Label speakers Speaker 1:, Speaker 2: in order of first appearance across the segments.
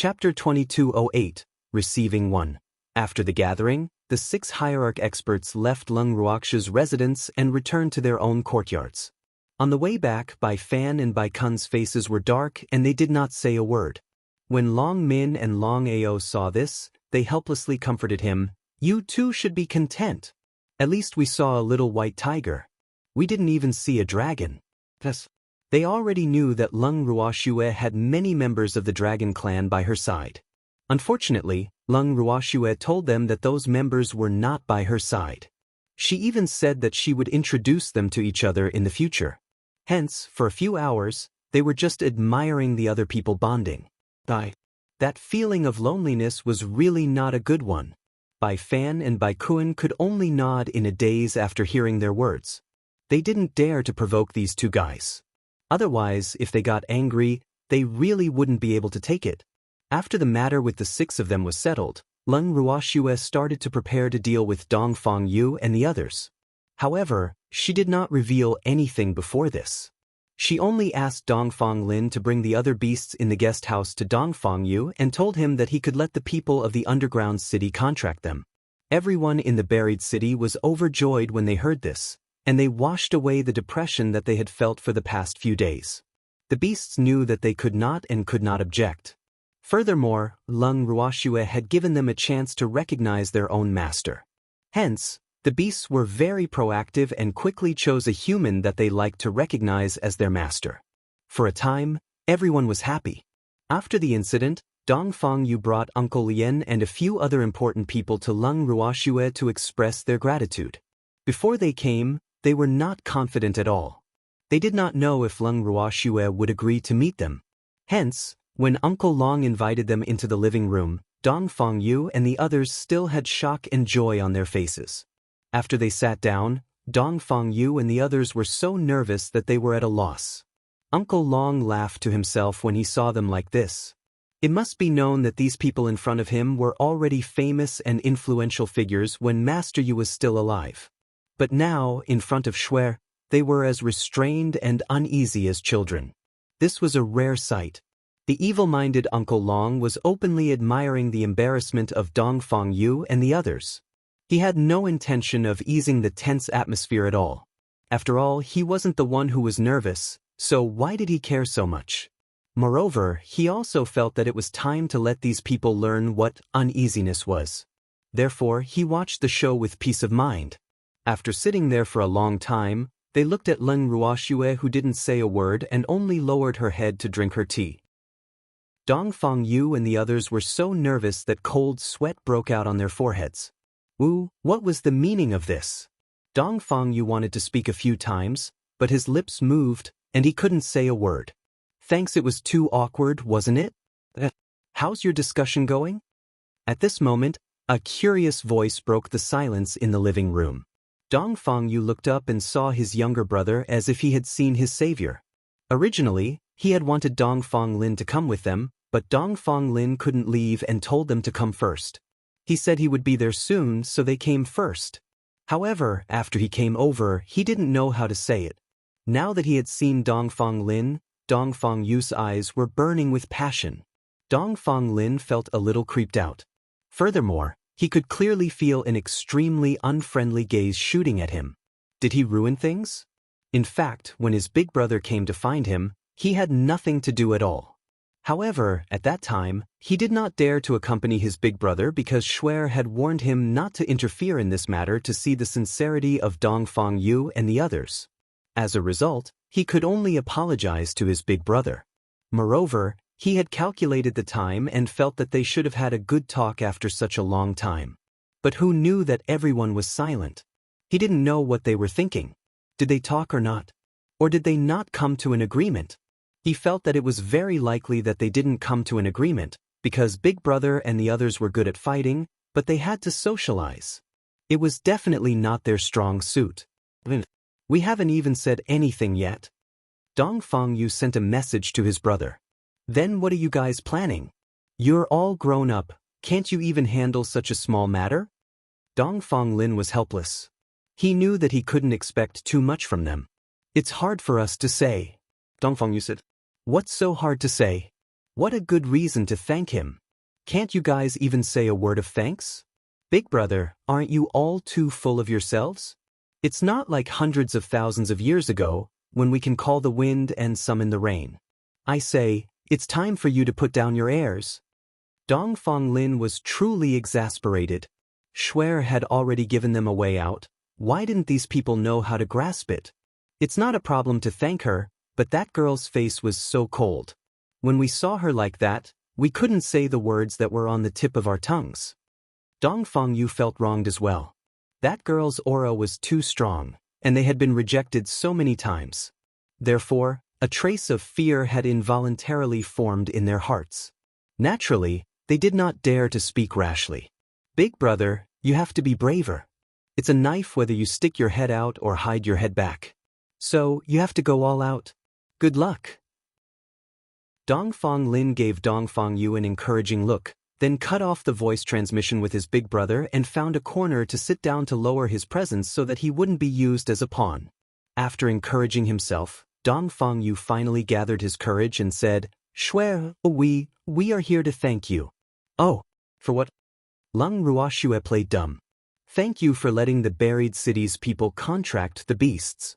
Speaker 1: Chapter 2208, Receiving One. After the gathering, the 6 hierarch experts left Lung Ruox's residence and returned to their own courtyards. On the way back, Bai Fan and Bai Kun's faces were dark and they did not say a word. When Long Min and Long Ao saw this, they helplessly comforted him. "You too should be content. At least we saw a little white tiger. We didn't even see a dragon." Thus, they already knew that Lung Ruoxue had many members of the dragon clan by her side. Unfortunately, Lung Ruoxue told them that those members were not by her side. She even said that she would introduce them to each other in the future. Hence, for a few hours, they were just admiring the other people bonding. That feeling of loneliness was really not a good one. Bai Fan and Bai Kun could only nod in a daze after hearing their words. They didn't dare to provoke these 2 guys. Otherwise, if they got angry, they really wouldn't be able to take it. After the matter with the 6 of them was settled, Lung Ruoxue started to prepare to deal with Dongfang Yu and the others. However, she did not reveal anything before this. She only asked Dongfang Lin to bring the other beasts in the guest house to Dongfang Yu and told him that he could let the people of the underground city contract them. Everyone in the buried city was overjoyed when they heard this, and they washed away the depression that they had felt for the past few days. The beasts knew that they could not object. Furthermore, Lung Ruoxue had given them a chance to recognize their own master. Hence, the beasts were very proactive and quickly chose a human that they liked to recognize as their master. For a time, everyone was happy. After the incident, Dongfang Yu brought Uncle Lien and a few other important people to Lung Ruoxue to express their gratitude. Before they came, they were not confident at all. They did not know if Lung Ruoxue would agree to meet them. Hence, when Uncle Long invited them into the living room, Dongfang Yu and the others still had shock and joy on their faces. After they sat down, Dongfang Yu and the others were so nervous that they were at a loss. Uncle Long laughed to himself when he saw them like this. It must be known that these people in front of him were already famous and influential figures when Master Yu was still alive. But now, in front of Shui, they were as restrained and uneasy as children. This was a rare sight. The evil-minded Uncle Long was openly admiring the embarrassment of Dongfang Yu and the others. He had no intention of easing the tense atmosphere at all. After all, he wasn't the one who was nervous, so why did he care so much? Moreover, he also felt that it was time to let these people learn what uneasiness was. Therefore, he watched the show with peace of mind. After sitting there for a long time, they looked at Lung Ruoxue, who didn't say a word and only lowered her head to drink her tea. Dongfang Yu and the others were so nervous that cold sweat broke out on their foreheads. What was the meaning of this? Dongfang Yu wanted to speak a few times, but his lips moved, and he couldn't say a word. Thanks, it was too awkward, wasn't it? How's your discussion going? At this moment, a curious voice broke the silence in the living room. Dongfang Yu looked up and saw his younger brother as if he had seen his savior. Originally, he had wanted Dongfang Lin to come with them, but Dongfang Lin couldn't leave and told them to come first. He said he would be there soon, so they came first. However, after he came over, he didn't know how to say it. Now that he had seen Dongfang Lin, Dongfang Yu's eyes were burning with passion. Dongfang Lin felt a little creeped out. Furthermore, he could clearly feel an extremely unfriendly gaze shooting at him. Did he ruin things? In fact, when his big brother came to find him, he had nothing to do at all. However, at that time, he did not dare to accompany his big brother because Shui had warned him not to interfere in this matter to see the sincerity of Dongfang Yu and the others. As a result, he could only apologize to his big brother. Moreover, he had calculated the time and felt that they should have had a good talk after such a long time. But who knew that everyone was silent? He didn't know what they were thinking. Did they talk or not? Or did they not come to an agreement? He felt that it was very likely that they didn't come to an agreement, because Big Brother and the others were good at fighting, but they had to socialize. It was definitely not their strong suit. We haven't even said anything yet. Dongfang Yu sent a message to his brother. Then what are you guys planning? You're all grown up, can't you even handle such a small matter? Dongfang Lin was helpless. He knew that he couldn't expect too much from them. It's hard for us to say. Dongfang Yu said. What's so hard to say? What a good reason to thank him. Can't you guys even say a word of thanks? Big brother, aren't you all too full of yourselves? It's not like hundreds of thousands of years ago, when we can call the wind and summon the rain. I say, it's time for you to put down your airs. Dongfang Lin was truly exasperated. Shuer had already given them a way out. Why didn't these people know how to grasp it? It's not a problem to thank her, but that girl's face was so cold. When we saw her like that, we couldn't say the words that were on the tip of our tongues. Dongfang Yu felt wronged as well. That girl's aura was too strong, and they had been rejected so many times. Therefore, a trace of fear had involuntarily formed in their hearts. Naturally, they did not dare to speak rashly. Big brother, you have to be braver. It's a knife whether you stick your head out or hide your head back. So, you have to go all out. Good luck. Dongfang Lin gave Dongfang Yu an encouraging look, then cut off the voice transmission with his big brother and found a corner to sit down to lower his presence so that he wouldn't be used as a pawn. After encouraging himself, Dongfang Yu finally gathered his courage and said, Shuer, we are here to thank you. Oh, for what? Lung Ruoxue played dumb. Thank you for letting the buried city's people contract the beasts.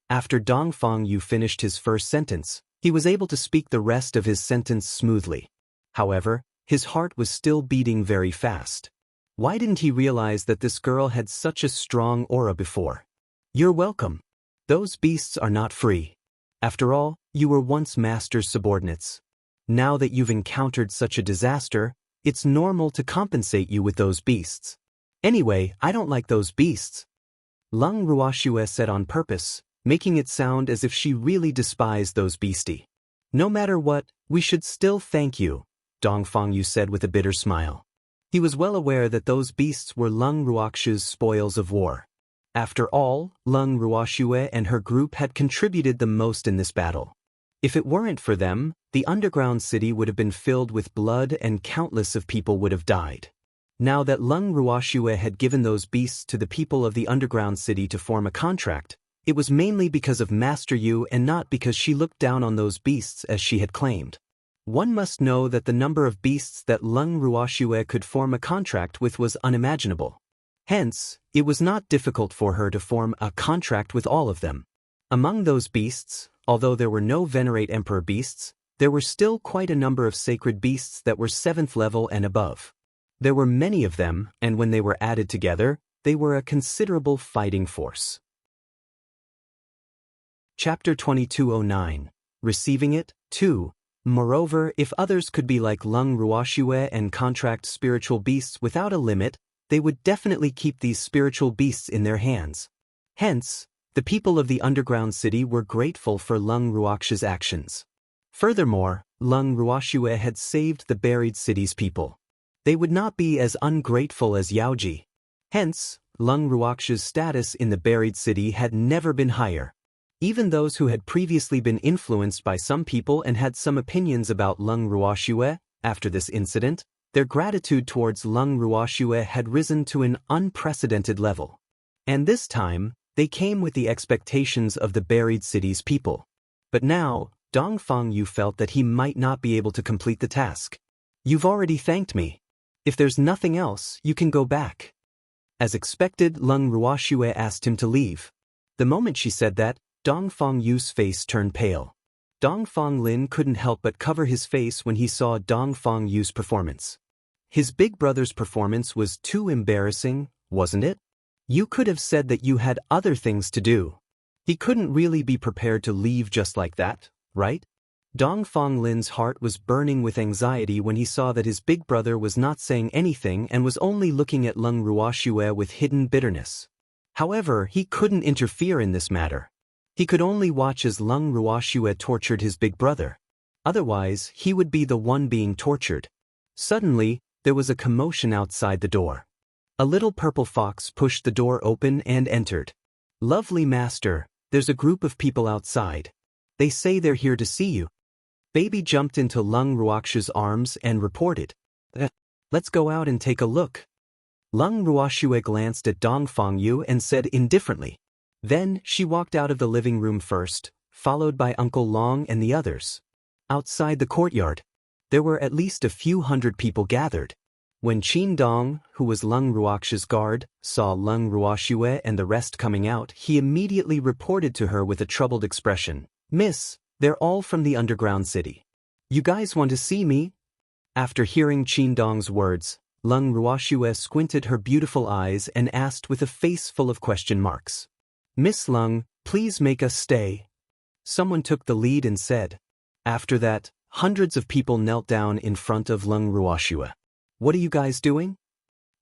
Speaker 1: After Dongfang Yu finished his first sentence, he was able to speak the rest of his sentence smoothly. However, his heart was still beating very fast. Why didn't he realize that this girl had such a strong aura before? You're welcome. Those beasts are not free. After all, you were once master's subordinates. Now that you've encountered such a disaster, it's normal to compensate you with those beasts. Anyway, I don't like those beasts. Lung Ruoxue said on purpose, making it sound as if she really despised those beastie. No matter what, we should still thank you, Dongfang Yu said with a bitter smile. He was well aware that those beasts were Lung Ruoxue's spoils of war. After all, Lung Ruoxue and her group had contributed the most in this battle. If it weren't for them, the underground city would have been filled with blood and countless of people would have died. Now that Lung Ruoxue had given those beasts to the people of the underground city to form a contract, it was mainly because of Master Yu and not because she looked down on those beasts as she had claimed. One must know that the number of beasts that Lung Ruoxue could form a contract with was unimaginable. Hence, it was not difficult for her to form a contract with all of them. Among those beasts, although there were no Venerate Emperor beasts, there were still quite a number of sacred beasts that were 7th level and above. There were many of them, and when they were added together, they were a considerable fighting force. Chapter 2209. Receiving it, 2. Moreover, if others could be like Lung Ruoxue and contract spiritual beasts without a limit, they would definitely keep these spiritual beasts in their hands. Hence, the people of the underground city were grateful for Lung Ruoxue's actions. Furthermore, Lung Ruoxue had saved the buried city's people. They would not be as ungrateful as Yaoji. Hence, Lung Ruoxue's status in the buried city had never been higher. Even those who had previously been influenced by some people and had some opinions about Lung Ruoxue, after this incident, their gratitude towards Lung Ruoxue had risen to an unprecedented level. And this time, they came with the expectations of the buried city's people. But now, Dongfang Yu felt that he might not be able to complete the task. You've already thanked me. If there's nothing else, you can go back. As expected, Lung Ruoxue asked him to leave. The moment she said that, Dongfang Yu's face turned pale. Dongfang Lin couldn't help but cover his face when he saw Dongfang Yu's performance. His big brother's performance was too embarrassing, wasn't it? You could have said that you had other things to do. He couldn't really be prepared to leave just like that, right? Dongfang Lin's heart was burning with anxiety when he saw that his big brother was not saying anything and was only looking at Lung Ruoxue with hidden bitterness. However, he couldn't interfere in this matter. He could only watch as Lung Ruoxue tortured his big brother. Otherwise, he would be the one being tortured. Suddenly, there was a commotion outside the door. A little purple fox pushed the door open and entered. Lovely master, there's a group of people outside. They say they're here to see you. Baby jumped into Lung Ruoxue's arms and reported. Let's go out and take a look. Lung Ruoxue glanced at Dongfang Yu and said indifferently. Then, she walked out of the living room first, followed by Uncle Long and the others. Outside the courtyard, There were at least a few hundred people gathered. When Qin Dong, who was Lung Ruox's guard, saw Lung Ruoxue and the rest coming out, he immediately reported to her with a troubled expression, "Miss, they're all from the underground city. You guys want to see me?" After hearing Qin Dong's words, Lung Ruoxue squinted her beautiful eyes and asked with a face full of question marks, "Miss Lung, please make us stay." Someone took the lead and said. After that, hundreds of people knelt down in front of Lung Ruoxue. "What are you guys doing?"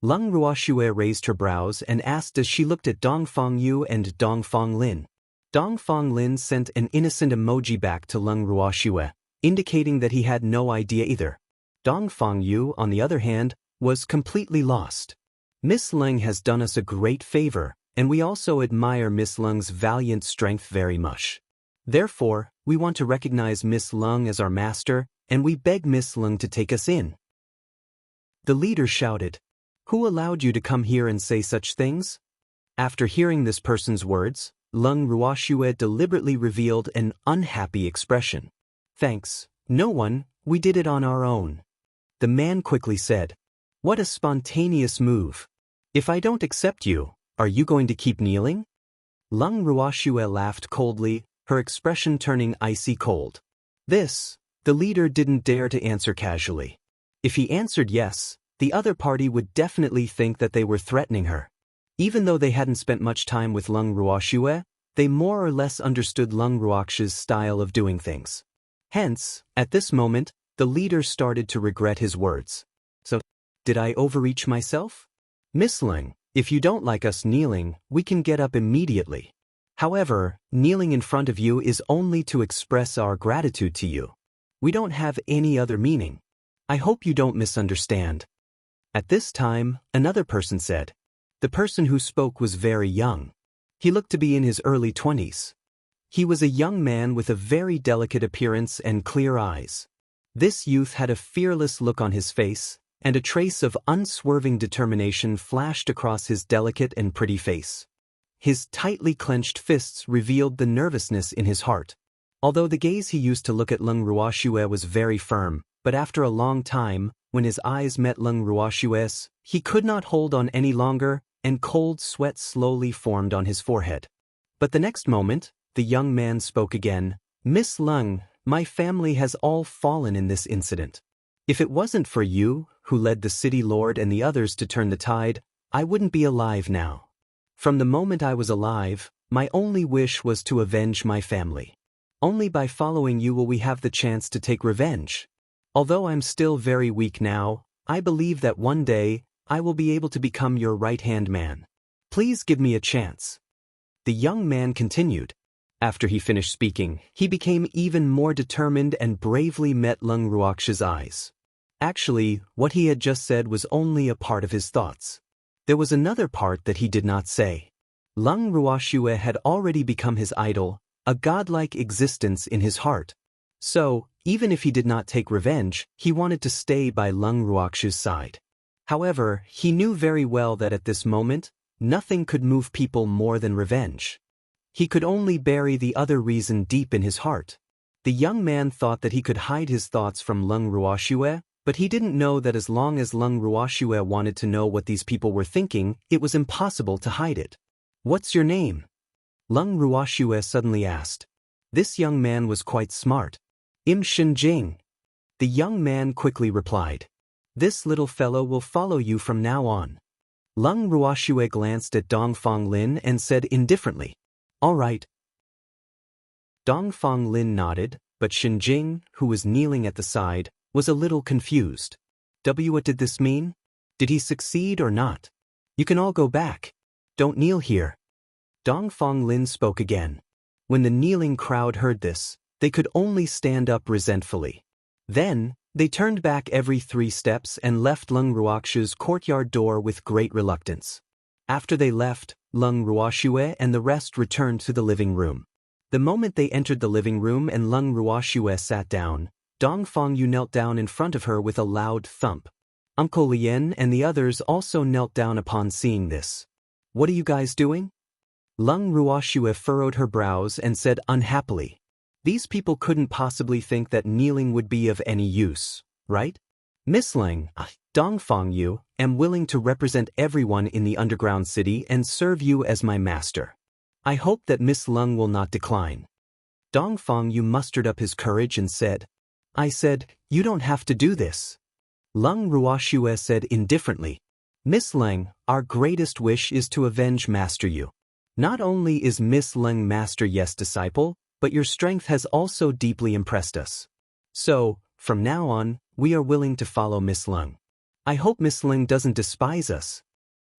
Speaker 1: Lung Ruoxue raised her brows and asked as she looked at Dongfang Yu and Dongfang Lin. Dongfang Lin sent an innocent emoji back to Lung Ruoxue, indicating that he had no idea either. Dongfang Yu, on the other hand, was completely lost. "Miss Lung has done us a great favor, and we also admire Miss Lung's valiant strength very much. Therefore, we want to recognize Miss Lung as our master, and we beg Miss Lung to take us in." The leader shouted, "Who allowed you to come here and say such things?" After hearing this person's words, Lung Ruoxue deliberately revealed an unhappy expression. "Thanks, no one, we did it on our own." The man quickly said, "What a spontaneous move. If I don't accept you, are you going to keep kneeling?" Lung Ruoxue laughed coldly, her expression turning icy cold. This, the leader didn't dare to answer casually. If he answered yes, the other party would definitely think that they were threatening her. Even though they hadn't spent much time with Lung Ruoxue, they more or less understood Lung Ruox's style of doing things. Hence, at this moment, the leader started to regret his words. "So, did I overreach myself? Miss Lung, if you don't like us kneeling, we can get up immediately. However, kneeling in front of you is only to express our gratitude to you. We don't have any other meaning. I hope you don't misunderstand." At this time, another person said. The person who spoke was very young. He looked to be in his early 20s. He was a young man with a very delicate appearance and clear eyes. This youth had a fearless look on his face, and a trace of unswerving determination flashed across his delicate and pretty face. His tightly clenched fists revealed the nervousness in his heart. Although the gaze he used to look at Lung Ruoxue was very firm, but after a long time, when his eyes met Lung Ruoxue's, he could not hold on any longer, and cold sweat slowly formed on his forehead. But the next moment, the young man spoke again. "Miss Lung, my family has all fallen in this incident. If it wasn't for you, who led the city lord and the others to turn the tide, I wouldn't be alive now. From the moment I was alive, my only wish was to avenge my family. Only by following you will we have the chance to take revenge. Although I'm still very weak now, I believe that one day, I will be able to become your right-hand man. Please give me a chance." The young man continued. After he finished speaking, he became even more determined and bravely met Lung Ruox's eyes. Actually, what he had just said was only a part of his thoughts. There was another part that he did not say. Lung Ruoxue had already become his idol, a godlike existence in his heart. So, even if he did not take revenge, he wanted to stay by Lung Ruox's side. However, he knew very well that at this moment, nothing could move people more than revenge. He could only bury the other reason deep in his heart. The young man thought that he could hide his thoughts from Lung Ruoxue, but he didn't know that as long as Lung Ruoxue wanted to know what these people were thinking, it was impossible to hide it. "What's your name?" Lung Ruoxue suddenly asked. This young man was quite smart. "Im Shinjing." The young man quickly replied. "This little fellow will follow you from now on." Lung Ruoxue glanced at Dongfang Lin and said indifferently, "All right." Dongfang Lin nodded, but Shinjing, who was kneeling at the side, was a little confused. What did this mean? Did he succeed or not? "You can all go back. Don't kneel here." Dongfang Lin spoke again. When the kneeling crowd heard this, they could only stand up resentfully. Then, they turned back every 3 steps and left Lung Ruox's courtyard door with great reluctance. After they left, Lung Ruoxue and the rest returned to the living room. The moment they entered the living room and Lung Ruoxue sat down, Dongfang Yu knelt down in front of her with a loud thump. Uncle Lien and the others also knelt down upon seeing this. "What are you guys doing?" Lung Ruoxue furrowed her brows and said unhappily, "These people couldn't possibly think that kneeling would be of any use. right? Miss Leng, Dongfang Yu, am willing to represent everyone in the underground city and serve you as my master. I hope that Miss Leng will not decline. Dongfang Yu mustered up his courage and said, I said, you don't have to do this. Leng Ruoxue said indifferently, Miss Leng, our greatest wish is to avenge Master Yu. Not only is Miss Leng Master Yes disciple, but your strength has also deeply impressed us. So, from now on, we are willing to follow Miss Leng. I hope Miss Leng doesn't despise us.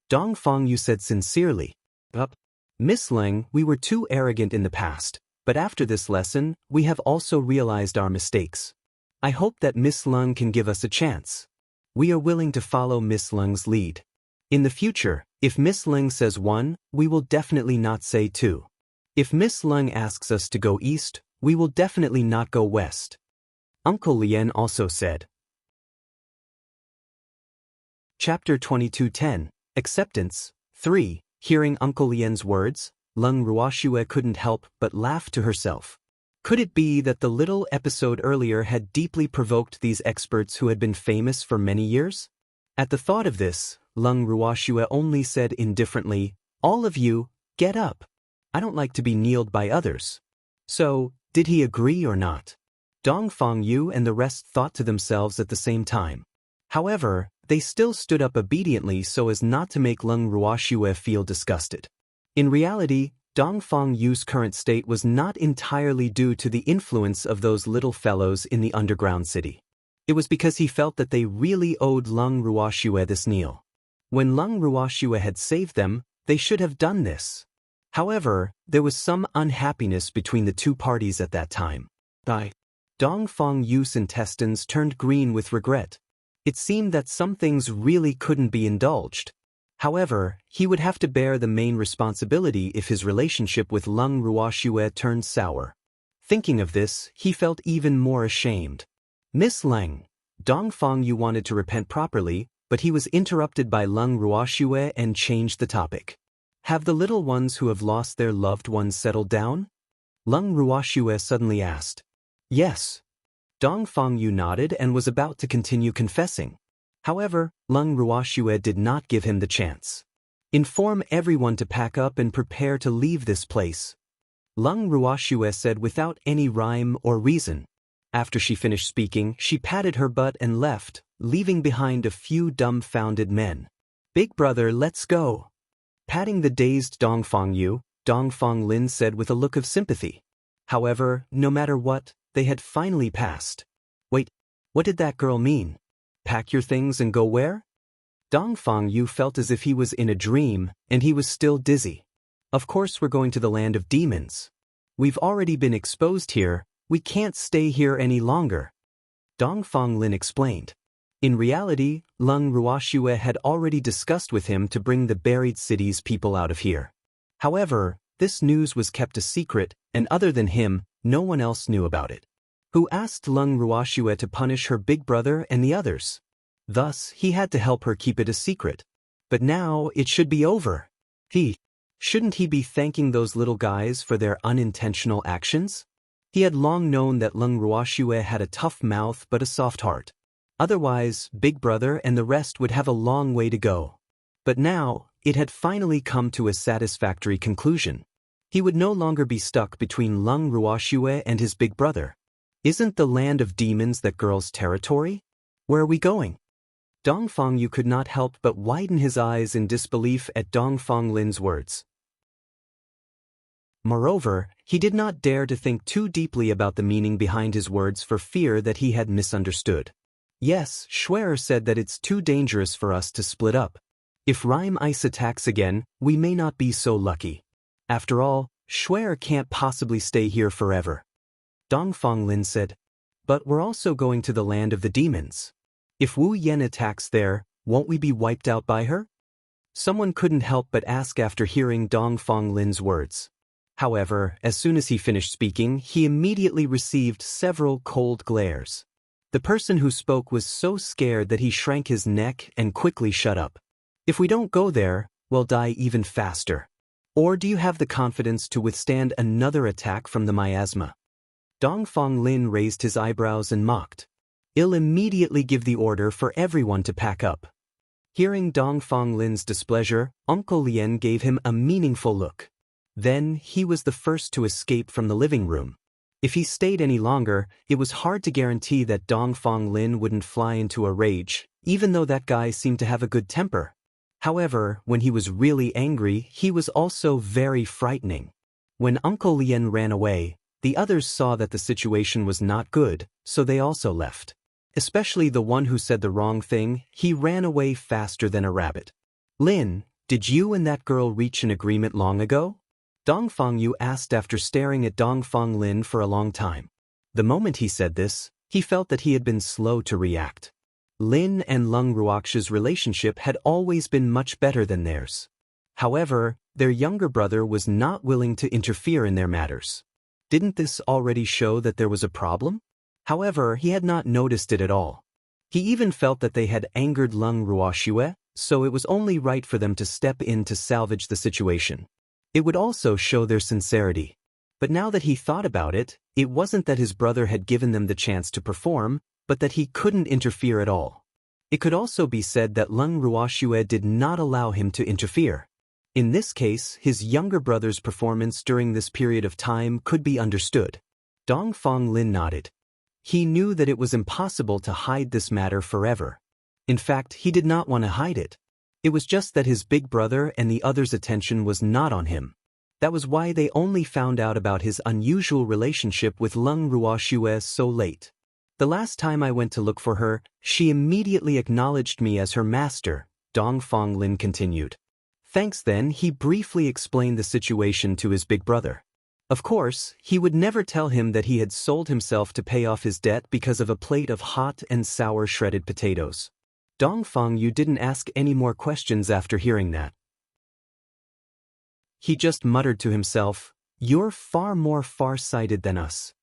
Speaker 1: Dongfang Yu said sincerely, Miss Leng, we were too arrogant in the past, but after this lesson, we have also realized our mistakes. I hope that Miss Leng can give us a chance. We are willing to follow Miss Leng's lead. In the future, if Miss Leng says 1, we will definitely not say 2. If Miss Leng asks us to go east, we will definitely not go west. Uncle Lien also said. Chapter 22:10, Acceptance, 3. Hearing Uncle Lien's words, Leng Ruoxue couldn't help but laugh to herself. Could it be that the little episode earlier had deeply provoked these experts who had been famous for many years? At the thought of this, Leng Ruoxue only said indifferently, All of you, get up. I don't like to be kneeled by others. So, did he agree or not? Dongfang Yu and the rest thought to themselves at the same time. However, they still stood up obediently so as not to make Leng Ruoxue feel disgusted. In reality, Dongfang Yu's current state was not entirely due to the influence of those little fellows in the underground city. It was because he felt that they really owed Leng Ruoxue this kneel. When Leng Ruoxue had saved them, they should have done this. However, there was some unhappiness between the two parties at that time. Dongfang Yu's intestines turned green with regret. It seemed that some things really couldn't be indulged. However, he would have to bear the main responsibility if his relationship with Leng Ruoxue turned sour. Thinking of this, he felt even more ashamed. Miss Leng, Dongfang Yu wanted to repent properly, but he was interrupted by Leng Ruoxue and changed the topic. Have the little ones who have lost their loved ones settled down? Leng Ruoxue suddenly asked. Yes. Dongfang Yu nodded and was about to continue confessing. However, Leng Ruoxue did not give him the chance. Inform everyone to pack up and prepare to leave this place. Leng Ruoxue said without any rhyme or reason. After she finished speaking, she patted her butt and left, leaving behind a few dumbfounded men. Big brother, let's go. Patting the dazed Dongfang Yu, Dongfang Lin said with a look of sympathy. However, no matter what, they had finally passed. Wait, what did that girl mean? Pack your things and go where? Dongfang Yu felt as if he was in a dream, and he was still dizzy. Of course we're going to the land of demons. We've already been exposed here, we can't stay here any longer. Dongfang Lin explained. In reality, Leng Ruoxue had already discussed with him to bring the buried city's people out of here. However, this news was kept a secret, and other than him, no one else knew about it. Who asked Leng Ruoxue to punish her big brother and the others. Thus, he had to help her keep it a secret. But now, it should be over. Shouldn't he be thanking those little guys for their unintentional actions? He had long known that Leng Ruoxue had a tough mouth but a soft heart. Otherwise, Big Brother and the rest would have a long way to go. But now, it had finally come to a satisfactory conclusion. He would no longer be stuck between Leng Ruoxue and his big brother. Isn't the land of demons that girl's territory? Where are we going? Dongfang Yu could not help but widen his eyes in disbelief at Dongfang Lin's words. Moreover, he did not dare to think too deeply about the meaning behind his words for fear that he had misunderstood. Yes, Schwer said that it's too dangerous for us to split up. If Rime Ice attacks again, we may not be so lucky. After all, Schwer can't possibly stay here forever. Dongfang Lin said. But we're also going to the land of the demons. If Wu Yen attacks there, won't we be wiped out by her? Someone couldn't help but ask after hearing Dongfang Lin's words. However, as soon as he finished speaking, he immediately received several cold glares. The person who spoke was so scared that he shrank his neck and quickly shut up. If we don't go there, we'll die even faster. Or do you have the confidence to withstand another attack from the miasma? Dongfang Lin raised his eyebrows and mocked. I'll immediately give the order for everyone to pack up. Hearing Dongfang Lin's displeasure, Uncle Lien gave him a meaningful look. Then, he was the first to escape from the living room. If he stayed any longer, it was hard to guarantee that Dongfang Lin wouldn't fly into a rage, even though that guy seemed to have a good temper. However, when he was really angry, he was also very frightening. When Uncle Lien ran away, the others saw that the situation was not good, so they also left. Especially the one who said the wrong thing, he ran away faster than a rabbit. Lin, did you and that girl reach an agreement long ago? Dongfang Yu asked after staring at Dongfang Lin for a long time. The moment he said this, he felt that he had been slow to react. Lin and Lung Ruox's relationship had always been much better than theirs. However, their younger brother was not willing to interfere in their matters. Didn't this already show that there was a problem? However, he had not noticed it at all. He even felt that they had angered Lung Ruoxue, so it was only right for them to step in to salvage the situation. It would also show their sincerity. But now that he thought about it, it wasn't that his brother had given them the chance to perform, but that he couldn't interfere at all. It could also be said that Lung Ruoxue did not allow him to interfere. In this case, his younger brother's performance during this period of time could be understood. Dongfang Lin nodded. He knew that it was impossible to hide this matter forever. In fact, he did not want to hide it. It was just that his big brother and the others' attention was not on him. That was why they only found out about his unusual relationship with Lung Ruoxue so late. The last time I went to look for her, she immediately acknowledged me as her master, Dongfang Lin continued. Thanks then, he briefly explained the situation to his big brother. Of course, he would never tell him that he had sold himself to pay off his debt because of a plate of hot and sour shredded potatoes. Dongfang Yu didn't ask any more questions after hearing that. He just muttered to himself, "You're far more far-sighted than us."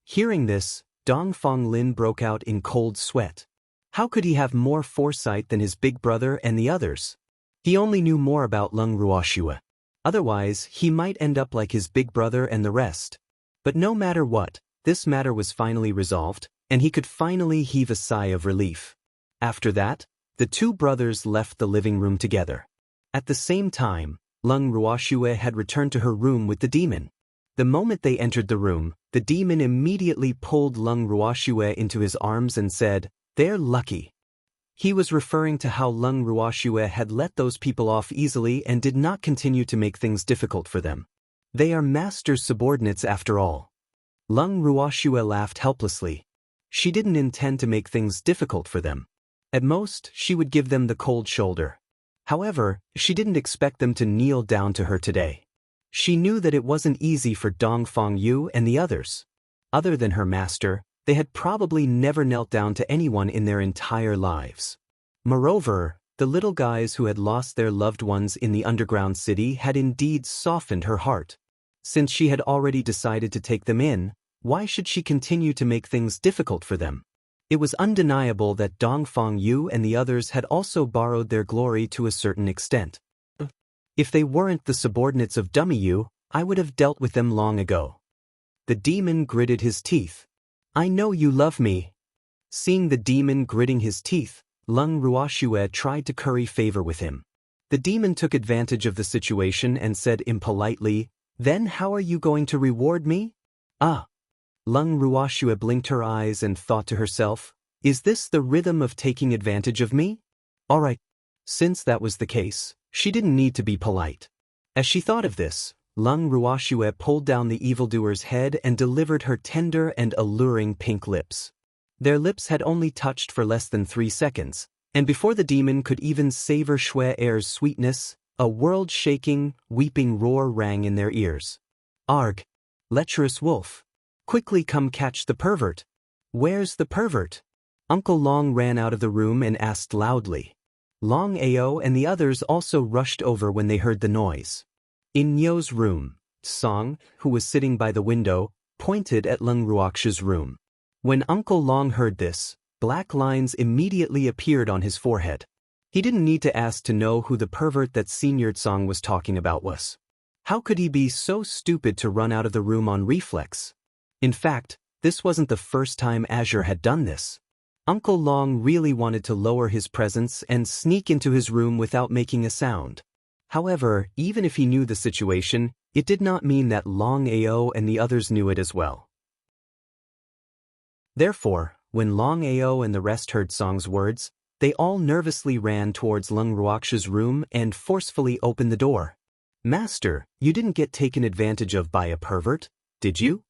Speaker 1: Hearing this, Dongfang Lin broke out in cold sweat. How could he have more foresight than his big brother and the others? He only knew more about Lung Ruoxue. Otherwise, he might end up like his big brother and the rest. But no matter what, this matter was finally resolved, and he could finally heave a sigh of relief. After that, the two brothers left the living room together. At the same time, Lung Ruoxue had returned to her room with the demon. The moment they entered the room, the demon immediately pulled Lung Ruoxue into his arms and said, "They're lucky." He was referring to how Lung Ruoxue had let those people off easily and did not continue to make things difficult for them. They are master's subordinates after all. Lung Ruoxue laughed helplessly. She didn't intend to make things difficult for them. At most, she would give them the cold shoulder. However, she didn't expect them to kneel down to her today. She knew that it wasn't easy for Dongfang Yu and the others. Other than her master, they had probably never knelt down to anyone in their entire lives. Moreover, the little guys who had lost their loved ones in the underground city had indeed softened her heart. Since she had already decided to take them in, why should she continue to make things difficult for them? It was undeniable that Dongfang Yu and the others had also borrowed their glory to a certain extent. If they weren't the subordinates of Dummy Yu, I would have dealt with them long ago. The demon gritted his teeth. "I know you love me." Seeing the demon gritting his teeth, Lung Ruoxue tried to curry favor with him. The demon took advantage of the situation and said impolitely, "Then how are you going to reward me?" "Ah." Lung Ruoxue blinked her eyes and thought to herself, "Is this the rhythm of taking advantage of me? All right." Since that was the case, she didn't need to be polite. As she thought of this, Lung Ruoxue pulled down the evildoer's head and delivered her tender and alluring pink lips. Their lips had only touched for less than 3 seconds, and before the demon could even savor Shui Air's sweetness, a world-shaking, weeping roar rang in their ears. "Arg! Lecherous wolf! Quickly come catch the pervert! Where's the pervert?" Uncle Long ran out of the room and asked loudly. Long Ao and the others also rushed over when they heard the noise. In Nyo's room, Song, who was sitting by the window, pointed at Lung Ruox's room. When Uncle Long heard this, black lines immediately appeared on his forehead. He didn't need to ask to know who the pervert that Senior Song was talking about was. How could he be so stupid to run out of the room on reflex? In fact, this wasn't the first time Azure had done this. Uncle Long really wanted to lower his presence and sneak into his room without making a sound. However, even if he knew the situation, it did not mean that Long Ao and the others knew it as well. Therefore, when Long Ao and the rest heard Song's words, they all nervously ran towards Lung Ruox's room and forcefully opened the door. "Master, you didn't get taken advantage of by a pervert, did you?"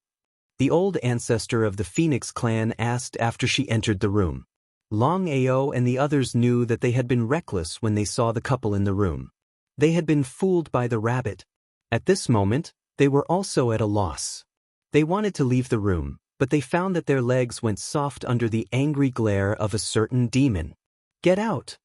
Speaker 1: the old ancestor of the Phoenix clan asked after she entered the room. Long Ao and the others knew that they had been reckless when they saw the couple in the room. They had been fooled by the rabbit. At this moment, they were also at a loss. They wanted to leave the room, but they found that their legs went soft under the angry glare of a certain demon. "Get out!"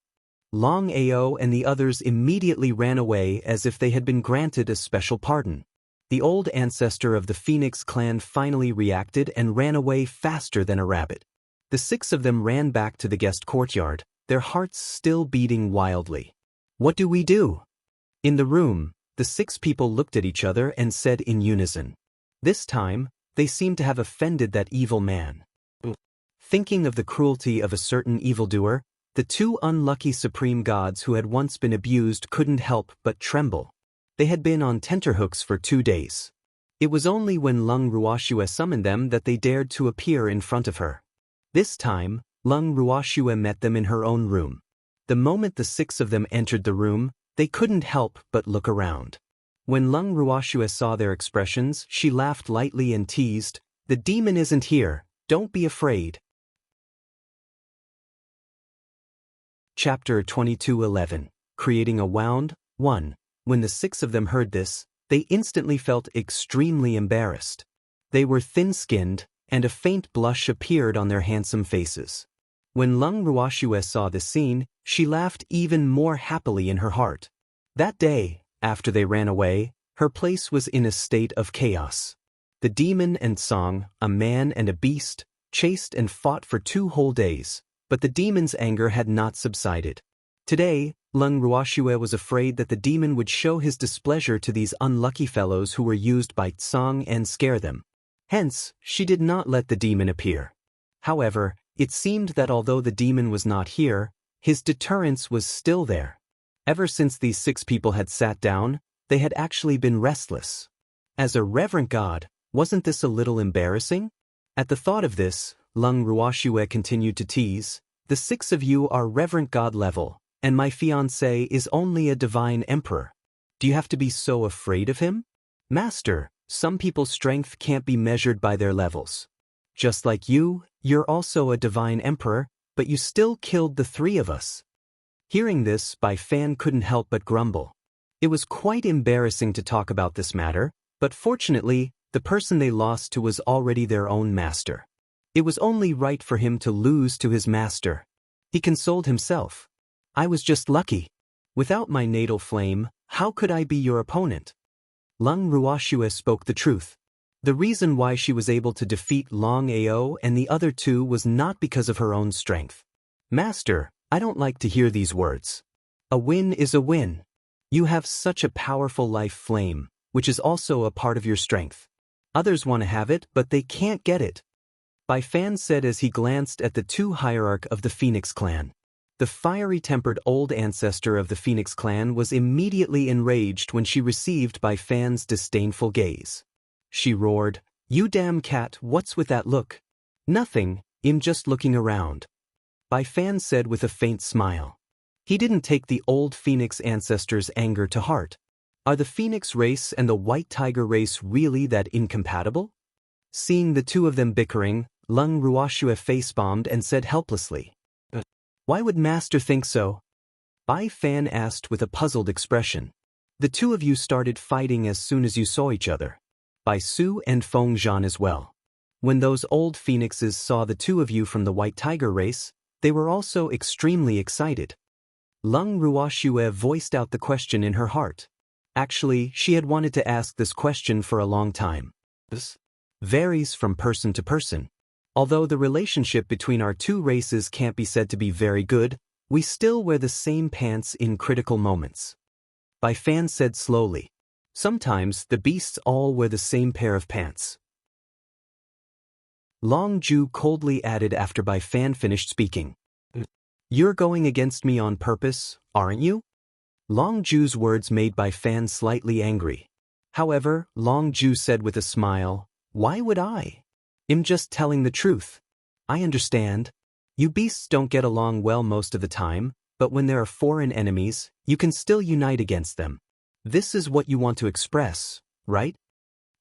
Speaker 1: Long Ao and the others immediately ran away as if they had been granted a special pardon. The old ancestor of the Phoenix clan finally reacted and ran away faster than a rabbit. The 6 of them ran back to the guest courtyard, their hearts still beating wildly. "What do we do?" In the room, the 6 people looked at each other and said in unison. This time, they seemed to have offended that evil man. Thinking of the cruelty of a certain evildoer, the 2 unlucky supreme gods who had once been abused couldn't help but tremble. They had been on tenterhooks for 2 days. It was only when Lung Ruoxue summoned them that they dared to appear in front of her. This time, Lung Ruoxue met them in her own room. The moment the 6 of them entered the room, they couldn't help but look around. When Lung Ruoxue saw their expressions, she laughed lightly and teased, "The demon isn't here, don't be afraid." Chapter 22:11. Creating a Wound. 1. When the 6 of them heard this, they instantly felt extremely embarrassed. They were thin-skinned, and a faint blush appeared on their handsome faces. When Lung Ruoxue saw this scene, she laughed even more happily in her heart. That day, after they ran away, her place was in a state of chaos. The demon and Song, a man and a beast, chased and fought for 2 whole days, but the demon's anger had not subsided. Today, Lung Ruoxue was afraid that the demon would show his displeasure to these unlucky fellows who were used by Song and scare them. Hence, she did not let the demon appear. However, it seemed that although the demon was not here, his deterrence was still there. Ever since these 6 people had sat down, they had actually been restless. As a reverent god, wasn't this a little embarrassing? At the thought of this, Lung Ruoxue continued to tease, "The 6 of you are reverent god level, and my fiancé is only a divine emperor. Do you have to be so afraid of him? Master, some people's strength can't be measured by their levels. Just like you, you're also a divine emperor, but you still killed the 3 of us." Hearing this, Bai Fan couldn't help but grumble. It was quite embarrassing to talk about this matter, but fortunately, the person they lost to was already their own master. It was only right for him to lose to his master. He consoled himself. "I was just lucky. Without my natal flame, how could I be your opponent?" Lung Ruoxue spoke the truth. The reason why she was able to defeat Long Ao and the other 2 was not because of her own strength. "Master, I don't like to hear these words. A win is a win. You have such a powerful life flame, which is also a part of your strength. Others want to have it, but they can't get it," Bai Fan said as he glanced at the 2 hierarch of the Phoenix clan. The fiery-tempered old ancestor of the Phoenix clan was immediately enraged when she received Bai Fan's disdainful gaze. She roared, "You damn cat, what's with that look?" "Nothing, I'm just looking around," Bai Fan said with a faint smile. He didn't take the old Phoenix ancestor's anger to heart. Are the Phoenix race and the White Tiger race really that incompatible? Seeing the 2 of them bickering, Lung Ruoxue face-bombed and said helplessly, "Why would Master think so?" Bai Fan asked with a puzzled expression. "The 2 of you started fighting as soon as you saw each other. Bai Su and Feng Zhan as well. When those old phoenixes saw the 2 of you from the White Tiger race, they were also extremely excited." Lung Ruoxue voiced out the question in her heart. Actually, she had wanted to ask this question for a long time. This varies from person to person. Although the relationship between our 2 races can't be said to be very good, we still wear the same pants in critical moments. Bai Fan said slowly. Sometimes the beasts all wear the same pair of pants. Long Ju coldly added after Bai Fan finished speaking. You're going against me on purpose, aren't you? Long Ju's words made Bai Fan slightly angry. However, Long Ju said with a smile, why would I? I'm just telling the truth. I understand. You beasts don't get along well most of the time, but when there are foreign enemies, you can still unite against them. This is what you want to express, right?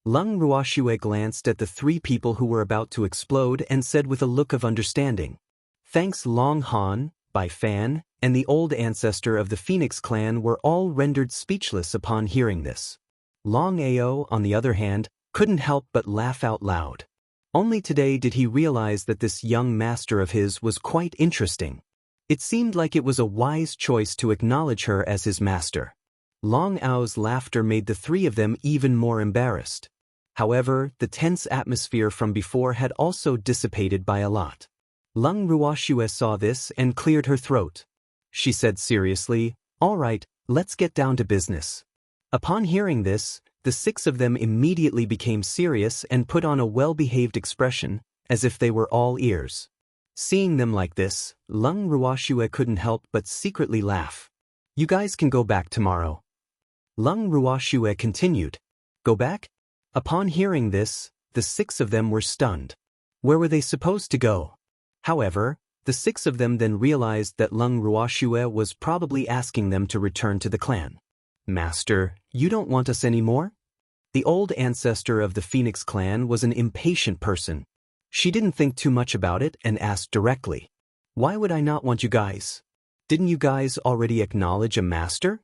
Speaker 1: Lung Ruoxue glanced at the three people who were about to explode and said with a look of understanding. Thanks Long Han, Bai Fan, and the old ancestor of the Phoenix clan were all rendered speechless upon hearing this. Long Ao, on the other hand, couldn't help but laugh out loud. Only today did he realize that this young master of his was quite interesting. It seemed like it was a wise choice to acknowledge her as his master. Long Ao's laughter made the three of them even more embarrassed. However, the tense atmosphere from before had also dissipated by a lot. Lung Ruoxue saw this and cleared her throat. She said seriously, all right, let's get down to business. Upon hearing this, the six of them immediately became serious and put on a well-behaved expression, as if they were all ears. Seeing them like this, Lung Ruoxue couldn't help but secretly laugh. You guys can go back tomorrow. Lung Ruoxue continued. Go back? Upon hearing this, the six of them were stunned. Where were they supposed to go? However, the six of them then realized that Lung Ruoxue was probably asking them to return to the clan. Master, you don't want us anymore? The old ancestor of the Phoenix clan was an impatient person. She didn't think too much about it and asked directly. Why would I not want you guys? Didn't you guys already acknowledge a master?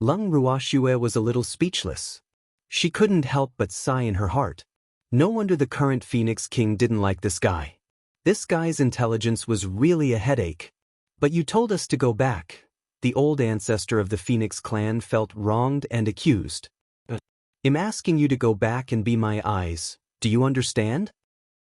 Speaker 1: Lung Ruoxue was a little speechless. She couldn't help but sigh in her heart. No wonder the current Phoenix King didn't like this guy. This guy's intelligence was really a headache. But you told us to go back. The old ancestor of the Phoenix clan felt wronged and accused. I'm asking you to go back and be my eyes. Do you understand?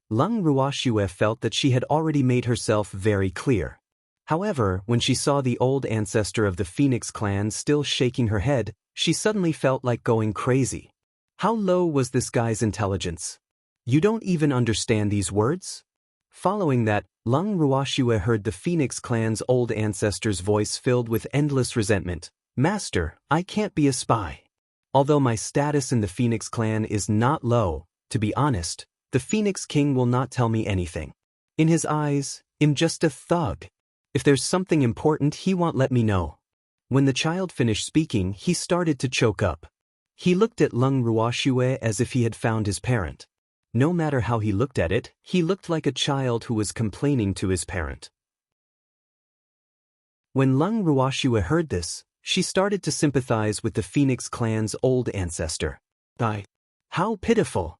Speaker 1: Lung Ruoxue felt that she had already made herself very clear. However, when she saw the old ancestor of the Phoenix clan still shaking her head, she suddenly felt like going crazy. How low was this guy's intelligence? You don't even understand these words? Following that, Lung Ruoxue heard the Phoenix clan's old ancestor's voice filled with endless resentment. Master, I can't be a spy. Although my status in the Phoenix clan is not low, to be honest, the Phoenix King will not tell me anything. In his eyes, I'm just a thug. If there's something important, he won't let me know. When the child finished speaking, he started to choke up. He looked at Lung Ruoxue as if he had found his parent. No matter how he looked at it, he looked like a child who was complaining to his parent. When Lung Ruoxue heard this, she started to sympathize with the Phoenix clan's old ancestor. How pitiful!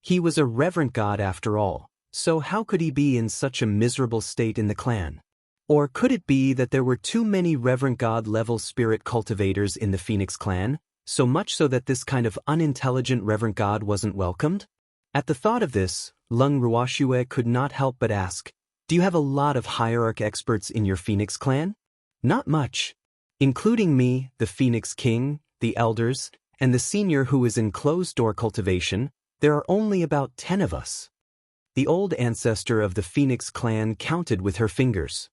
Speaker 1: He was a reverent god after all, so how could he be in such a miserable state in the clan? Or could it be that there were too many reverent god-level spirit cultivators in the Phoenix clan, so much so that this kind of unintelligent reverent god wasn't welcomed? At the thought of this, Lung Ruoxue could not help but ask, do you have a lot of hierarch experts in your Phoenix clan? Not much. Including me, the Phoenix King, the elders, and the senior who is in closed-door cultivation, there are only about 10 of us. The old ancestor of the Phoenix clan counted with her fingers.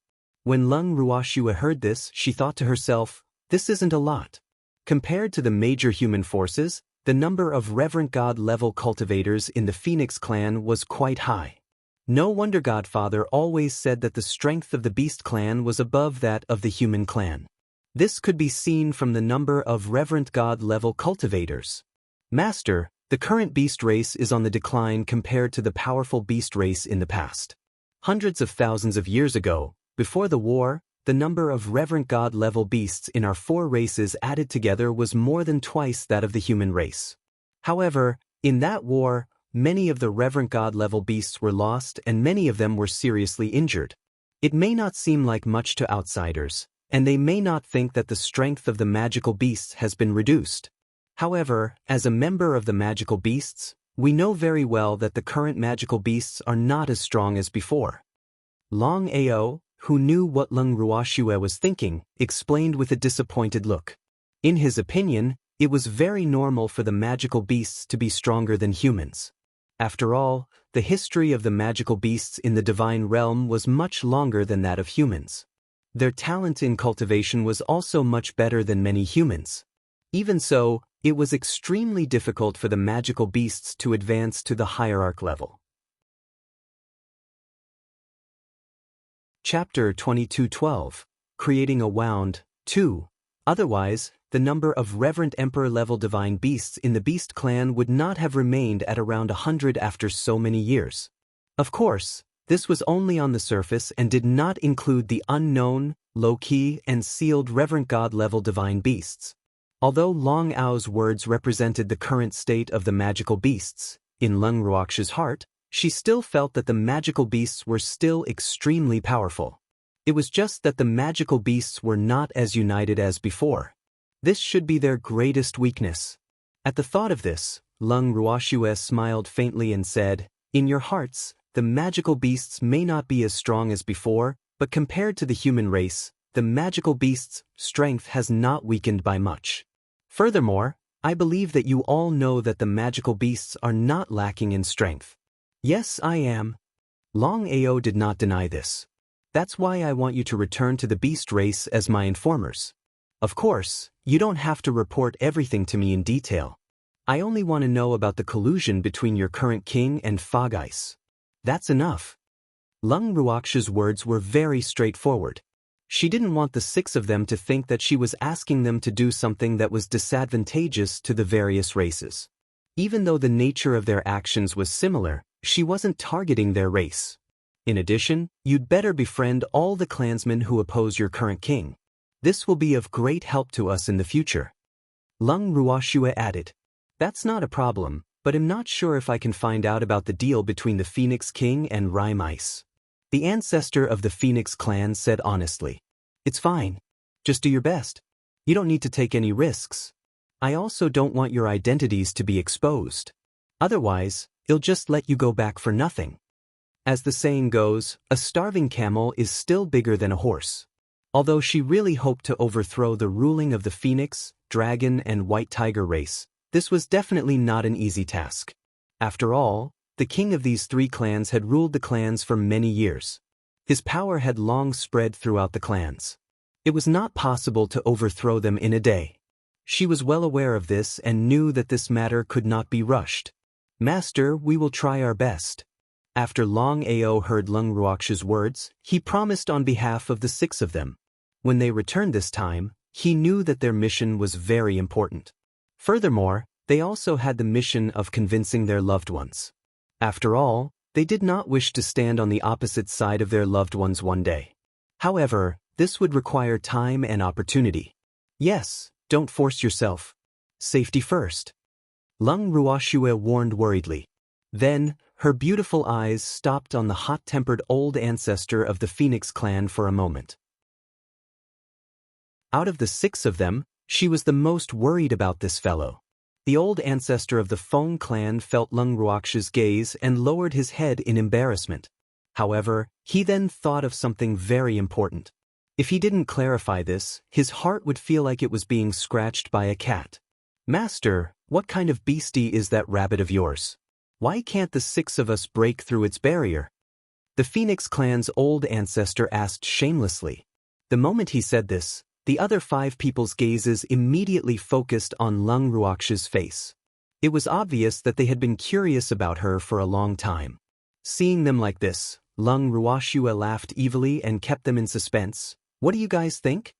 Speaker 1: When Lung Ruoxue heard this, she thought to herself, this isn't a lot. Compared to the major human forces, the number of reverent god-level cultivators in the Phoenix clan was quite high. No wonder Godfather always said that the strength of the Beast clan was above that of the human clan. This could be seen from the number of reverent god-level cultivators. Master, the current beast race is on the decline compared to the powerful beast race in the past. Hundreds of thousands of years ago, before the war, the number of reverent god-level beasts in our 4 races added together was more than twice that of the human race. However, in that war, many of the reverent god-level beasts were lost and many of them were seriously injured. It may not seem like much to outsiders, and they may not think that the strength of the magical beasts has been reduced. However, as a member of the magical beasts, we know very well that the current magical beasts are not as strong as before. Long Ao, who knew what Lung Ruoxue was thinking, explained with a disappointed look. In his opinion, it was very normal for the magical beasts to be stronger than humans. After all, the history of the magical beasts in the divine realm was much longer than that of humans. Their talent in cultivation was also much better than many humans. Even so, it was extremely difficult for the magical beasts to advance to the hierarch level. Chapter 22:12. Creating a Wound. 2. Otherwise, the number of reverent emperor-level divine beasts in the Beast clan would not have remained at around 100 after so many years. Of course, this was only on the surface and did not include the unknown, low-key, and sealed reverent god-level divine beasts. Although Long Ao's words represented the current state of the magical beasts, in Lung Ruox's heart, she still felt that the magical beasts were still extremely powerful. It was just that the magical beasts were not as united as before. This should be their greatest weakness. At the thought of this, Lung Ruoxue smiled faintly and said, "In your hearts, the magical beasts may not be as strong as before, but compared to the human race, the magical beasts' strength has not weakened by much. Furthermore, I believe that you all know that the magical beasts are not lacking in strength." "Yes, I am." Long Ao did not deny this. "That's why I want you to return to the beast race as my informers. Of course, you don't have to report everything to me in detail. I only want to know about the collusion between your current king and Fog Ice. That's enough." Lung Ruox's words were very straightforward. She didn't want the 6 of them to think that she was asking them to do something that was disadvantageous to the various races. Even though the nature of their actions was similar, she wasn't targeting their race. In addition, you'd better befriend all the clansmen who oppose your current king. This will be of great help to us in the future. Lung Ruoxue added, "That's not a problem, but I'm not sure if I can find out about the deal between the Phoenix King and Rime Ice." The ancestor of the Phoenix clan said honestly, "It's fine. Just do your best. You don't need to take any risks. I also don't want your identities to be exposed. Otherwise, he'll just let you go back for nothing." As the saying goes, a starving camel is still bigger than a horse. Although she really hoped to overthrow the ruling of the Phoenix, Dragon, and White Tiger race, this was definitely not an easy task. After all, the king of these 3 clans had ruled the clans for many years. His power had long spread throughout the clans. It was not possible to overthrow them in a day. She was well aware of this and knew that this matter could not be rushed. "Master, we will try our best." After Long Ao heard Lung Ruox's words, he promised on behalf of the 6 of them. When they returned this time, he knew that their mission was very important. Furthermore, they also had the mission of convincing their loved ones. After all, they did not wish to stand on the opposite side of their loved ones one day. However, this would require time and opportunity. Yes, don't force yourself. Safety first. Lung Ruoxue warned worriedly. Then, her beautiful eyes stopped on the hot-tempered old ancestor of the Phoenix clan for a moment. Out of the 6 of them, she was the most worried about this fellow. The old ancestor of the Feng clan felt Lung Ruox's gaze and lowered his head in embarrassment. However, he then thought of something very important. If he didn't clarify this, his heart would feel like it was being scratched by a cat. "Master, what kind of beastie is that rabbit of yours? Why can't the 6 of us break through its barrier?" The Phoenix clan's old ancestor asked shamelessly. The moment he said this, the other 5 people's gazes immediately focused on Lung Ruox's face. It was obvious that they had been curious about her for a long time. Seeing them like this, Lung Ruoxue laughed evilly and kept them in suspense. "What do you guys think?"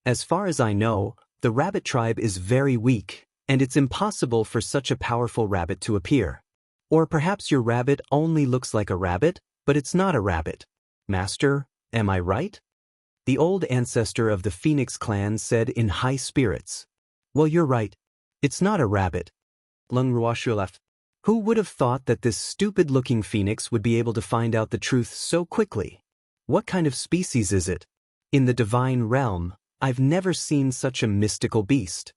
Speaker 1: As far as I know, the rabbit tribe is very weak, and it's impossible for such a powerful rabbit to appear. Or perhaps your rabbit only looks like a rabbit, but it's not a rabbit. Master, am I right?" The old ancestor of the Phoenix clan said in high spirits. "Well, you're right. It's not a rabbit." Lung Ruoxue laughed. Who would have thought that this stupid-looking phoenix would be able to find out the truth so quickly? What kind of species is it? In the divine realm, I've never seen such a mystical beast.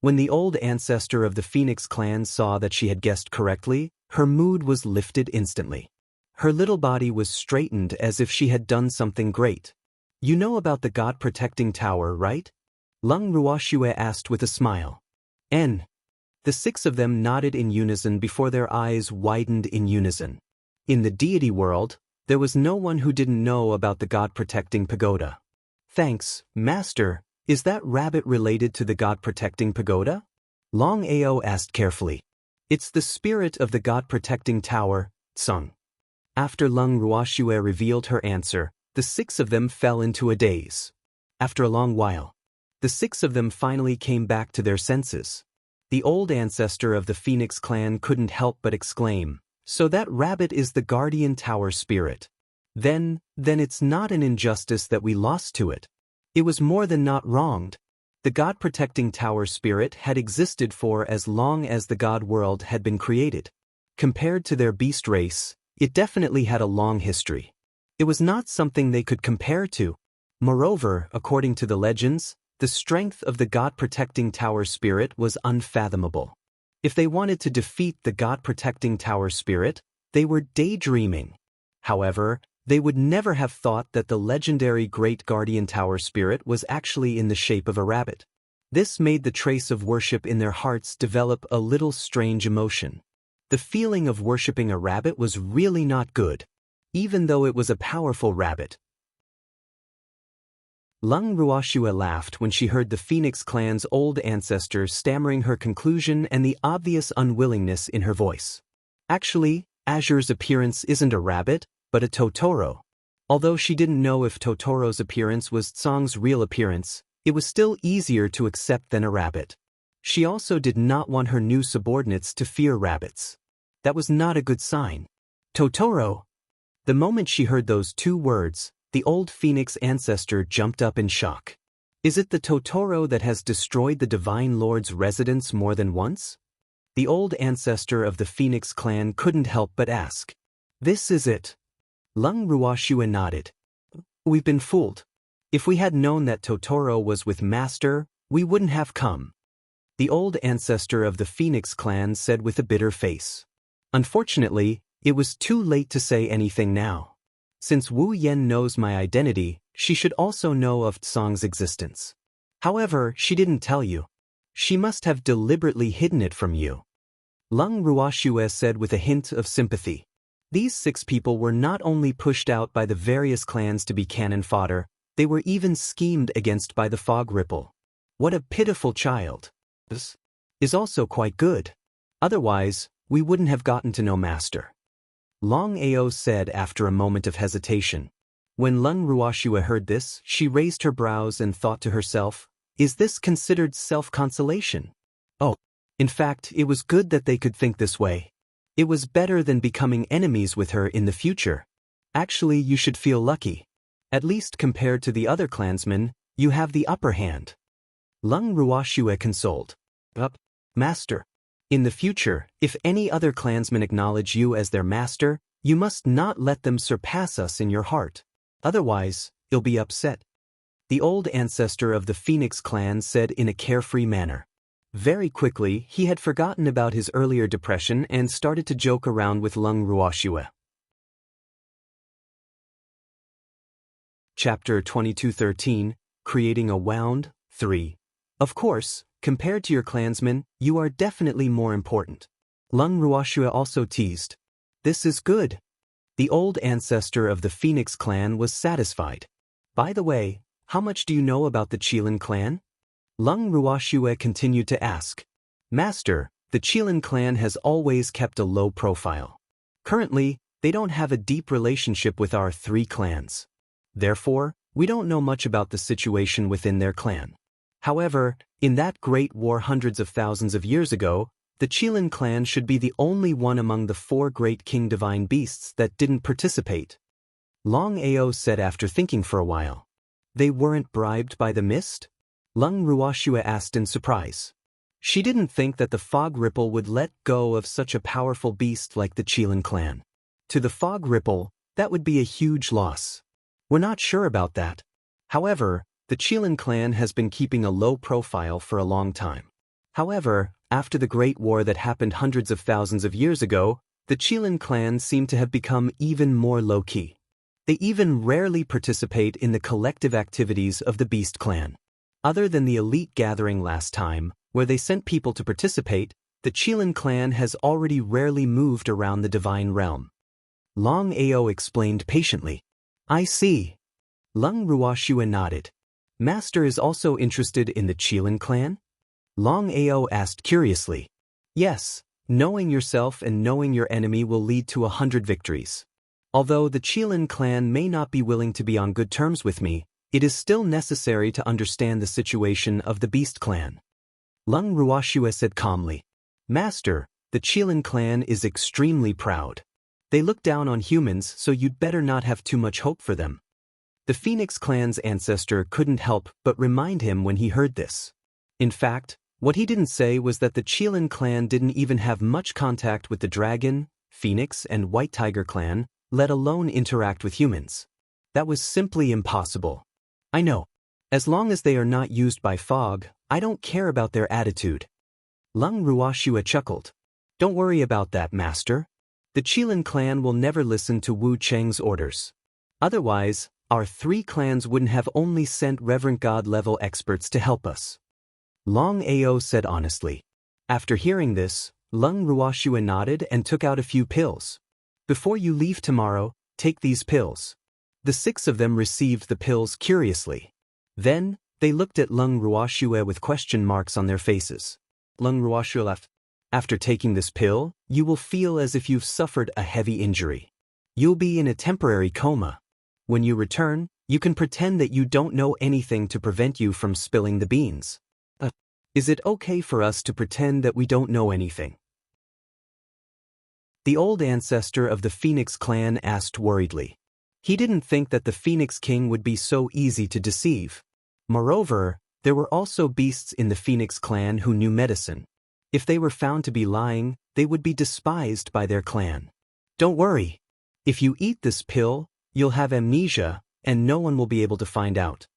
Speaker 1: When the old ancestor of the Phoenix clan saw that she had guessed correctly, her mood was lifted instantly. Her little body was straightened as if she had done something great. "You know about the God-protecting tower, right?" Lung Ruoxue asked with a smile. The 6 of them nodded in unison before their eyes widened in unison. In the deity world, there was no one who didn't know about the god-protecting pagoda. Thanks, Master. Is that rabbit related to the god-protecting pagoda? Long Ao asked carefully. It's the spirit of the god-protecting tower, Tsung. After Lung Ruoxue revealed her answer, the 6 of them fell into a daze. After a long while, the 6 of them finally came back to their senses. The old ancestor of the Phoenix clan couldn't help but exclaim, "So that rabbit is the guardian tower spirit. Then it's not an injustice that we lost to it. It was more than not wronged." The god-protecting tower spirit had existed for as long as the god world had been created. Compared to their beast race, it definitely had a long history. It was not something they could compare to. Moreover, according to the legends, the strength of the god-protecting tower spirit was unfathomable. If they wanted to defeat the god-protecting tower spirit, they were daydreaming. However, they would never have thought that the legendary Great Guardian Tower Spirit was actually in the shape of a rabbit. This made the trace of worship in their hearts develop a little strange emotion. The feeling of worshipping a rabbit was really not good, even though it was a powerful rabbit. Lung Ruoxue laughed when she heard the Phoenix clan's old ancestor stammering her conclusion and the obvious unwillingness in her voice. Actually, Azure's appearance isn't a rabbit, but a Totoro. Although she didn't know if Totoro's appearance was Tsong's real appearance, it was still easier to accept than a rabbit. She also did not want her new subordinates to fear rabbits. That was not a good sign. Totoro! The moment she heard those 2 words, the old Phoenix ancestor jumped up in shock. Is it the Totoro that has destroyed the Divine Lord's residence more than once? The old ancestor of the Phoenix clan couldn't help but ask. This is it. Lung Ruoxue nodded. We've been fooled. If we had known that Totoro was with Master, we wouldn't have come. The old ancestor of the Phoenix clan said with a bitter face. Unfortunately, it was too late to say anything now. Since Wu Yen knows my identity, she should also know of Tsong's existence. However, she didn't tell you. She must have deliberately hidden it from you. Lung Ruoxue said with a hint of sympathy. These 6 people were not only pushed out by the various clans to be cannon fodder, they were even schemed against by the Fog Ripple. What a pitiful child. This is also quite good. Otherwise, we wouldn't have gotten to know Master. Long Ao said after a moment of hesitation. When Lung Ruoxue heard this, she raised her brows and thought to herself, is this considered self-consolation? Oh, in fact, it was good that they could think this way. It was better than becoming enemies with her in the future. Actually, you should feel lucky. At least compared to the other clansmen, you have the upper hand. Lung Ruoxue consoled. Master. In the future, if any other clansmen acknowledge you as their master, you must not let them surpass us in your heart. Otherwise, you'll be upset. The old ancestor of the Phoenix clan said in a carefree manner. Very quickly, he had forgotten about his earlier depression and started to joke around with Lung Ruoxue. Chapter 2213, Creating a Wound, 3. Of course, compared to your clansmen, you are definitely more important. Lung Ruoxue also teased. This is good. The old ancestor of the Phoenix clan was satisfied. By the way, how much do you know about the Qilin clan? Lung Ruoxue continued to ask. Master, the Qilin clan has always kept a low profile. Currently, they don't have a deep relationship with our 3 clans. Therefore, we don't know much about the situation within their clan. However, in that great war hundreds of thousands of years ago, the Qilin clan should be the only one among the 4 great king divine beasts that didn't participate. Long Ao said after thinking for a while. They weren't bribed by the mist? Lung Ruoxue asked in surprise. She didn't think that the Fog Ripple would let go of such a powerful beast like the Qilin clan. To the Fog Ripple, that would be a huge loss. We're not sure about that. However, the Qilin clan has been keeping a low profile for a long time. However, after the Great War that happened hundreds of thousands of years ago, the Qilin clan seem to have become even more low-key. They even rarely participate in the collective activities of the Beast clan. Other than the elite gathering last time, where they sent people to participate, The Qilin clan has already rarely moved around the divine realm. Long Ao explained patiently. I see. Lung Ruoxue nodded. Master is also interested in the Qilin clan? Long Ao asked curiously. Yes, knowing yourself and knowing your enemy will lead to 100 victories. Although the Qilin clan may not be willing to be on good terms with me, it is still necessary to understand the situation of the Beast clan. Lung Ruoxue said calmly. Master, the Qilin clan is extremely proud. They look down on humans, so you'd better not have too much hope for them. The Phoenix clan's ancestor couldn't help but remind him when he heard this. In fact, what he didn't say was that the Qilin clan didn't even have much contact with the Dragon, Phoenix, and White Tiger clan, let alone interact with humans. That was simply impossible. I know. As long as they are not used by fog, I don't care about their attitude. Lung Ruoxue chuckled. Don't worry about that, Master. The Qilin clan will never listen to Wu Cheng's orders. Otherwise, our 3 clans wouldn't have only sent Reverend God-level experts to help us. Long Ao said honestly. After hearing this, Lung Ruoxue nodded and took out a few pills. Before you leave tomorrow, take these pills. The 6 of them received the pills curiously. Then, they looked at Lung Ruoxue with question marks on their faces. Lung Ruoxue laughed. After taking this pill, you will feel as if you've suffered a heavy injury. You'll be in a temporary coma. When you return, you can pretend that you don't know anything to prevent you from spilling the beans. Is it okay for us to pretend that we don't know anything? The old ancestor of the Phoenix clan asked worriedly. He didn't think that the Phoenix King would be so easy to deceive. Moreover, there were also beasts in the Phoenix clan who knew medicine. If they were found to be lying, they would be despised by their clan. Don't worry. If you eat this pill, you'll have amnesia, and no one will be able to find out.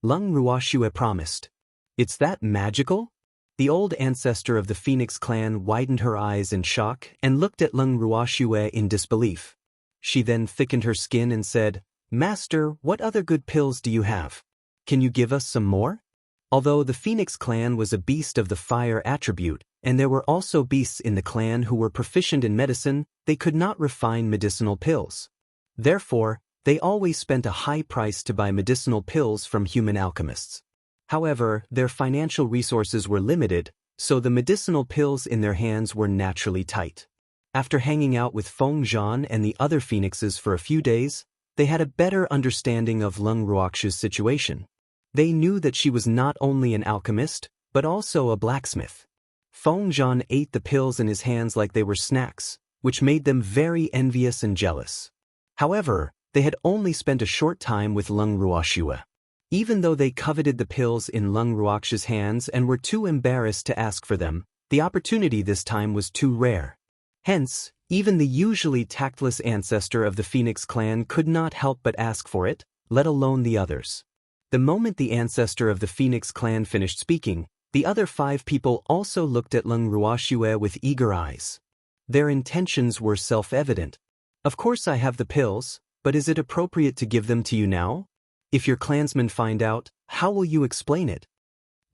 Speaker 1: Lung Ruoxue promised. It's that magical? The old ancestor of the Phoenix clan widened her eyes in shock and looked at Lung Ruoxue in disbelief. She then thickened her skin and said, Master, what other good pills do you have? Can you give us some more? Although the Phoenix clan was a beast of the fire attribute, and there were also beasts in the clan who were proficient in medicine, they could not refine medicinal pills. Therefore, they always spent a high price to buy medicinal pills from human alchemists. However, their financial resources were limited, so the medicinal pills in their hands were naturally tight. After hanging out with Feng Zhan and the other phoenixes for a few days, they had a better understanding of Lung Ruoxue's situation. They knew that she was not only an alchemist, but also a blacksmith. Feng Zhan ate the pills in his hands like they were snacks, which made them very envious and jealous. However, they had only spent a short time with Lung Ruoxue. Even though they coveted the pills in Lung Ruoxue's hands and were too embarrassed to ask for them, the opportunity this time was too rare. Hence, even the usually tactless ancestor of the Phoenix clan could not help but ask for it, let alone the others. The moment the ancestor of the Phoenix clan finished speaking, the other 5 people also looked at Lung Ruoxue with eager eyes. Their intentions were self-evident. Of course I have the pills, but is it appropriate to give them to you now? If your clansmen find out, how will you explain it?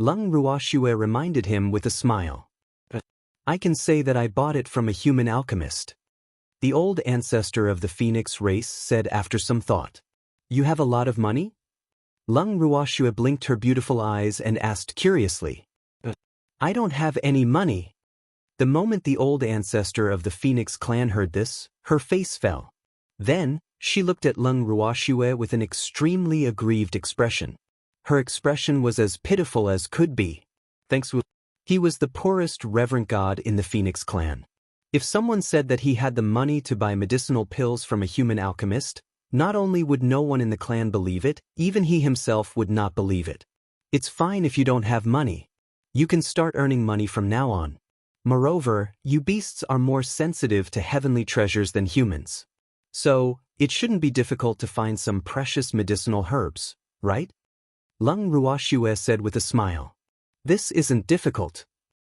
Speaker 1: Lung Ruoxue reminded him with a smile. I can say that I bought it from a human alchemist. The old ancestor of the Phoenix race said after some thought. You have a lot of money? Lung Ruoxue blinked her beautiful eyes and asked curiously. I don't have any money. The moment the old ancestor of the Phoenix clan heard this, her face fell. Then, she looked at Lung Ruoxue with an extremely aggrieved expression. Her expression was as pitiful as could be. Thanks. He was the poorest reverend god in the Phoenix clan. If someone said that he had the money to buy medicinal pills from a human alchemist, not only would no one in the clan believe it, even he himself would not believe it. It's fine if you don't have money. You can start earning money from now on. Moreover, you beasts are more sensitive to heavenly treasures than humans. So, it shouldn't be difficult to find some precious medicinal herbs, right? Lung Ruoxue said with a smile. This isn't difficult.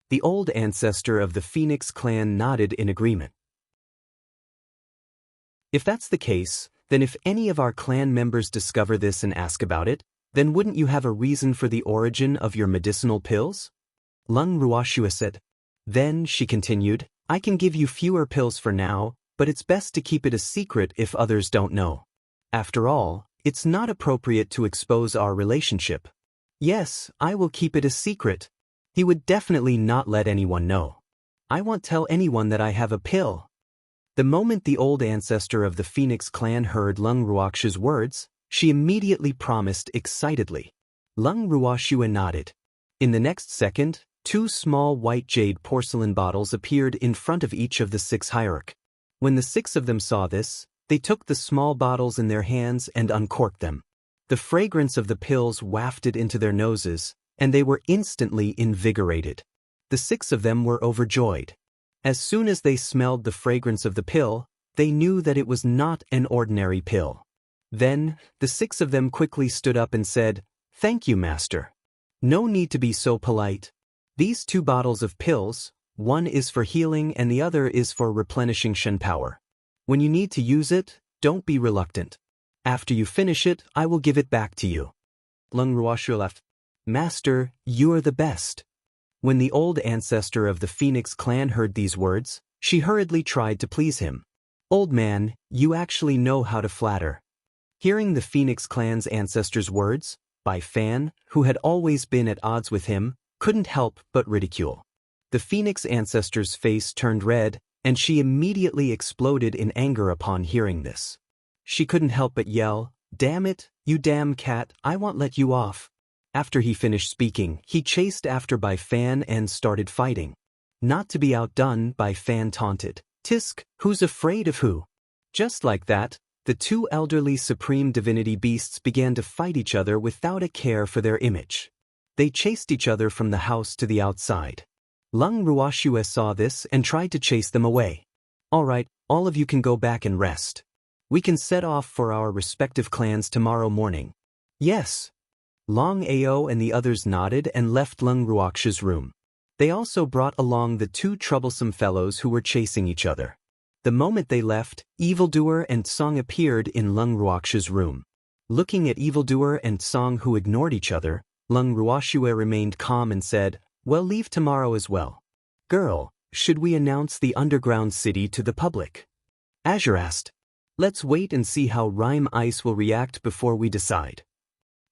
Speaker 1: The old ancestor of the Phoenix clan nodded in agreement. If that's the case, then if any of our clan members discover this and ask about it, then wouldn't you have a reason for the origin of your medicinal pills? Lung Ruoxue said. Then, she continued, I can give you fewer pills for now, but it's best to keep it a secret if others don't know. After all, it's not appropriate to expose our relationship. Yes, I will keep it a secret. He would definitely not let anyone know. I won't tell anyone that I have a pill. The moment the old ancestor of the Phoenix clan heard Lung Ruoxu's words, she immediately promised excitedly. Lung Ruoxu nodded. In the next second, 2 small white jade porcelain bottles appeared in front of each of the 6 hierarchs. When the 6 of them saw this, they took the small bottles in their hands and uncorked them. The fragrance of the pills wafted into their noses, and they were instantly invigorated. The 6 of them were overjoyed. As soon as they smelled the fragrance of the pill, they knew that it was not an ordinary pill. Then, the 6 of them quickly stood up and said, Thank you, Master. No need to be so polite. These 2 bottles of pills, one is for healing and the other is for replenishing Shen power. When you need to use it, don't be reluctant. After you finish it, I will give it back to you. Lung Ruoxu laughed. Master, you are the best. When the old ancestor of the Phoenix clan heard these words, she hurriedly tried to please him. Old man, you actually know how to flatter. Hearing the Phoenix clan's ancestor's words, Bai Fan, who had always been at odds with him, couldn't help but ridicule. The Phoenix ancestor's face turned red, and she immediately exploded in anger upon hearing this. She couldn't help but yell, Damn it, you damn cat, I won't let you off. After he finished speaking, he chased after Bai Fan and started fighting. Not to be outdone, Bai Fan taunted, Tisk, who's afraid of who? Just like that, the 2 elderly supreme divinity beasts began to fight each other without a care for their image. They chased each other from the house to the outside. Lung Ruoxu saw this and tried to chase them away. All right, all of you can go back and rest. We can set off for our respective clans tomorrow morning. Yes. Long Ao and the others nodded and left Lung Ruoxu's room. They also brought along the 2 troublesome fellows who were chasing each other. The moment they left, Evildoer and Song appeared in Lung Ruoxu's room. Looking at Evildoer and Song who ignored each other, Lung Ruoxu remained calm and said, Well, leave tomorrow as well. Girl, should we announce the underground city to the public? Azure asked. Let's wait and see how Rime Ice will react before we decide.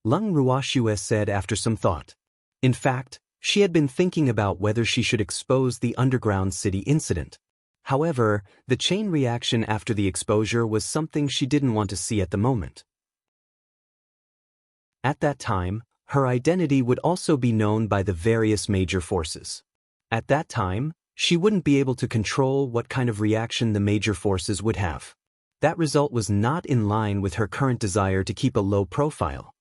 Speaker 1: Lung Ruoxu said after some thought. In fact, she had been thinking about whether she should expose the underground city incident. However, the chain reaction after the exposure was something she didn't want to see at the moment. At that time, her identity would also be known by the various major forces. At that time, she wouldn't be able to control what kind of reaction the major forces would have. That result was not in line with her current desire to keep a low profile.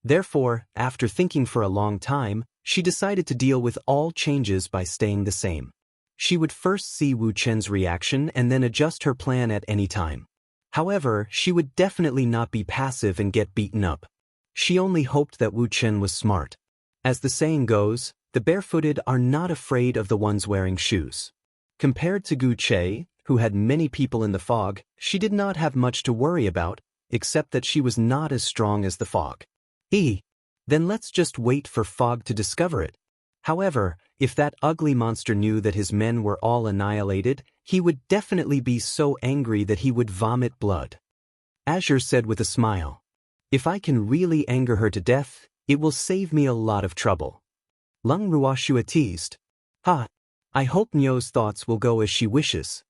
Speaker 1: Therefore, after thinking for a long time, she decided to deal with all changes by staying the same. She would first see Wu Chen's reaction and then adjust her plan at any time. However, she would definitely not be passive and get beaten up. She only hoped that Wu Chen was smart. As the saying goes, the barefooted are not afraid of the ones wearing shoes. Compared to Gu Che, who had many people in the fog, she did not have much to worry about, except that she was not as strong as the fog. Then let's just wait for Fog to discover it. However, if that ugly monster knew that his men were all annihilated, he would definitely be so angry that he would vomit blood. Azure said with a smile. If I can really anger her to death, it will save me a lot of trouble. Lung Ruoxu teased. I hope Nyo's thoughts will go as she wishes.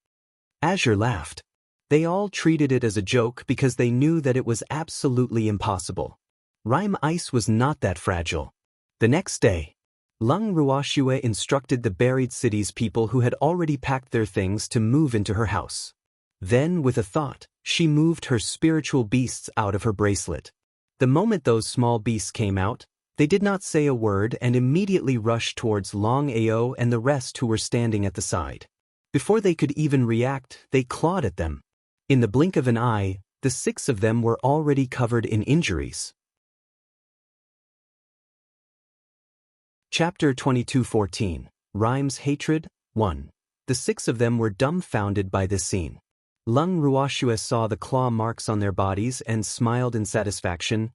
Speaker 1: Azure laughed. They all treated it as a joke because they knew that it was absolutely impossible. Rime Ice was not that fragile. The next day, Lung Ruoxu instructed the buried city's people who had already packed their things to move into her house. Then, with a thought, she moved her spiritual beasts out of her bracelet. The moment those small beasts came out, they did not say a word and immediately rushed towards Long Ao and the rest who were standing at the side. Before they could even react, they clawed at them. In the blink of an eye, the 6 of them were already covered in injuries. Chapter 22:14 Rime's Hatred 1. The 6 of them were dumbfounded by this scene. Lung Ruoxu saw the claw marks on their bodies and smiled in satisfaction.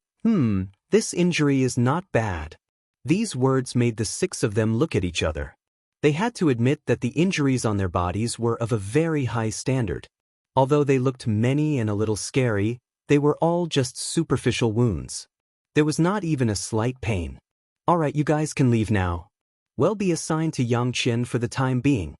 Speaker 1: This injury is not bad. These words made the 6 of them look at each other. They had to admit that the injuries on their bodies were of a very high standard. Although they looked many and a little scary, they were all just superficial wounds. There was not even a slight pain. "Alright, you guys can leave now. We'll be assigned to Yangqian for the time being,"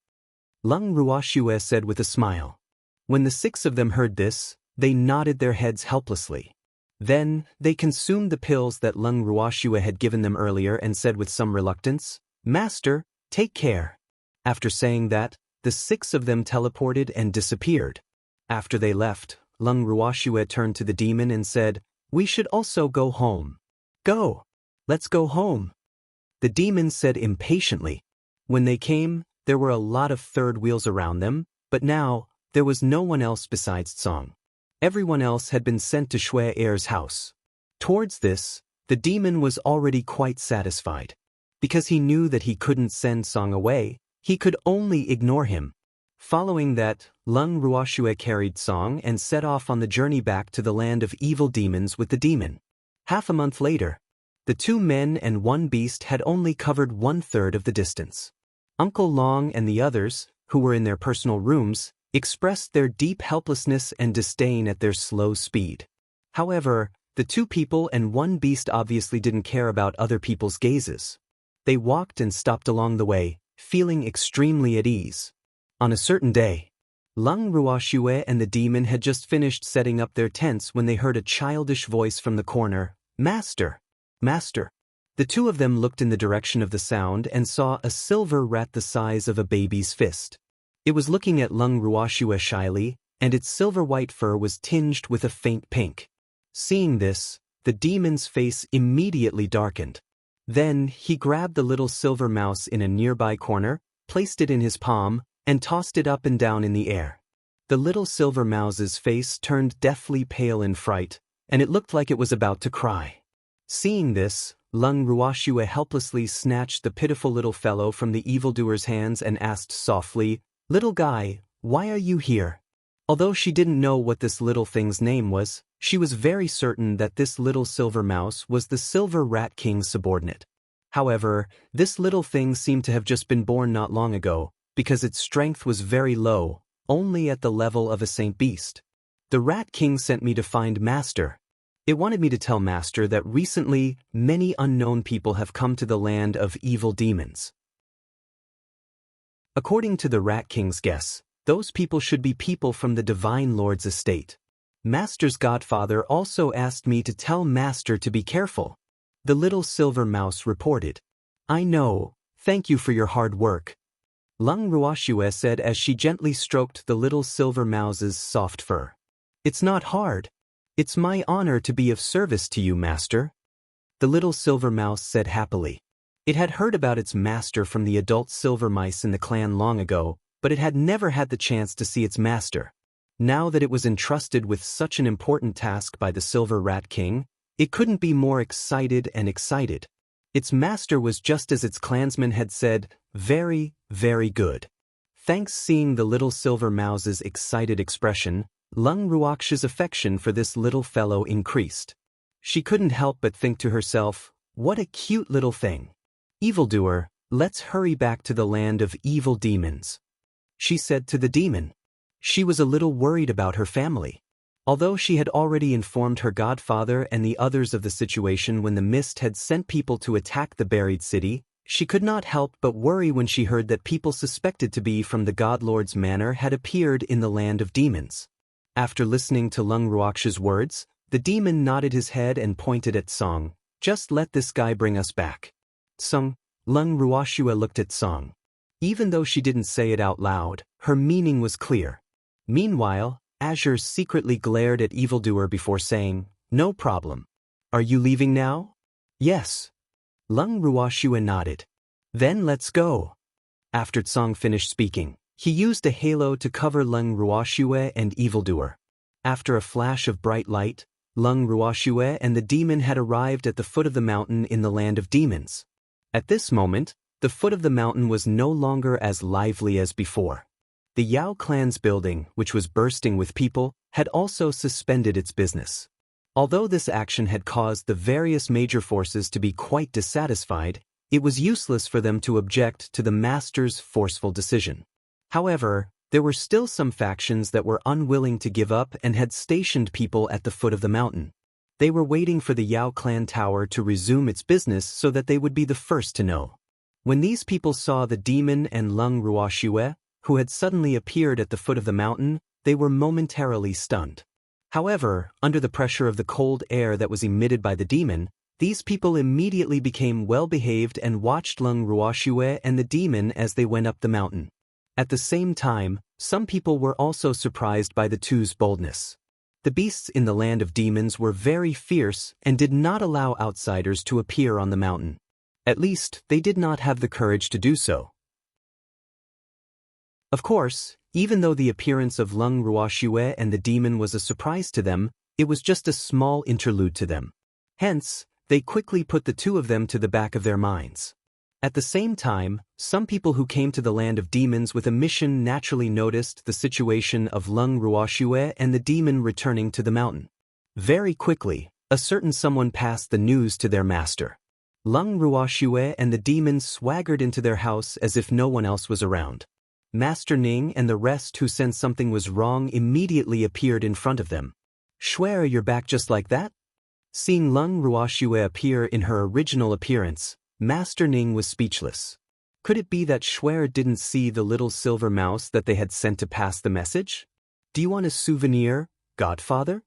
Speaker 1: Leng Ruoxue said with a smile. When the 6 of them heard this, they nodded their heads helplessly. Then, they consumed the pills that Leng Ruoxue had given them earlier and said with some reluctance, "Master, take care." After saying that, the 6 of them teleported and disappeared. After they left, Leng Ruoxue turned to the demon and said, "We should also go home." "Go. Let's go home," the demon said impatiently. When they came, there were a lot of third wheels around them, but now, there was no one else besides Song. Everyone else had been sent to Shui Er's house. Towards this, the demon was already quite satisfied. Because he knew that he couldn't send Song away, he could only ignore him. Following that, Leng Ruoxue carried Song and set off on the journey back to the land of evil demons with the demon. Half a month later, the 2 men and 1 beast had only covered 1/3 of the distance. Uncle Long and the others, who were in their personal rooms, expressed their deep helplessness and disdain at their slow speed. However, the 2 people and 1 beast obviously didn't care about other people's gazes. They walked and stopped along the way, feeling extremely at ease. On a certain day, Leng Ruoxue and the demon had just finished setting up their tents when they heard a childish voice from the corner, "Master! Master!" The 2 of them looked in the direction of the sound and saw a silver rat the size of a baby's fist. It was looking at Leng Ruoxue shyly, and its silver-white fur was tinged with a faint pink. Seeing this, the demon's face immediately darkened. Then, he grabbed the little silver mouse in a nearby corner, placed it in his palm, and tossed it up and down in the air. The little silver mouse's face turned deathly pale in fright, and it looked like it was about to cry. Seeing this, Leng Ruoxue helplessly snatched the pitiful little fellow from the evildoer's hands and asked softly, "Little guy, why are you here?" Although she didn't know what this little thing's name was, she was very certain that this little silver mouse was the Silver Rat King's subordinate. However, this little thing seemed to have just been born not long ago, because its strength was very low, only at the level of a saint beast. "The Rat King sent me to find Master. It wanted me to tell Master that recently, many unknown people have come to the land of evil demons." According to the Rat King's guess, those people should be people from the Divine Lord's estate. "Master's godfather also asked me to tell Master to be careful," the little silver mouse reported. "I know, thank you for your hard work," Leng Ruoxue said as she gently stroked the little silver mouse's soft fur. "It's not hard. It's my honor to be of service to you, Master," the little silver mouse said happily. It had heard about its master from the adult silver mice in the clan long ago, but it had never had the chance to see its master. Now that it was entrusted with such an important task by the Silver Rat King, it couldn't be more excited and excited. Its master was just as its clansmen had said, very, very good. Thanks. Seeing the little silver mouse's excited expression, Leng Ruoxue's affection for this little fellow increased. She couldn't help but think to herself, what a cute little thing. "Evildoer, let's hurry back to the land of evil demons," she said to the demon. She was a little worried about her family. Although she had already informed her godfather and the others of the situation when the mist had sent people to attack the buried city, she could not help but worry when she heard that people suspected to be from the Godlord's manor had appeared in the land of demons. After listening to Leng Ruoxue's words, the demon nodded his head and pointed at Song. "Just let this guy bring us back." "Song," Leng Ruoxue looked at Song. Even though she didn't say it out loud, her meaning was clear. Meanwhile, Azure secretly glared at Evildoer before saying, "No problem. Are you leaving now?" "Yes." Leng Ruoxue nodded. "Then let's go." After Song finished speaking, he used a halo to cover Leng Ruoxue and Evildoer. After a flash of bright light, Leng Ruoxue and the demon had arrived at the foot of the mountain in the land of demons. At this moment, the foot of the mountain was no longer as lively as before. The Yao clan's building, which was bursting with people, had also suspended its business. Although this action had caused the various major forces to be quite dissatisfied, It was useless for them to object to the master's forceful decision. However, there were still some factions that were unwilling to give up and had stationed people at the foot of the mountain. They were waiting for the Yao clan tower to resume its business so that they would be the first to know. When these people saw the demon and Lung Ruoxue, who had suddenly appeared at the foot of the mountain, they were momentarily stunned. However, under the pressure of the cold air that was emitted by the demon, these people immediately became well-behaved and watched Lung Ruoxue and the demon as they went up the mountain. At the same time, some people were also surprised by the two's boldness. The beasts in the land of demons were very fierce and did not allow outsiders to appear on the mountain. At least, they did not have the courage to do so. Of course, even though the appearance of Lung Ruoxue and the demon was a surprise to them, it was just a small interlude to them. Hence, they quickly put the two of them to the back of their minds. At the same time, some people who came to the land of demons with a mission naturally noticed the situation of Lung Ruoxue and the demon returning to the mountain. Very quickly, a certain someone passed the news to their master. Lung Ruoxue and the demon swaggered into their house as if no one else was around. Master Ning and the rest who sensed something was wrong immediately appeared in front of them. "Swear you're back just like that?" Seeing Lung Ruoxue appear in her original appearance, Master Ning was speechless. Could it be that Shuer didn't see the little silver mouse that they had sent to pass the message? "Do you want a souvenir, godfather?"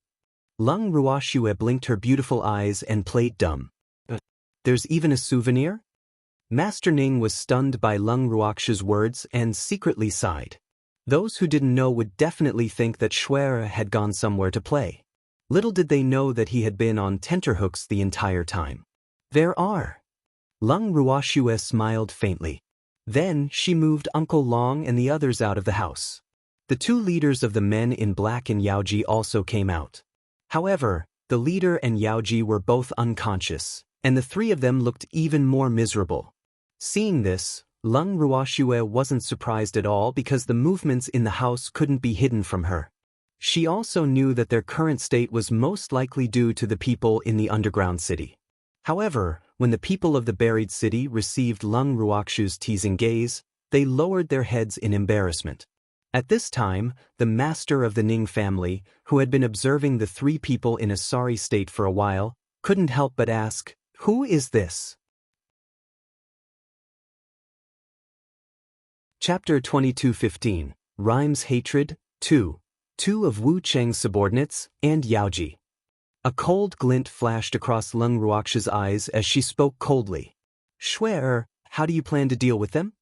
Speaker 1: Lung Ruoxue blinked her beautiful eyes and played dumb. "There's even a souvenir?" Master Ning was stunned by Lung Ruoxue's words and secretly sighed. Those who didn't know would definitely think that Shuer had gone somewhere to play. Little did they know that he had been on tenterhooks the entire time. "There are." Lung Ruoxue smiled faintly. Then she moved Uncle Long and the others out of the house. The two leaders of the men in black and Yaoji also came out. However, the leader and Yaoji were both unconscious, and the three of them looked even more miserable. Seeing this, Lung Ruoxue wasn't surprised at all because the movements in the house couldn't be hidden from her. She also knew that their current state was most likely due to the people in the underground city. However, when the people of the buried city received Lung Ruoxue's teasing gaze, they lowered their heads in embarrassment. At this time, the master of the Ning family, who had been observing the three people in a sorry state for a while, couldn't help but ask, "Who is this?" Chapter 22:15, Rhymes Hatred, 2. Two of Wu Cheng's subordinates, and Yaoji. A cold glint flashed across Lung Ruoxue's eyes as she spoke coldly. "Shuer, how do you plan to deal with them?"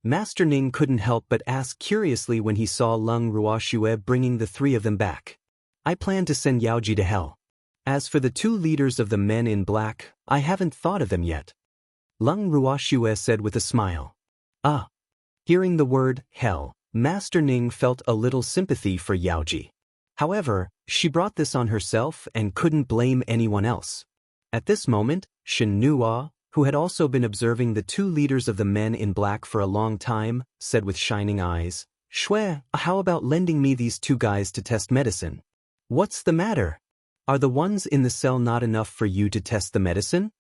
Speaker 1: Master Ning couldn't help but ask curiously when he saw Lung Ruoxue bringing the three of them back. "I plan to send Yaoji to hell. As for the two leaders of the men in black, I haven't thought of them yet," Lung Ruoxue said with a smile. "Ah." Hearing the word hell, Master Ning felt a little sympathy for Yaoji. However, she brought this on herself and couldn't blame anyone else. At this moment, Shen Nuo, who had also been observing the two leaders of the men in black for a long time, said with shining eyes, "Shuer, how about lending me these two guys to test medicine?" "What's the matter? Are the ones in the cell not enough for you to test the medicine?"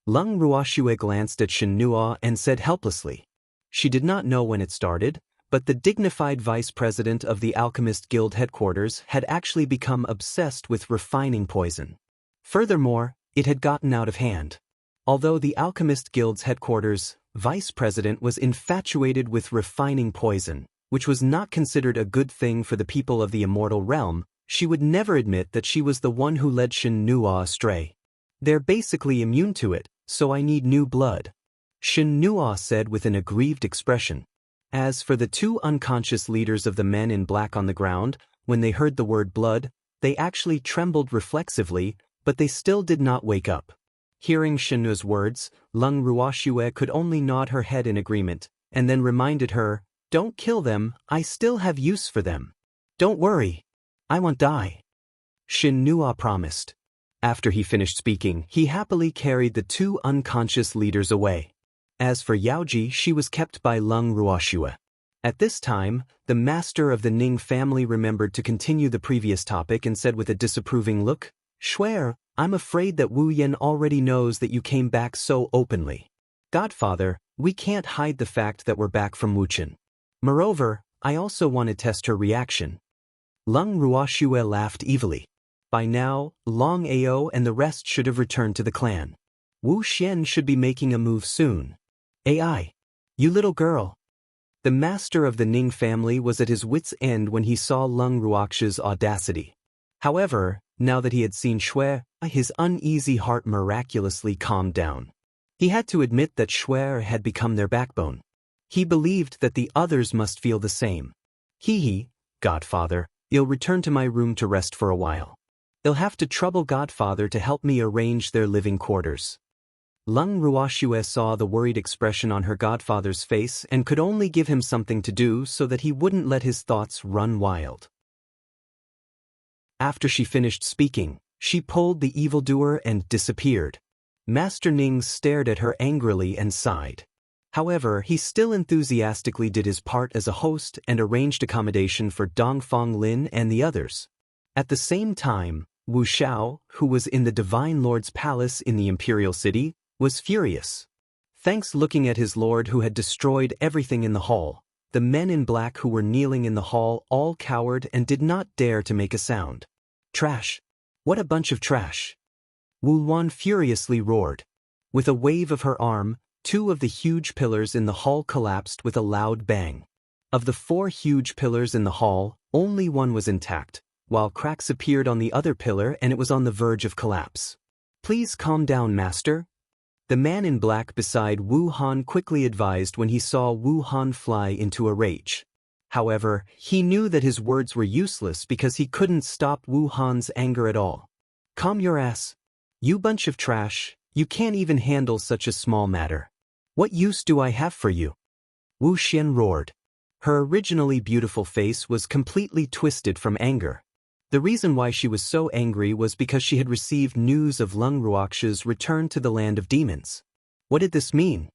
Speaker 1: Lung Ruoxue glanced at Shen Nuo and said helplessly. She did not know when it started, but the dignified vice president of the Alchemist Guild headquarters had actually become obsessed with refining poison. Furthermore, it had gotten out of hand. Although the Alchemist Guild's headquarters vice president was infatuated with refining poison, which was not considered a good thing for the people of the immortal realm, she would never admit that she was the one who led Shen Nuo astray. "They're basically immune to it, so I need new blood," Shen Nuo said with an aggrieved expression. As for the two unconscious leaders of the men in black on the ground, when they heard the word blood, they actually trembled reflexively, but they still did not wake up. Hearing Shen Nuo's words, Lung Ruoxue could only nod her head in agreement, and then reminded her, "Don't kill them, I still have use for them. Don't worry, I won't die," Shen Nuo promised. After he finished speaking, he happily carried the two unconscious leaders away. As for Yaoji, she was kept by Lung Ruoxue. At this time, the master of the Ning family remembered to continue the previous topic and said with a disapproving look, "Shuer, I'm afraid that Wu Yan already knows that you came back so openly." Godfather, we can't hide the fact that we're back from Wuchen. Moreover, I also want to test her reaction. Lung Ruoxue laughed evilly. By now, Long Ao and the rest should have returned to the clan. Wu Xian should be making a move soon. AI. You little girl. The master of the Ning family was at his wits' end when he saw Lung Ruoxue's audacity. However, now that he had seen Shui, his uneasy heart miraculously calmed down. He had to admit that Shui had become their backbone. He believed that the others must feel the same. Godfather, you'll return to my room to rest for a while. They'll have to trouble Godfather to help me arrange their living quarters. Lung Ruoxue saw the worried expression on her godfather's face and could only give him something to do so that he wouldn't let his thoughts run wild. After she finished speaking, she pulled the evildoer and disappeared. Master Ning stared at her angrily and sighed. However, he still enthusiastically did his part as a host and arranged accommodation for Dongfang Lin and the others. At the same time, Wu Xiao, who was in the Divine Lord's palace in the Imperial City, was furious. Thanks looking at his lord who had destroyed everything in the hall, the men in black who were kneeling in the hall all cowered and did not dare to make a sound. Trash! What a bunch of trash! Wu Luan furiously roared. With a wave of her arm, 2 of the huge pillars in the hall collapsed with a loud bang. Of the 4 huge pillars in the hall, only 1 was intact, while cracks appeared on the other pillar and it was on the verge of collapse. Please calm down, master. The man in black beside Wu Han quickly advised when he saw Wu Han fly into a rage. However, he knew that his words were useless because he couldn't stop Wu Han's anger at all. Calm your ass. You bunch of trash, you can't even handle such a small matter. What use do I have for you? Wu Xian roared. Her originally beautiful face was completely twisted from anger. The reason why she was so angry was because she had received news of Lung Ruoxue's return to the land of demons. What did this mean?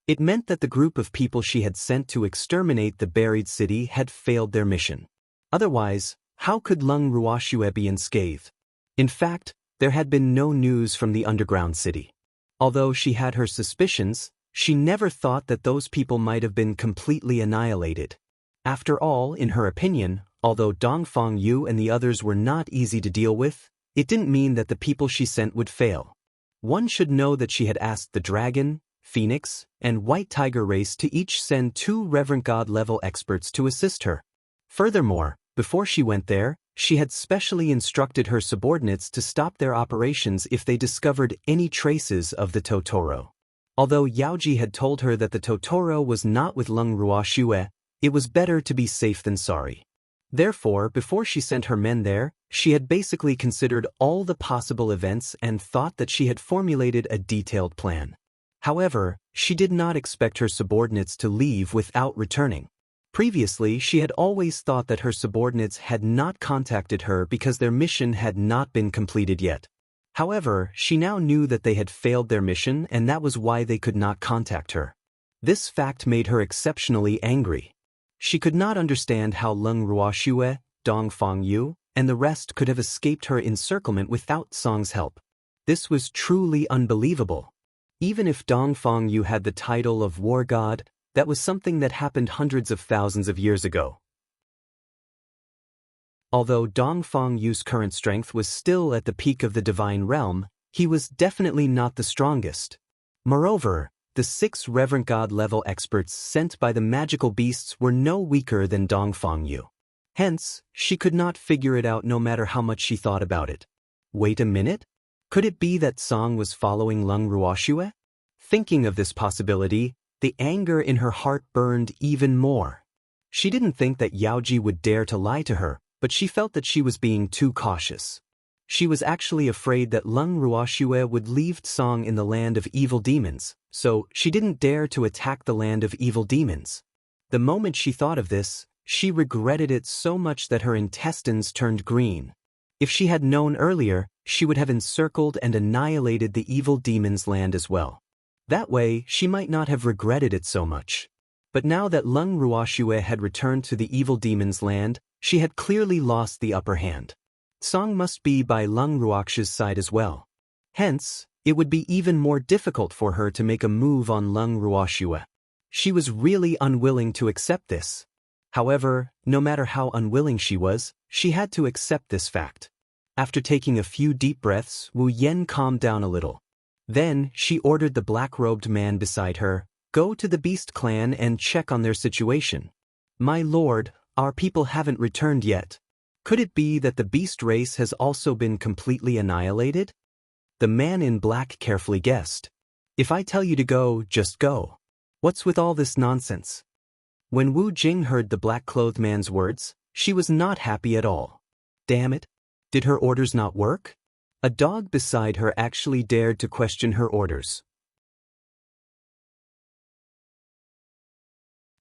Speaker 1: It meant that the group of people she had sent to exterminate the buried city had failed their mission. Otherwise, how could Lung Ruoxue be unscathed? In fact, there had been no news from the underground city. Although she had her suspicions, she never thought that those people might have been completely annihilated. After all, in her opinion, although Dongfang Yu and the others were not easy to deal with, it didn't mean that the people she sent would fail. One should know that she had asked the Dragon, Phoenix, and White Tiger race to each send 2 Reverend God-level experts to assist her. Furthermore, before she went there, she had specially instructed her subordinates to stop their operations if they discovered any traces of the Totoro. Although Yaoji had told her that the Totoro was not with Lung Ruoxue, it was better to be safe than sorry. Therefore, before she sent her men there, she had basically considered all the possible events and thought that she had formulated a detailed plan. However, she did not expect her subordinates to leave without returning. Previously, she had always thought that her subordinates had not contacted her because their mission had not been completed yet. However, she now knew that they had failed their mission and that was why they could not contact her. This fact made her exceptionally angry. She could not understand how Lung Ruoxue, Dongfang Yu, and the rest could have escaped her encirclement without Song's help. This was truly unbelievable. Even if Dongfang Yu had the title of war god, that was something that happened hundreds of thousands of years ago. Although Dongfang Yu's current strength was still at the peak of the divine realm, he was definitely not the strongest. Moreover, the 6 Reverend God-level experts sent by the magical beasts were no weaker than Dongfang Yu. Hence, she could not figure it out no matter how much she thought about it. Wait a minute? Could it be that Song was following Lung Ruoxue? Thinking of this possibility, the anger in her heart burned even more. She didn't think that Yaoji would dare to lie to her, but she felt that she was being too cautious. She was actually afraid that Lung Ruoxue would leave Song in the land of evil demons, so she didn't dare to attack the land of evil demons. The moment she thought of this, she regretted it so much that her intestines turned green. If she had known earlier, she would have encircled and annihilated the evil demon's land as well. That way, she might not have regretted it so much. But now that Lung Ruoxue had returned to the evil demon's land, she had clearly lost the upper hand. Song must be by Lung Ruoxue's side as well. Hence, it would be even more difficult for her to make a move on Lung Ruoxue. She was really unwilling to accept this. However, no matter how unwilling she was, she had to accept this fact. After taking a few deep breaths, Wu Yen calmed down a little. Then, she ordered the black-robed man beside her, "Go to the Beast clan and check on their situation. My lord, our people haven't returned yet. Could it be that the Beast race has also been completely annihilated?" The man in black carefully guessed. "If I tell you to go, just go. What's with all this nonsense?" When Wu Jing heard the black-clothed man's words, she was not happy at all. Damn it! Did her orders not work? A dog beside her actually dared to question her orders.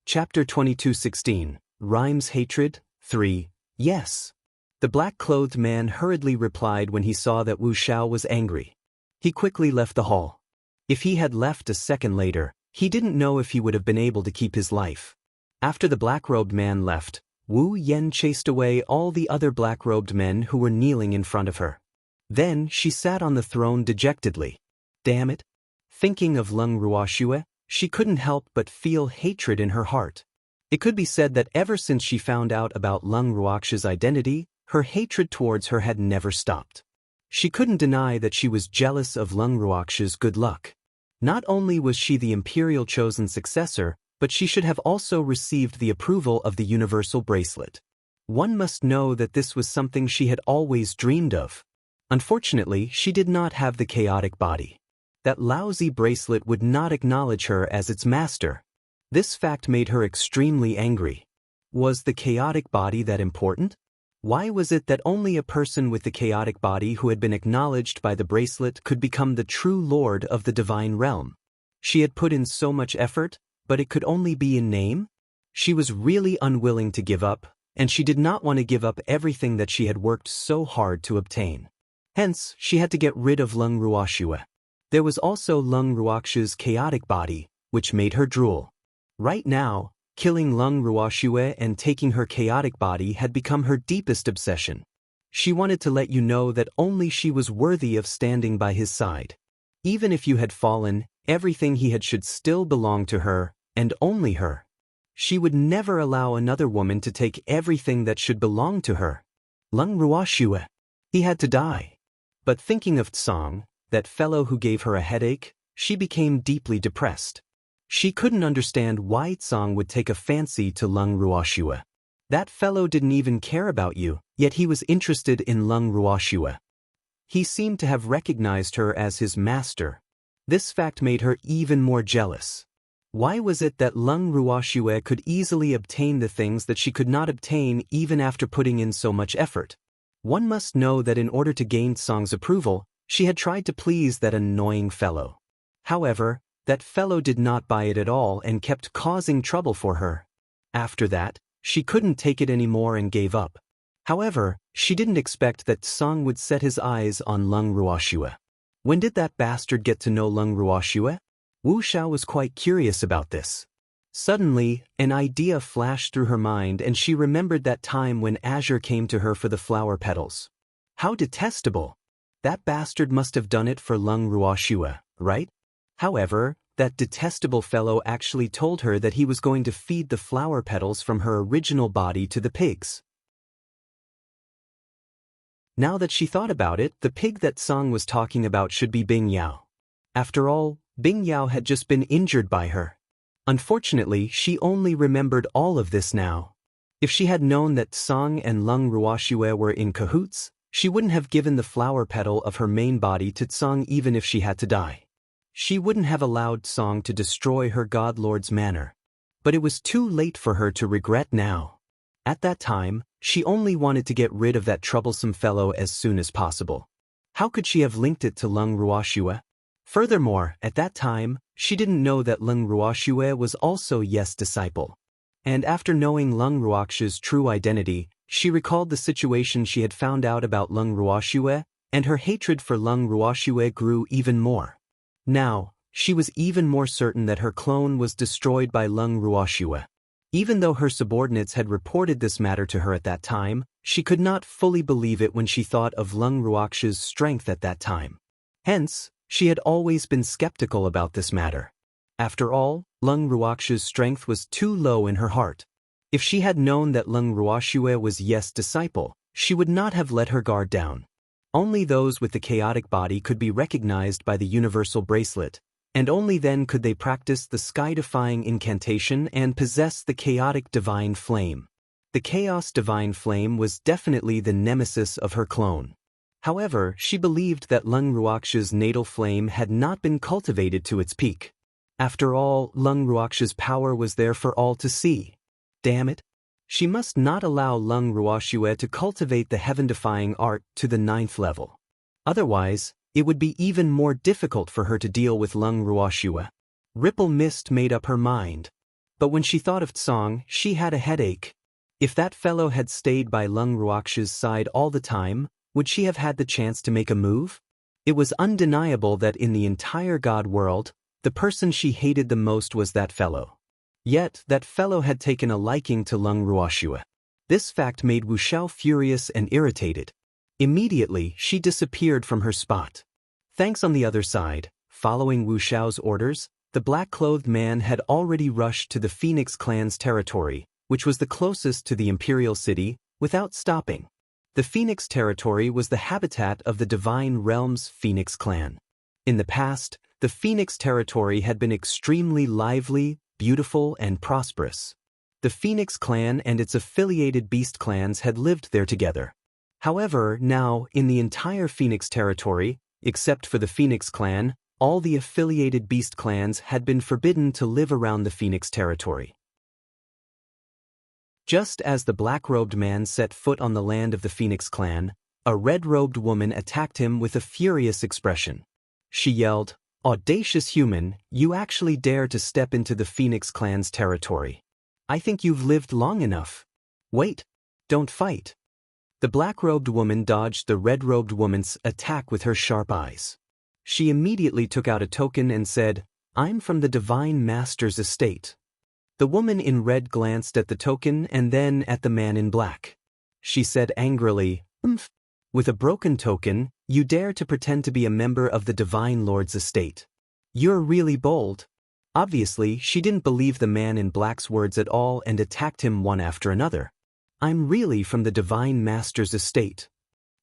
Speaker 1: Chapter 22:16, Rhymes Hatred, 3, Yes. The black-clothed man hurriedly replied when he saw that Wu Xiao was angry. He quickly left the hall. If he had left a second later, he didn't know if he would have been able to keep his life. After the black-robed man left, Wu Yen chased away all the other black-robed men who were kneeling in front of her. Then she sat on the throne dejectedly. Damn it! Thinking of Lung Ruoxue, she couldn't help but feel hatred in her heart. It could be said that ever since she found out about Lung Ruoxue's identity, her hatred towards her had never stopped. She couldn't deny that she was jealous of Lung Ruoxue's good luck. Not only was she the imperial chosen successor, but she should have also received the approval of the universal bracelet. One must know that this was something she had always dreamed of. Unfortunately, she did not have the chaotic body. That lousy bracelet would not acknowledge her as its master. This fact made her extremely angry. Was the chaotic body that important? Why was it that only a person with the chaotic body who had been acknowledged by the bracelet could become the true lord of the divine realm? She had put in so much effort, but it could only be in name? She was really unwilling to give up, and she did not want to give up everything that she had worked so hard to obtain. Hence, she had to get rid of Lung Ruoxue. There was also Lung Ruoxue's chaotic body, which made her drool. Right now, killing Lung Ruoxue and taking her chaotic body had become her deepest obsession. She wanted to let you know that only she was worthy of standing by his side. Even if you had fallen, everything he had should still belong to her, and only her. She would never allow another woman to take everything that should belong to her. Lung Ruoxue. He had to die. But thinking of Tsang, that fellow who gave her a headache, she became deeply depressed. She couldn't understand why Tsang would take a fancy to Lung Ruoxue. That fellow didn't even care about you, yet he was interested in Lung Ruoxue. He seemed to have recognized her as his master. This fact made her even more jealous. Why was it that Lung Ruoxue could easily obtain the things that she could not obtain even after putting in so much effort? One must know that in order to gain Tsang's approval, she had tried to please that annoying fellow. However, that fellow did not buy it at all and kept causing trouble for her. After that, she couldn't take it anymore and gave up. However, she didn't expect that Tsang would set his eyes on Lung Ruoxue. When did that bastard get to know Lung Ruoxue? Wu Xiao was quite curious about this. Suddenly, an idea flashed through her mind and she remembered that time when Azure came to her for the flower petals. How detestable! That bastard must have done it for Lung Ruoxue, right? However, that detestable fellow actually told her that he was going to feed the flower petals from her original body to the pigs. Now that she thought about it, the pig that Tsang was talking about should be Bing Yao. After all, Bing Yao had just been injured by her. Unfortunately, she only remembered all of this now. If she had known that Tsang and Lung Ruoxue were in cahoots, she wouldn't have given the flower petal of her main body to Tsang even if she had to die. She wouldn't have allowed Tsang to destroy her godlord's manor. But it was too late for her to regret now. At that time, she only wanted to get rid of that troublesome fellow as soon as possible. How could she have linked it to Lung Ruoxue? Furthermore, at that time, she didn't know that Lung Ruoxue was also Ye's disciple. And after knowing Lung Ruoxue's true identity, she recalled the situation she had found out about Lung Ruoxue, and her hatred for Lung Ruoxue grew even more. Now, she was even more certain that her clone was destroyed by Lung Ruoxue. Even though her subordinates had reported this matter to her at that time, she could not fully believe it when she thought of Lung Ruoxue's strength at that time. Hence, She had always been skeptical about this matter. After all, Lung Ruoxu's strength was too low in her heart. If she had known that Lung Ruoxue was Ye's disciple, she would not have let her guard down. Only those with the chaotic body could be recognized by the universal bracelet, and only then could they practice the sky-defying incantation and possess the chaotic divine flame. The chaos divine flame was definitely the nemesis of her clone. However, she believed that Lung Ruoxu's natal flame had not been cultivated to its peak. After all, Lung Ruoxu's power was there for all to see. Damn it! She must not allow Lung Ruoxue to cultivate the heaven-defying art to the 9th level. Otherwise, it would be even more difficult for her to deal with Lung Ruoxue. Ripple Mist made up her mind. But when she thought of Tsong, she had a headache. If that fellow had stayed by Lung Ruoxue's side all the time, would she have had the chance to make a move? It was undeniable that in the entire God world, the person she hated the most was that fellow. Yet, that fellow had taken a liking to Lung Ruoxue. This fact made Wu Xiao furious and irritated. Immediately, she disappeared from her spot. Thanks on the other side, following Wu Xiao's orders, the black-clothed man had already rushed to the Phoenix clan's territory, which was the closest to the Imperial City, without stopping. The Phoenix territory was the habitat of the Divine Realm's Phoenix clan. In the past, the Phoenix territory had been extremely lively, beautiful, and prosperous. The Phoenix clan and its affiliated beast clans had lived there together. However, now, in the entire Phoenix territory, except for the Phoenix clan, all the affiliated beast clans had been forbidden to live around the Phoenix territory. Just as the black-robed man set foot on the land of the Phoenix clan, a red-robed woman attacked him with a furious expression. She yelled, "Audacious human, you actually dare to step into the Phoenix clan's territory. I think you've lived long enough. Wait, don't fight." The black-robed woman dodged the red-robed woman's attack with her sharp eyes. She immediately took out a token and said, "I'm from the Divine Master's estate." The woman in red glanced at the token and then at the man in black. She said angrily, "Umph. With a broken token, you dare to pretend to be a member of the Divine Lord's estate. You're really bold." Obviously, she didn't believe the man in black's words at all and attacked him one after another. "I'm really from the Divine Master's estate,"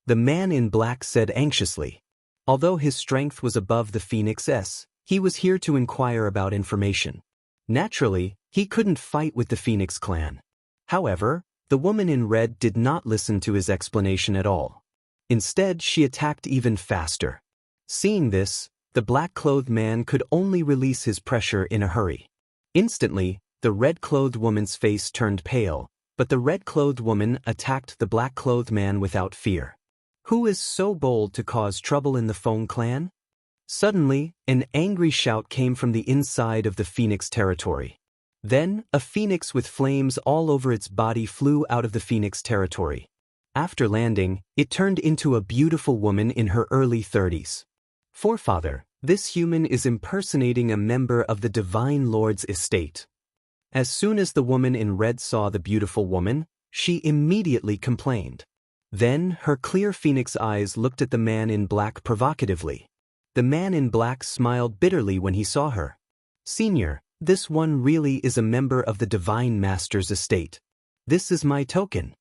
Speaker 1: the man in black said anxiously. Although his strength was above the Phoenix's, he was here to inquire about information. Naturally, he couldn't fight with the Phoenix clan. However, the woman in red did not listen to his explanation at all. Instead, she attacked even faster. Seeing this, the black-clothed man could only release his pressure in a hurry. Instantly, the red-clothed woman's face turned pale, but the red-clothed woman attacked the black-clothed man without fear. Who is so bold to cause trouble in the Feng clan? Suddenly, an angry shout came from the inside of the Phoenix territory. Then, a phoenix with flames all over its body flew out of the Phoenix territory. After landing, it turned into a beautiful woman in her early 30s. "Forefather, this human is impersonating a member of the Divine Lord's estate." As soon as the woman in red saw the beautiful woman, she immediately complained. Then, her clear phoenix eyes looked at the man in black provocatively. The man in black smiled bitterly when he saw her. "Senior, this one really is a member of the Divine Master's estate. This is my token."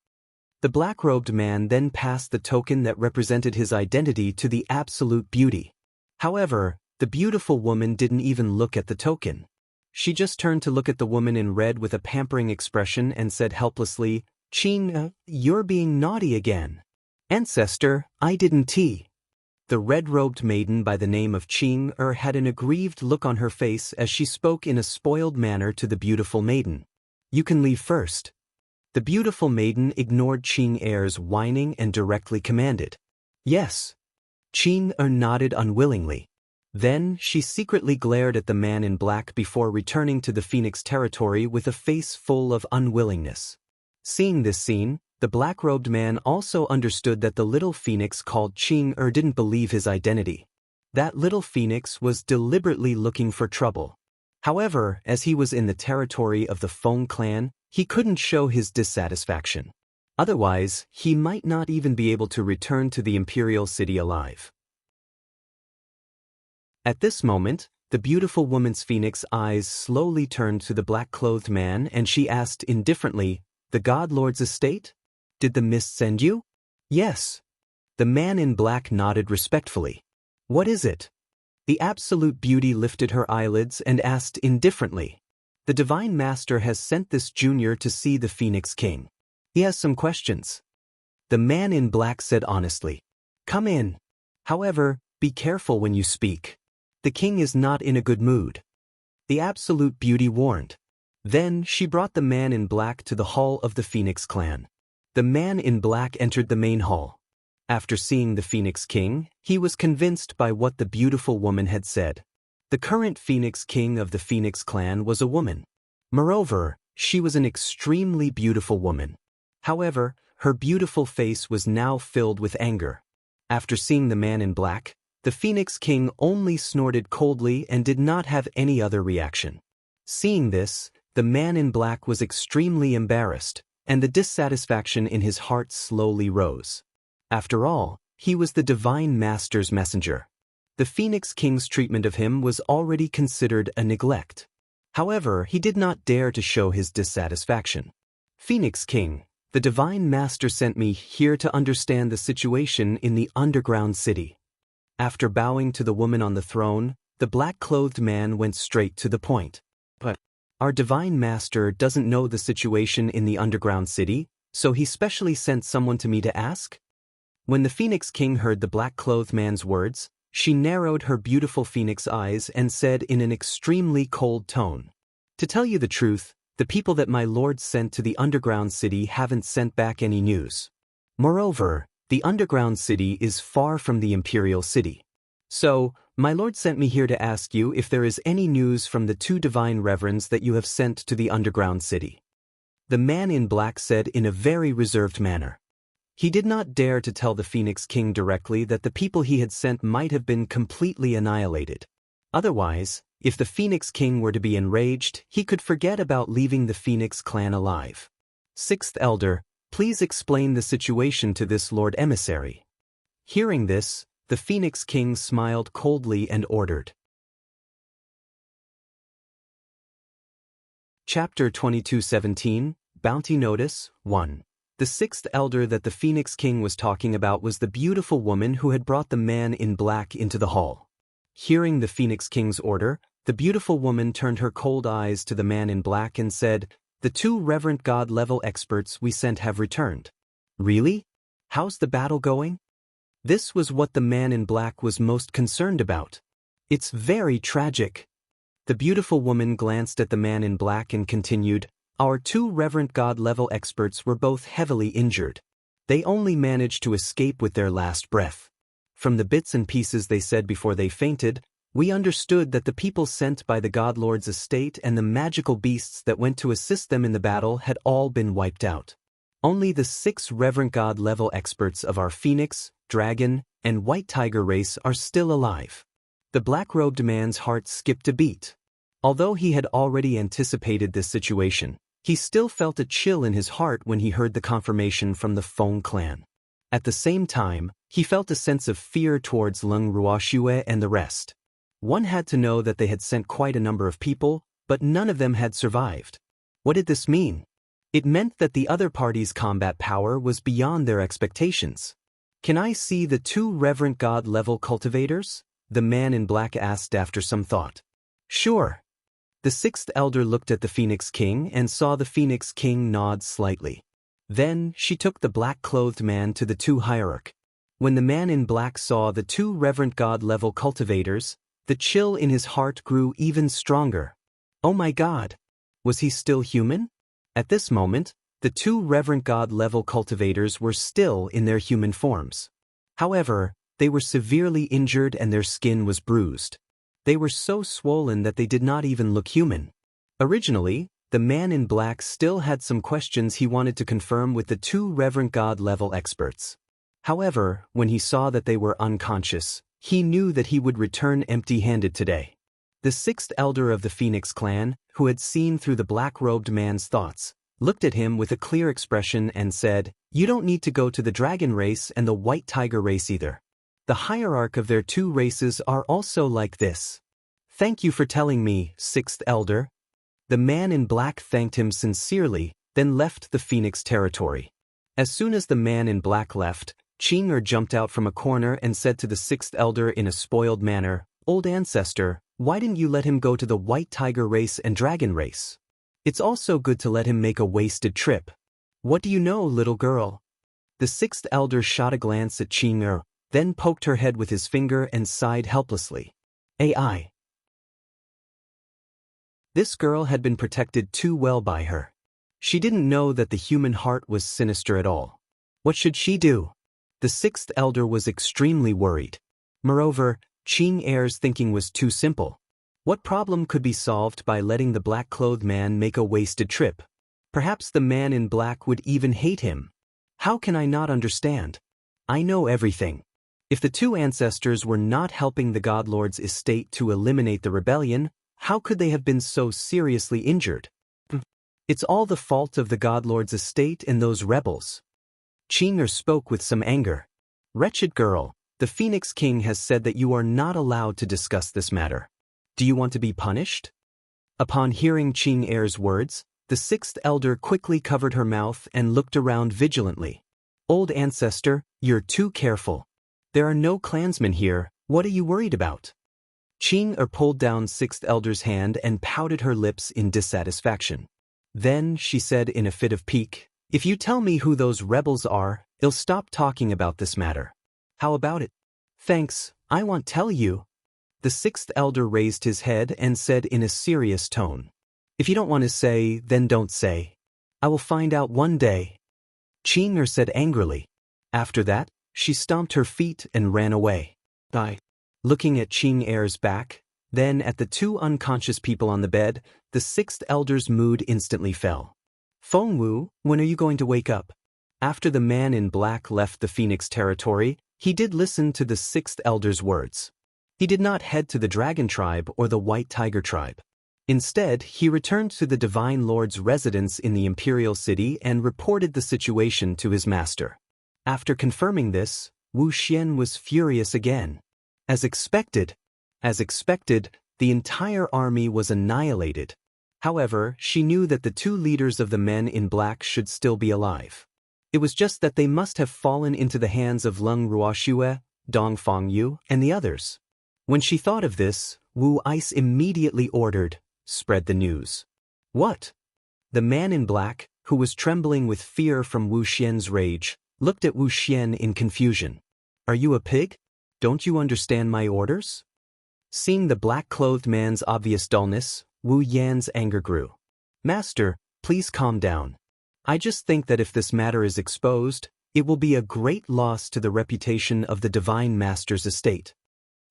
Speaker 1: The black-robed man then passed the token that represented his identity to the absolute beauty. However, the beautiful woman didn't even look at the token. She just turned to look at the woman in red with a pampering expression and said helplessly, "Qing, you're being naughty again." "Ancestor, I didn't tea." The red-robed maiden by the name of Qing had an aggrieved look on her face as she spoke in a spoiled manner to the beautiful maiden. "You can leave first." The beautiful maiden ignored Qing whining and directly commanded, "Yes." Qing nodded unwillingly. Then, she secretly glared at the man in black before returning to the Phoenix territory with a face full of unwillingness. Seeing this scene, the black-robed man also understood that the little phoenix called Qing didn't believe his identity. That little phoenix was deliberately looking for trouble. However, as he was in the territory of the Feng clan, he couldn't show his dissatisfaction. Otherwise, he might not even be able to return to the Imperial City alive. At this moment, the beautiful woman's phoenix eyes slowly turned to the black-clothed man and she asked indifferently, "The God Lord's estate? Did the mist send you?" "Yes." The man in black nodded respectfully. "What is it?" The absolute beauty lifted her eyelids and asked indifferently, "The Divine Master has sent this junior to see the Phoenix King. He has some questions." The man in black said honestly, "Come in. However, be careful when you speak. The king is not in a good mood." The absolute beauty warned. Then she brought the man in black to the hall of the Phoenix clan. The man in black entered the main hall. After seeing the Phoenix King, he was convinced by what the beautiful woman had said. The current Phoenix King of the Phoenix clan was a woman. Moreover, she was an extremely beautiful woman. However, her beautiful face was now filled with anger. After seeing the man in black, the Phoenix King only snorted coldly and did not have any other reaction. Seeing this, the man in black was extremely embarrassed, and the dissatisfaction in his heart slowly rose. After all, he was the Divine Master's messenger. The Phoenix King's treatment of him was already considered a neglect. However, he did not dare to show his dissatisfaction. "Phoenix King, the Divine Master sent me here to understand the situation in the underground city." After bowing to the woman on the throne, the black-clothed man went straight to the point. "But our Divine Master doesn't know the situation in the underground city, so he specially sent someone to me to ask?" When the Phoenix King heard the black-clothed man's words, she narrowed her beautiful phoenix eyes and said in an extremely cold tone, "To tell you the truth, the people that my lord sent to the underground city haven't sent back any news. Moreover, the underground city is far from the imperial city. So, my lord sent me here to ask you if there is any news from the two divine reverends that you have sent to the underground city." The man in black said in a very reserved manner. He did not dare to tell the Phoenix King directly that the people he had sent might have been completely annihilated. Otherwise, if the Phoenix King were to be enraged, he could forget about leaving the Phoenix clan alive. "Sixth Elder, please explain the situation to this Lord Emissary." Hearing this, the Phoenix King smiled coldly and ordered. Chapter 22:17, Bounty Notice 1. The sixth elder that the Phoenix King was talking about was the beautiful woman who had brought the man in black into the hall. Hearing the Phoenix King's order, the beautiful woman turned her cold eyes to the man in black and said, "The two reverent God-level experts we sent have returned." "Really? How's the battle going?" This was what the man in black was most concerned about. "It's very tragic." The beautiful woman glanced at the man in black and continued, "Our two reverent God-level experts were both heavily injured. They only managed to escape with their last breath. From the bits and pieces they said before they fainted, we understood that the people sent by the God Lord's estate and the magical beasts that went to assist them in the battle had all been wiped out. Only the 6 reverent God-level experts of our Phoenix, Dragon, and White Tiger race are still alive." The black-robed man's heart skipped a beat. Although he had already anticipated this situation, he still felt a chill in his heart when he heard the confirmation from the Feng clan. At the same time, he felt a sense of fear towards Lung Ruoxue and the rest. One had to know that they had sent quite a number of people, but none of them had survived. What did this mean? It meant that the other party's combat power was beyond their expectations. "Can I see the 2 reverent God-level cultivators?" the man in black asked after some thought. "Sure." The 6th elder looked at the Phoenix King and saw the Phoenix King nod slightly. Then she took the black-clothed man to the 2 hierarch. When the man in black saw the 2 reverent God-level cultivators, the chill in his heart grew even stronger. Oh my God! Was he still human? At this moment, the 2 reverent God-level cultivators were still in their human forms. However, they were severely injured and their skin was bruised. They were so swollen that they did not even look human. Originally, the man in black still had some questions he wanted to confirm with the 2 reverent God-level experts. However, when he saw that they were unconscious, he knew that he would return empty-handed today. The 6th elder of the Phoenix clan, who had seen through the black-robed man's thoughts, looked at him with a clear expression and said, "You don't need to go to the dragon race and the white tiger race either. The hierarchy of their two races are also like this. Thank you for telling me, sixth elder. The man in black thanked him sincerely, then left the Phoenix territory. As soon as the man in black left, Qing jumped out from a corner and said to the sixth elder in a spoiled manner, "Old ancestor, why didn't you let him go to the white tiger race and dragon race? It's also good to let him make a wasted trip. What do you know, little girl?" The sixth elder shot a glance at Qing, then poked her head with his finger and sighed helplessly. AI. This girl had been protected too well by her. She didn't know that the human heart was sinister at all. What should she do? The sixth elder was extremely worried. Moreover, Qing thinking was too simple. What problem could be solved by letting the black-clothed man make a wasted trip? Perhaps the man in black would even hate him. How can I not understand? I know everything. If the two ancestors were not helping the Godlord's estate to eliminate the rebellion, how could they have been so seriously injured? It's all the fault of the Godlord's estate and those rebels. Qing spoke with some anger. Wretched girl, the Phoenix King has said that you are not allowed to discuss this matter. Do you want to be punished? Upon hearing Qing's words, the sixth elder quickly covered her mouth and looked around vigilantly. Old ancestor, you're too careful. There are no clansmen here, what are you worried about? Qing pulled down sixth elder's hand and pouted her lips in dissatisfaction. Then she said in a fit of pique, "If you tell me who those rebels are, I'll stop talking about this matter. How about it?" "Thanks, I won't tell you." The sixth elder raised his head and said in a serious tone, "If you don't want to say, then don't say. I will find out one day." Qing said angrily. After that, she stomped her feet and ran away. Looking at Qing's back, then at the two unconscious people on the bed, the sixth elder's mood instantly fell. "Feng Wu, when are you going to wake up?" After the man in black left the Phoenix territory, he did listen to the sixth elder's words. He did not head to the Dragon Tribe or the White Tiger Tribe. Instead, he returned to the Divine Lord's residence in the Imperial City and reported the situation to his master. After confirming this, Wu Xian was furious again. As expected, the entire army was annihilated. However, she knew that the two leaders of the men in black should still be alive. It was just that they must have fallen into the hands of Leng Ruoxue, Dong Fengyu, and the others. When she thought of this, Wu Ice immediately ordered, "Spread the news." What? The man in black, who was trembling with fear from Wu Xian's rage, looked at Wu Xian in confusion. "Are you a pig? Don't you understand my orders?" Seeing the black-clothed man's obvious dullness, Wu Yan's anger grew. "Master, please calm down. I just think that if this matter is exposed, it will be a great loss to the reputation of the Divine Master's estate."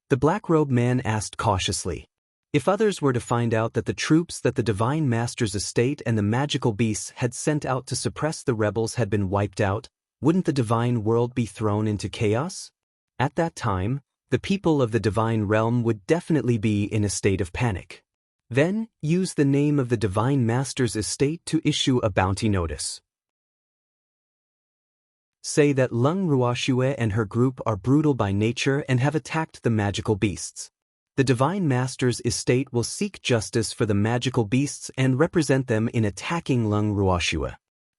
Speaker 1: The black-robed man asked cautiously, "If others were to find out that the troops that the Divine Master's estate and the magical beasts had sent out to suppress the rebels had been wiped out, wouldn't the divine world be thrown into chaos? At that time, the people of the divine realm would definitely be in a state of panic. Then, use the name of the Divine Master's estate to issue a bounty notice. Say that Leng Ruoxue and her group are brutal by nature and have attacked the magical beasts. The Divine Master's estate will seek justice for the magical beasts and represent them in attacking Leng Ruoxue.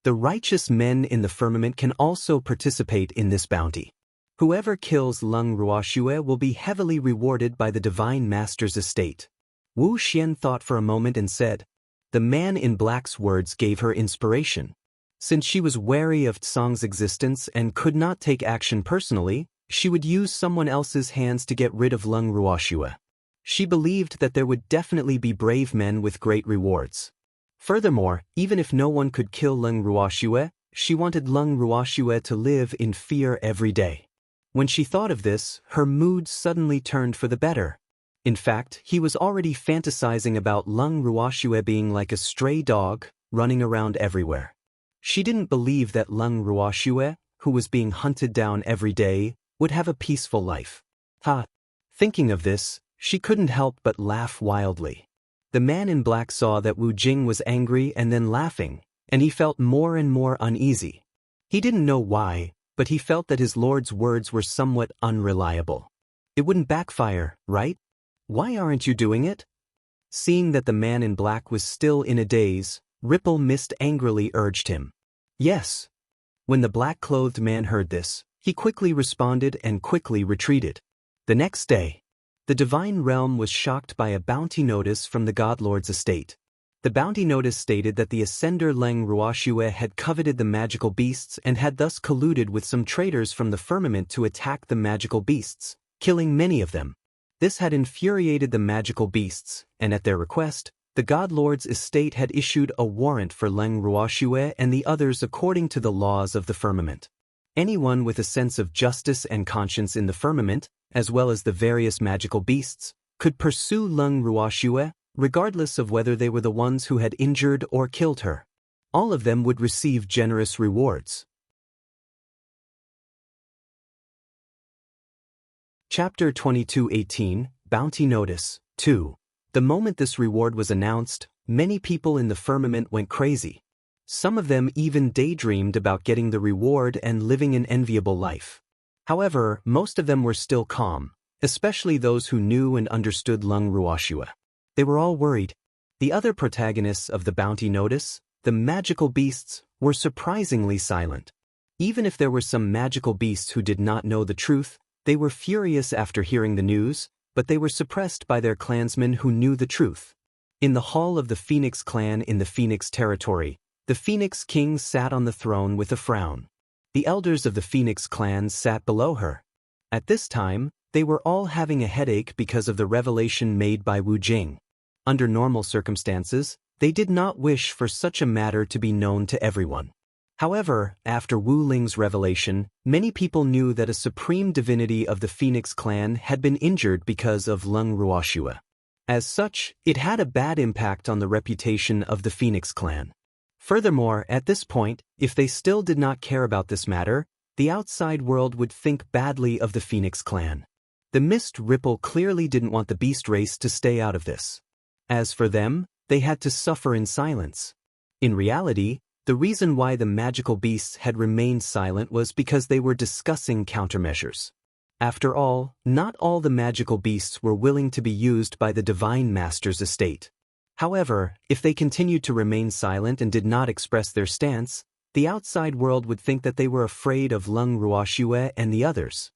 Speaker 1: The righteous men in the firmament can also participate in this bounty. Whoever kills Leng Ruoxue will be heavily rewarded by the Divine Master's estate." Wu Xian thought for a moment and said. The man in black's words gave her inspiration. Since she was wary of Tsang's existence and could not take action personally, she would use someone else's hands to get rid of Leng Ruoxue. She believed that there would definitely be brave men with great rewards. Furthermore, even if no one could kill Leng Ruoxue, she wanted Leng Ruoxue to live in fear every day. When she thought of this, her mood suddenly turned for the better. In fact, he was already fantasizing about Leng Ruoxue being like a stray dog, running around everywhere. She didn't believe that Leng Ruoxue, who was being hunted down every day, would have a peaceful life. Thinking of this, she couldn't help but laugh wildly. The man in black saw that Wu Jing was angry and then laughing, and he felt more and more uneasy. He didn't know why, but he felt that his lord's words were somewhat unreliable. It wouldn't backfire, right? Why aren't you doing it? Seeing that the man in black was still in a daze, Ripple Mist angrily urged him. Yes. When the black-clothed man heard this, he quickly responded and quickly retreated. The next day, the divine realm was shocked by a bounty notice from the Godlord's estate. The bounty notice stated that the ascender Leng Ruoxue had coveted the magical beasts and had thus colluded with some traders from the firmament to attack the magical beasts, killing many of them. This had infuriated the magical beasts, and at their request, the Godlord's estate had issued a warrant for Leng Ruoxue and the others according to the laws of the firmament. Anyone with a sense of justice and conscience in the firmament, as well as the various magical beasts, could pursue Leng Ruoxue, regardless of whether they were the ones who had injured or killed her. All of them would receive generous rewards. Chapter 22:18, Bounty Notice, 2. The moment this reward was announced, many people in the firmament went crazy. Some of them even daydreamed about getting the reward and living an enviable life. However, most of them were still calm, especially those who knew and understood Leng Ruoxue. They were all worried. The other protagonists of the bounty notice, the magical beasts, were surprisingly silent. Even if there were some magical beasts who did not know the truth, they were furious after hearing the news, but they were suppressed by their clansmen who knew the truth. In the hall of the Phoenix clan in the Phoenix territory, the Phoenix king sat on the throne with a frown. The elders of the Phoenix clan sat below her. At this time, they were all having a headache because of the revelation made by Wu Jing. Under normal circumstances, they did not wish for such a matter to be known to everyone. However, after Wu Ling's revelation, many people knew that a supreme divinity of the Phoenix clan had been injured because of Leng Ruoxue. As such, it had a bad impact on the reputation of the Phoenix clan. Furthermore, at this point, if they still did not care about this matter, the outside world would think badly of the Phoenix clan. The Mist Ripple clearly didn't want the beast race to stay out of this. As for them, they had to suffer in silence. In reality, the reason why the magical beasts had remained silent was because they were discussing countermeasures. After all, not all the magical beasts were willing to be used by the Divine Master's estate. However, if they continued to remain silent and did not express their stance, the outside world would think that they were afraid of Leng Ruoxue and the others.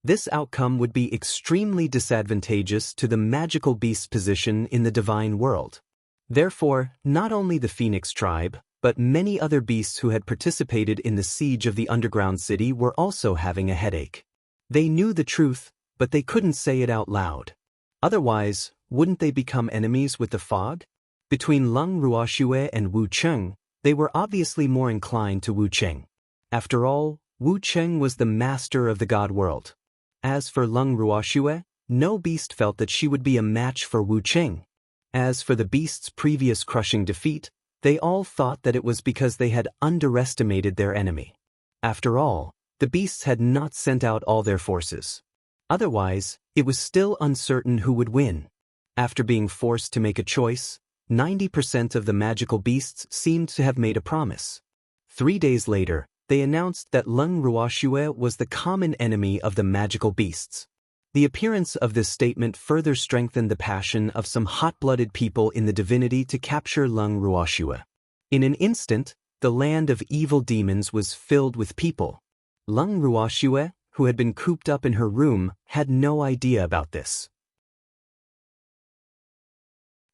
Speaker 1: This outcome would be extremely disadvantageous to the magical beast's position in the divine world. Therefore, not only the Phoenix tribe, but many other beasts who had participated in the siege of the underground city were also having a headache. They knew the truth, but they couldn't say it out loud. Otherwise, wouldn't they become enemies with the fog? Between Leng Ruoxue and Wu Cheng, they were obviously more inclined to Wu Cheng. After all, Wu Cheng was the master of the god world. As for Leng Ruoxue, no beast felt that she would be a match for Wu Cheng. As for the beast's previous crushing defeat, they all thought that it was because they had underestimated their enemy. After all, the beasts had not sent out all their forces. Otherwise, it was still uncertain who would win. After being forced to make a choice, 90% of the magical beasts seemed to have made a promise. 3 days later, they announced that Leng Ruoxue was the common enemy of the magical beasts. The appearance of this statement further strengthened the passion of some hot-blooded people in the divinity to capture Leng Ruoxue. In an instant, the land of evil demons was filled with people. Leng Ruoxue, who had been cooped up in her room, had no idea about this.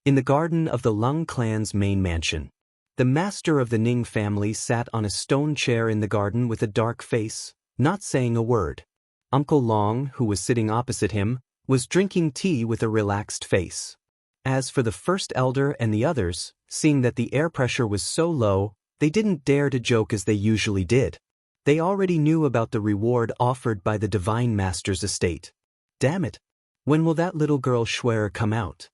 Speaker 1: In the garden of the Leng clan's main mansion, the master of the Ning family sat on a stone chair in the garden with a dark face, not saying a word. Uncle Long, who was sitting opposite him, was drinking tea with a relaxed face. As for the first elder and the others, seeing that the air pressure was so low, they didn't dare to joke as they usually did. They already knew about the reward offered by the Divine Master's estate. Damn it! When will that little girl Schwer come out?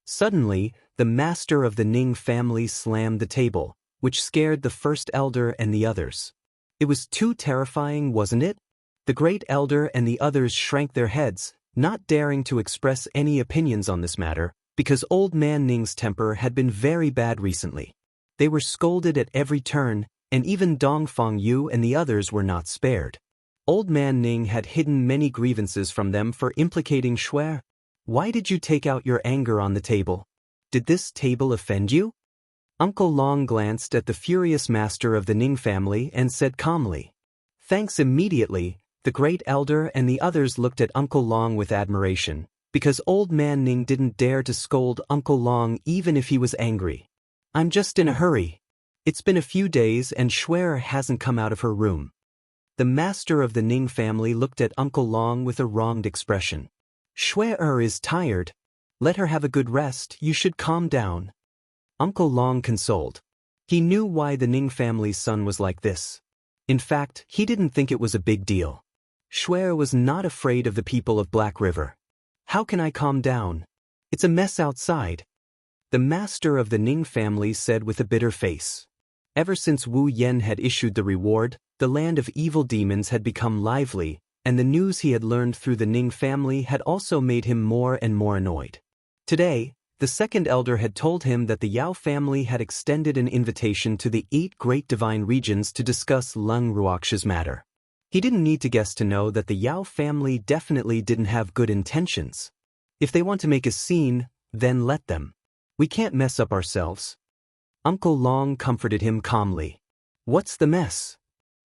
Speaker 1: Suddenly, the master of the Ning family slammed the table, which scared the first elder and the others. It was too terrifying, wasn't it? The great elder and the others shrank their heads, not daring to express any opinions on this matter, because Old Man Ning's temper had been very bad recently. They were scolded at every turn, and even Dongfang Yu and the others were not spared. Old Man Ning had hidden many grievances from them for implicating Shuai. Why did you take out your anger on the table? Did this table offend you? Uncle Long glanced at the furious master of the Ning family and said calmly. Thanks. Immediately, the great elder and the others looked at Uncle Long with admiration, because Old Man Ning didn't dare to scold Uncle Long even if he was angry. I'm just in a hurry. It's been a few days and Shuai hasn't come out of her room. The master of the Ning family looked at Uncle Long with a wronged expression. Shuai is tired. Let her have a good rest. You should calm down. Uncle Long consoled. He knew why the Ning family's son was like this. In fact, he didn't think it was a big deal. Shuai was not afraid of the people of Black River. How can I calm down? It's a mess outside. The master of the Ning family said with a bitter face. Ever since Wu Yen had issued the reward, the land of evil demons had become lively, and the news he had learned through the Ning family had also made him more and more annoyed. Today, the second elder had told him that the Yao family had extended an invitation to the 8 great divine regions to discuss Lung Ruox's matter. He didn't need to guess to know that the Yao family definitely didn't have good intentions. If they want to make a scene, then let them. We can't mess up ourselves. Uncle Long comforted him calmly. What's the mess?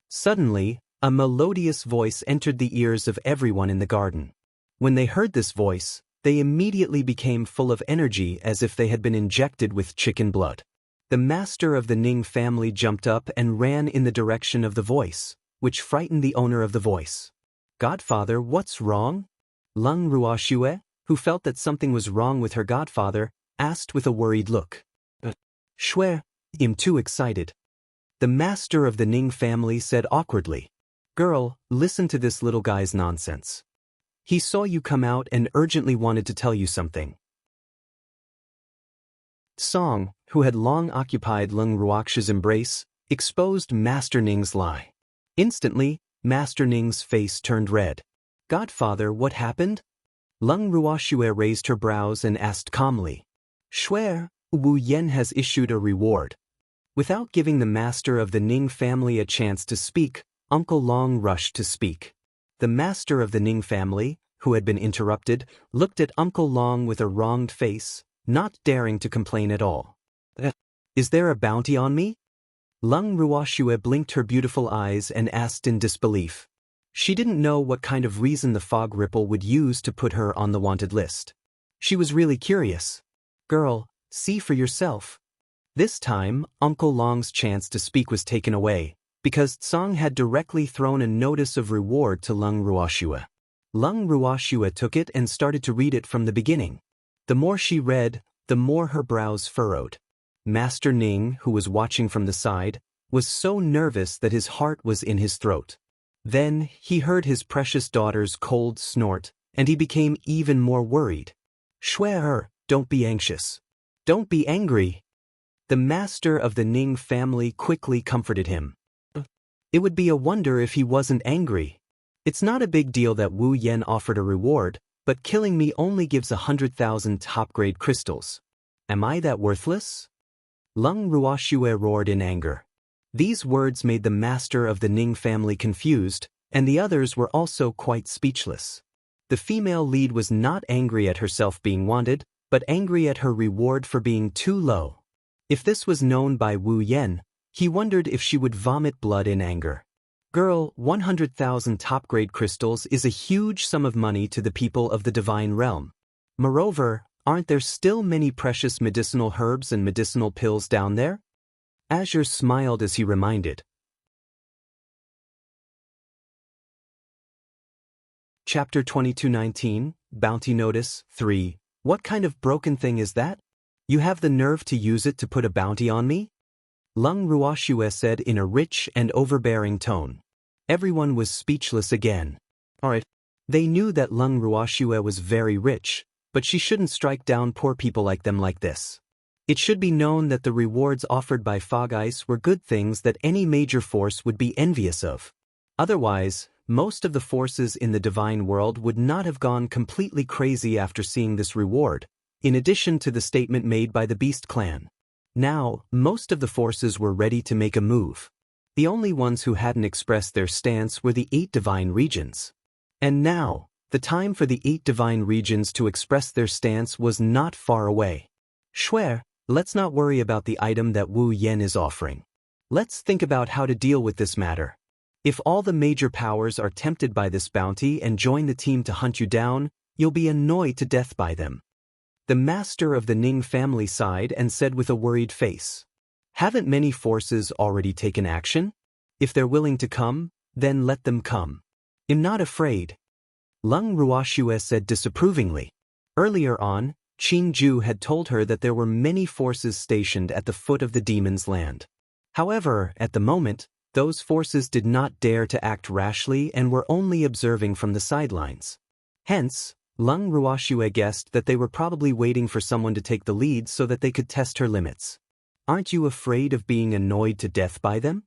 Speaker 1: Suddenly, a melodious voice entered the ears of everyone in the garden. When they heard this voice, they immediately became full of energy as if they had been injected with chicken blood. The master of the Ning family jumped up and ran in the direction of the voice, which frightened the owner of the voice. Godfather, what's wrong? Lung Ruoxue, who felt that something was wrong with her godfather, asked with a worried look. Shuai, I'm too excited. The master of the Ning family said awkwardly. Girl, listen to this little guy's nonsense. He saw you come out and urgently wanted to tell you something. Song, who had long occupied Lung Ruox's embrace, exposed Master Ning's lie. Instantly, Master Ning's face turned red. Godfather, what happened? Lung Ruoxue raised her brows and asked calmly. Shuai, Wu Yen has issued a reward. Without giving the master of the Ning family a chance to speak, Uncle Long rushed to speak. The master of the Ning family, who had been interrupted, looked at Uncle Long with a wronged face, not daring to complain at all. Is there a bounty on me? Lung Ruoxue blinked her beautiful eyes and asked in disbelief. She didn't know what kind of reason the fog ripple would use to put her on the wanted list. She was really curious. Girl, see for yourself. This time, Uncle Long's chance to speak was taken away, because Tsang had directly thrown a notice of reward to Lung Ruoxue. Lung Ruoxue took it and started to read it from the beginning. The more she read, the more her brows furrowed. Master Ning, who was watching from the side, was so nervous that his heart was in his throat. Then, he heard his precious daughter's cold snort, and he became even more worried. Shuai, don't be anxious. Don't be angry. The master of the Ning family quickly comforted him. It would be a wonder if he wasn't angry. It's not a big deal that Wu Yen offered a reward, but killing me only gives 100,000 top-grade crystals. Am I that worthless? Lung Ruoxue roared in anger. These words made the master of the Ning family confused, and the others were also quite speechless. The female lead was not angry at herself being wanted, but angry at her reward for being too low. If this was known by Wu Yen, he wondered if she would vomit blood in anger. Girl, 100,000 top-grade crystals is a huge sum of money to the people of the divine realm. Moreover, aren't there still many precious medicinal herbs and medicinal pills down there? Azure smiled as he reminded. Chapter 2219, Bounty Notice 3. What kind of broken thing is that? You have the nerve to use it to put a bounty on me? Lung Ruoxue said in a rich and overbearing tone. Everyone was speechless again. Alright. They knew that Lung Ruoxue was very rich, but she shouldn't strike down poor people like them like this. It should be known that the rewards offered by Fog Ice were good things that any major force would be envious of. Otherwise, most of the forces in the divine world would not have gone completely crazy after seeing this reward, in addition to the statement made by the Beast Clan. Now, most of the forces were ready to make a move. The only ones who hadn't expressed their stance were the 8 divine regions. And now, the time for the 8 divine regions to express their stance was not far away. Shui, let's not worry about the item that Wu Yen is offering. Let's think about how to deal with this matter. If all the major powers are tempted by this bounty and join the team to hunt you down, you'll be annoyed to death by them. The master of the Ning family sighed and said with a worried face, "Haven't many forces already taken action? If they're willing to come, then let them come. I'm not afraid." Lung Ruoxue said disapprovingly. Earlier on, Qing Ju had told her that there were many forces stationed at the foot of the demon's land. However, at the moment, those forces did not dare to act rashly and were only observing from the sidelines. Hence, Lung Ruoxue guessed that they were probably waiting for someone to take the lead so that they could test her limits. "Aren't you afraid of being annoyed to death by them?"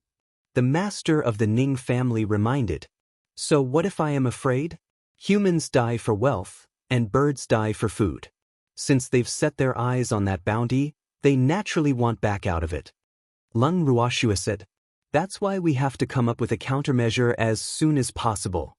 Speaker 1: The master of the Ning family reminded. "So what if I am afraid? Humans die for wealth, and birds die for food. Since they've set their eyes on that bounty, they naturally want back out of it." Lung Ruoxue said, "That's why we have to come up with a countermeasure as soon as possible."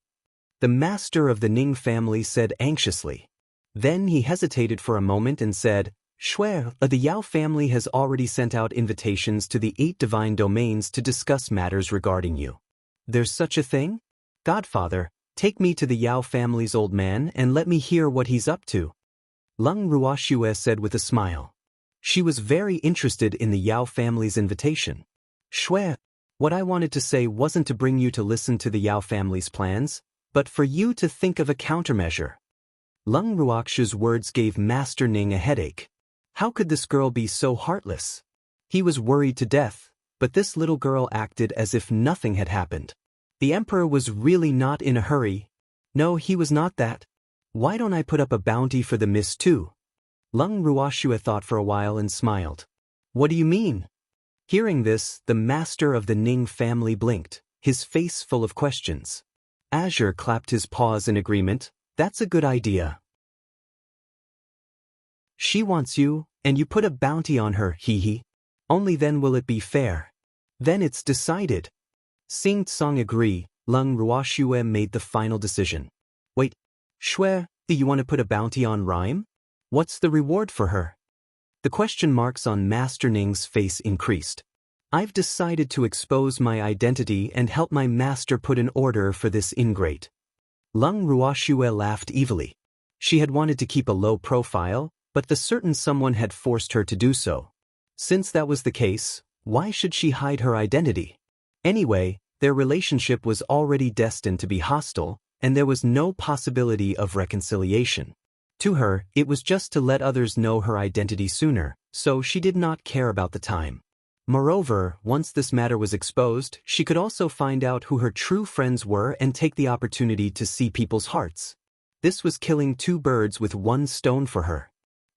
Speaker 1: The master of the Ning family said anxiously. Then he hesitated for a moment and said, "Shui, the Yao family has already sent out invitations to the 8 divine domains to discuss matters regarding you." "There's such a thing? Godfather, take me to the Yao family's old man and let me hear what he's up to." Lung Ruoxue said with a smile. She was very interested in the Yao family's invitation. "Shui, what I wanted to say wasn't to bring you to listen to the Yao family's plans, but for you to think of a countermeasure." Lung Ruoxue's words gave Master Ning a headache. How could this girl be so heartless? He was worried to death, but this little girl acted as if nothing had happened. The emperor was really not in a hurry. No, he was not that. "Why don't I put up a bounty for the miss too?" Lung Ruoxue thought for a while and smiled. "What do you mean?" Hearing this, the master of the Ning family blinked, his face full of questions. Azure clapped his paws in agreement. "That's a good idea. She wants you, and you put a bounty on her, hee. Only then will it be fair. Then it's decided." Sing Tsang agree. Lung Ruoxue made the final decision. "Wait, Shui, do you want to put a bounty on Rhyme? What's the reward for her?" The question marks on Master Ning's face increased. "I've decided to expose my identity and help my master put an order for this ingrate." Lung Ruoxue laughed evilly. She had wanted to keep a low profile, but the certain someone had forced her to do so. Since that was the case, why should she hide her identity? Anyway, their relationship was already destined to be hostile, and there was no possibility of reconciliation. To her, it was just to let others know her identity sooner, so she did not care about the time. Moreover, once this matter was exposed, she could also find out who her true friends were and take the opportunity to see people's hearts. This was killing 2 birds with 1 stone for her.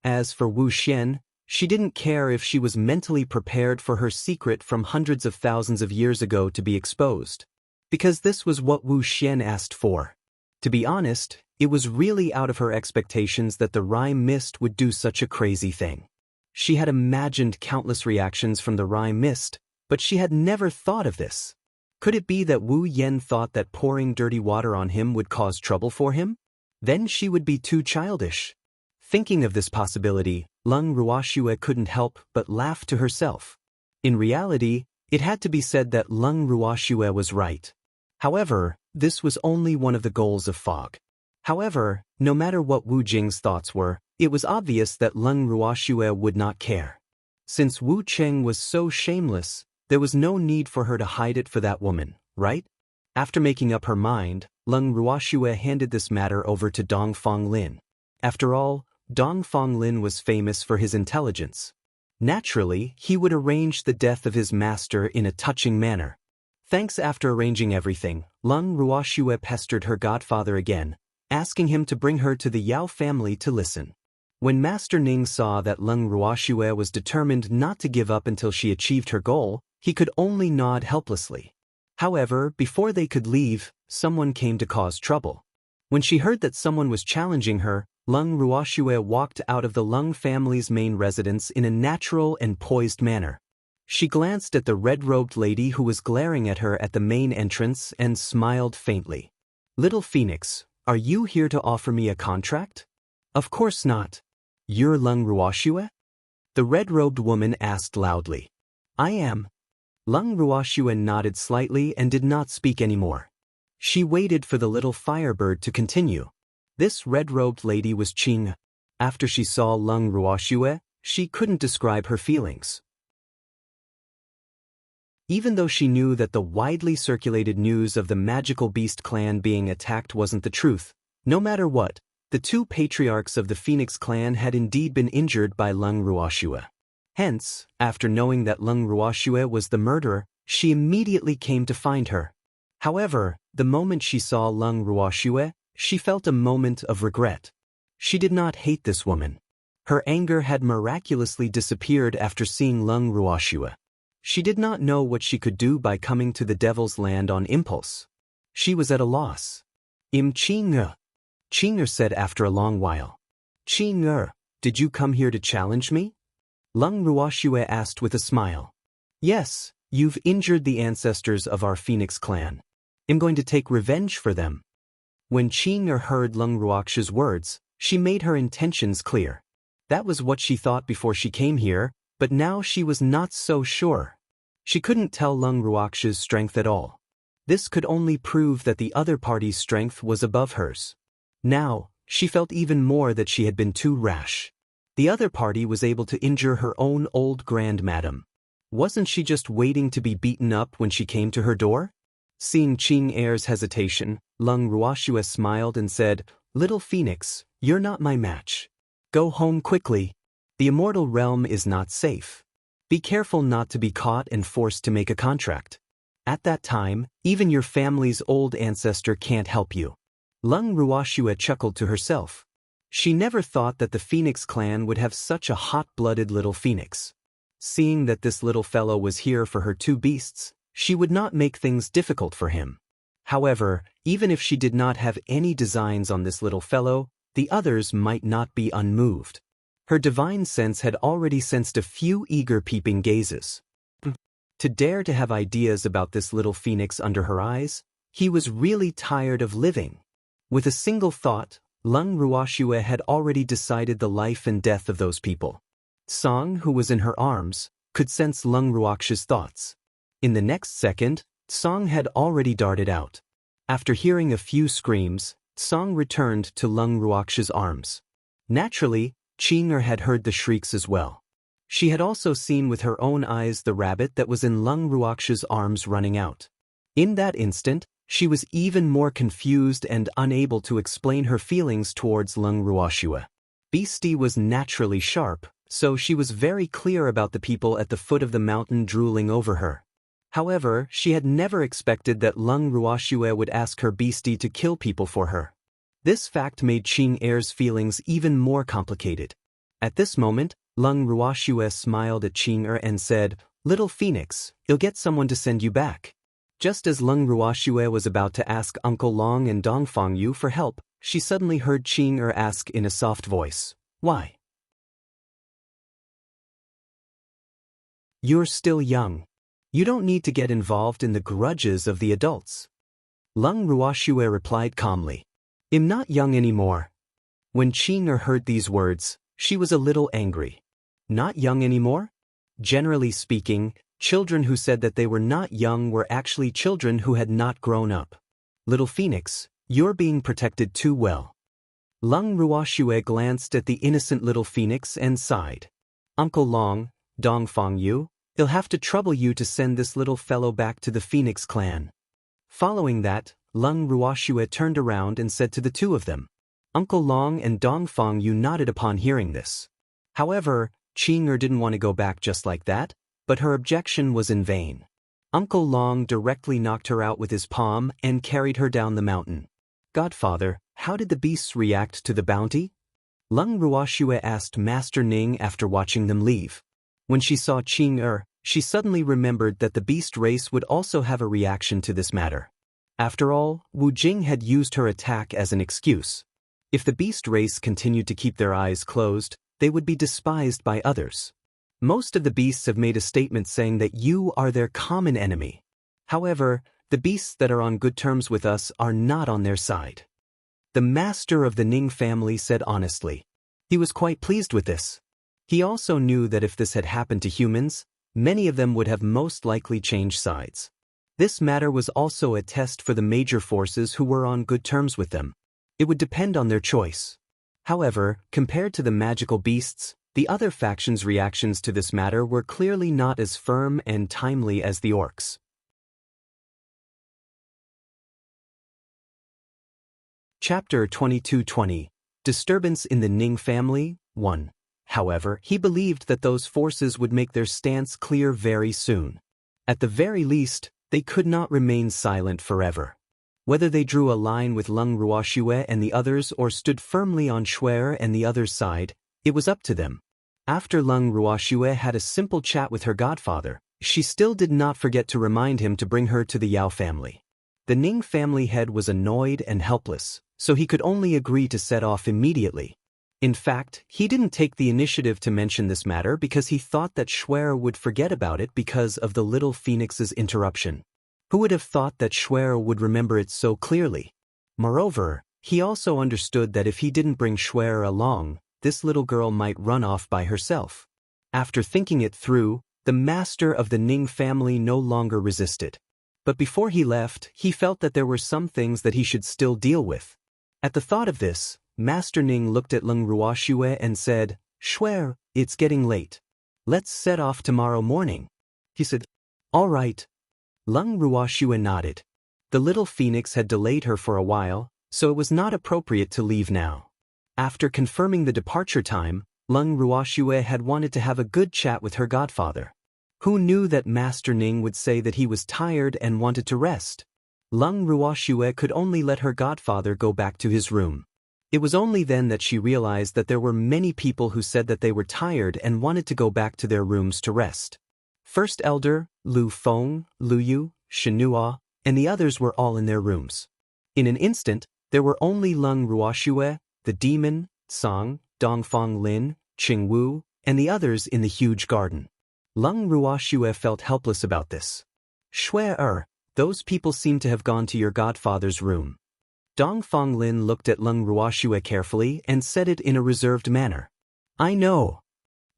Speaker 1: As for Wu Xian, she didn't care if she was mentally prepared for her secret from hundreds of thousands of years ago to be exposed. Because this was what Wu Xian asked for. To be honest, it was really out of her expectations that the Rhyme Mist would do such a crazy thing. She had imagined countless reactions from the Rhyme Mist, but she had never thought of this. Could it be that Wu Yen thought that pouring dirty water on him would cause trouble for him? Then she would be too childish. Thinking of this possibility, Lung Ruoxue couldn't help but laugh to herself. In reality, it had to be said that Lung Ruoxue was right. However, this was only one of the goals of Fog. However, no matter what Wu Jing's thoughts were, it was obvious that Lung Ruoxue would not care. Since Wu Cheng was so shameless, there was no need for her to hide it for that woman, right? After making up her mind, Lung Ruoxue handed this matter over to Dong Fonglin. After all, Dong Fonglin was famous for his intelligence. Naturally, he would arrange the death of his master in a touching manner. Thanks. After arranging everything, Lung Ruoxue pestered her godfather again, asking him to bring her to the Yao family to listen. When Master Ning saw that Lung Ruoxue was determined not to give up until she achieved her goal, he could only nod helplessly. However, before they could leave, someone came to cause trouble. When she heard that someone was challenging her, Lung Ruoxue walked out of the Lung family's main residence in a natural and poised manner. She glanced at the red-robed lady who was glaring at her at the main entrance and smiled faintly. "Little Phoenix, are you here to offer me a contract?" "Of course not. You're Lung Ruoxue?" the red-robed woman asked loudly. "I am." Lung Ruoxue nodded slightly and did not speak anymore. She waited for the little firebird to continue. This red-robed lady was Qing. After she saw Lung Ruoxue, she couldn't describe her feelings. Even though she knew that the widely circulated news of the magical beast clan being attacked wasn't the truth, no matter what, the two patriarchs of the Phoenix clan had indeed been injured by Lung Ruoxue. Hence, after knowing that Lung Ruoxue was the murderer, she immediately came to find her. However, the moment she saw Lung Ruoxue, she felt a moment of regret. She did not hate this woman. Her anger had miraculously disappeared after seeing Lung Ruoxue. She did not know what she could do by coming to the Devil's Land on impulse. She was at a loss. Qing said after a long while. "Qing, did you come here to challenge me?" Lung Ruoxue asked with a smile. "Yes, you've injured the ancestors of our Phoenix clan. I'm going to take revenge for them." When Qing heard Lung Ruoxue's words, she made her intentions clear. That was what she thought before she came here, but now she was not so sure. She couldn't tell Lung Ruoxue's strength at all. This could only prove that the other party's strength was above hers. Now, she felt even more that she had been too rash. The other party was able to injure her own old grandmadam. Wasn't she just waiting to be beaten up when she came to her door? Seeing Qing hesitation, Lung Ruoxue smiled and said, "Little Phoenix, you're not my match. Go home quickly. The immortal realm is not safe. Be careful not to be caught and forced to make a contract. At that time, even your family's old ancestor can't help you." Lung Ruoxue chuckled to herself. She never thought that the Phoenix clan would have such a hot-blooded little phoenix. Seeing that this little fellow was here for her two beasts, she would not make things difficult for him. However, even if she did not have any designs on this little fellow, the others might not be unmoved. Her divine sense had already sensed a few eager peeping gazes. To dare to have ideas about this little phoenix under her eyes, he was really tired of living. With a single thought, Lung Ruoxue had already decided the life and death of those people. Song, who was in her arms, could sense Lung Ruoxue's thoughts. In the next second, Song had already darted out. After hearing a few screams, Song returned to Lung Ruoxue's arms. Naturally, Qing had heard the shrieks as well. She had also seen with her own eyes the rabbit that was in Lung Ruoxue's arms running out. In that instant, she was even more confused and unable to explain her feelings towards Lung Ruoxue. Beastie was naturally sharp, so she was very clear about the people at the foot of the mountain drooling over her. However, she had never expected that Lung Ruoxue would ask her Beastie to kill people for her. This fact made Qing feelings even more complicated. At this moment, Lung Ruoxue smiled at Qing and said, "Little Phoenix, you'll get someone to send you back." Just as Lung Ruoxue was about to ask Uncle Long and Dongfang Yu for help, she suddenly heard Qing ask in a soft voice, "Why?" "You're still young. You don't need to get involved in the grudges of the adults." Lung Ruoxue replied calmly, "I'm not young anymore." When Qing heard these words, she was a little angry. Not young anymore? Generally speaking, children who said that they were not young were actually children who had not grown up. "Little Phoenix, you're being protected too well." Lung Ruoxue glanced at the innocent little phoenix and sighed. "Uncle Long, Dongfang Yu, they'll have to trouble you to send this little fellow back to the Phoenix clan." Following that, Lung Ruoxue turned around and said to the two of them. Uncle Long and Dongfang Yu nodded upon hearing this. However, Qing didn't want to go back just like that, but her objection was in vain. Uncle Long directly knocked her out with his palm and carried her down the mountain. "Godfather, how did the beasts react to the bounty?" Lung Ruoxue asked Master Ning after watching them leave. When she saw Qing she suddenly remembered that the beast race would also have a reaction to this matter. After all, Wu Jing had used her attack as an excuse. If the beast race continued to keep their eyes closed, they would be despised by others. Most of the beasts have made a statement saying that you are their common enemy. However, the beasts that are on good terms with us are not on their side. The master of the Ning family said honestly. He was quite pleased with this. He also knew that if this had happened to humans, many of them would have most likely changed sides. This matter was also a test for the major forces who were on good terms with them. It would depend on their choice. However, compared to the magical beasts, the other factions' reactions to this matter were clearly not as firm and timely as the orcs. Chapter 2220 Disturbance in the Ning Family 1. However, he believed that those forces would make their stance clear very soon. At the very least, they could not remain silent forever. Whether they drew a line with Lung Ruoxue and the others or stood firmly on Shuer and the other's side, it was up to them. After Lung Ruoxue had a simple chat with her godfather, she still did not forget to remind him to bring her to the Yao family. The Ning family head was annoyed and helpless, so he could only agree to set off immediately. In fact, he didn't take the initiative to mention this matter because he thought that Shuer would forget about it because of the little phoenix's interruption. Who would have thought that Shuer would remember it so clearly? Moreover, he also understood that if he didn't bring Shuer along, this little girl might run off by herself. After thinking it through, the master of the Ning family no longer resisted. But before he left, he felt that there were some things that he should still deal with. At the thought of this, Master Ning looked at Lung Ruoxue and said, "Shuer, it's getting late. Let's set off tomorrow morning." He said, "All right." Lung Ruoxue nodded. The little phoenix had delayed her for a while, so it was not appropriate to leave now. After confirming the departure time, Lung Ruoxue had wanted to have a good chat with her godfather. Who knew that Master Ning would say that he was tired and wanted to rest? Lung Ruoxue could only let her godfather go back to his room. It was only then that she realized that there were many people who said that they were tired and wanted to go back to their rooms to rest. First Elder, Lu Feng, Lu Yu, Shenhua, and the others were all in their rooms. In an instant, there were only Lung Ruoxue, the demon, Song, Dongfang Lin, Qing Wu, and the others in the huge garden. Lung Ruoxue felt helpless about this. "Shuer, those people seem to have gone to your godfather's room." Dongfang Lin looked at Lung Ruoxue carefully and said it in a reserved manner. "I know."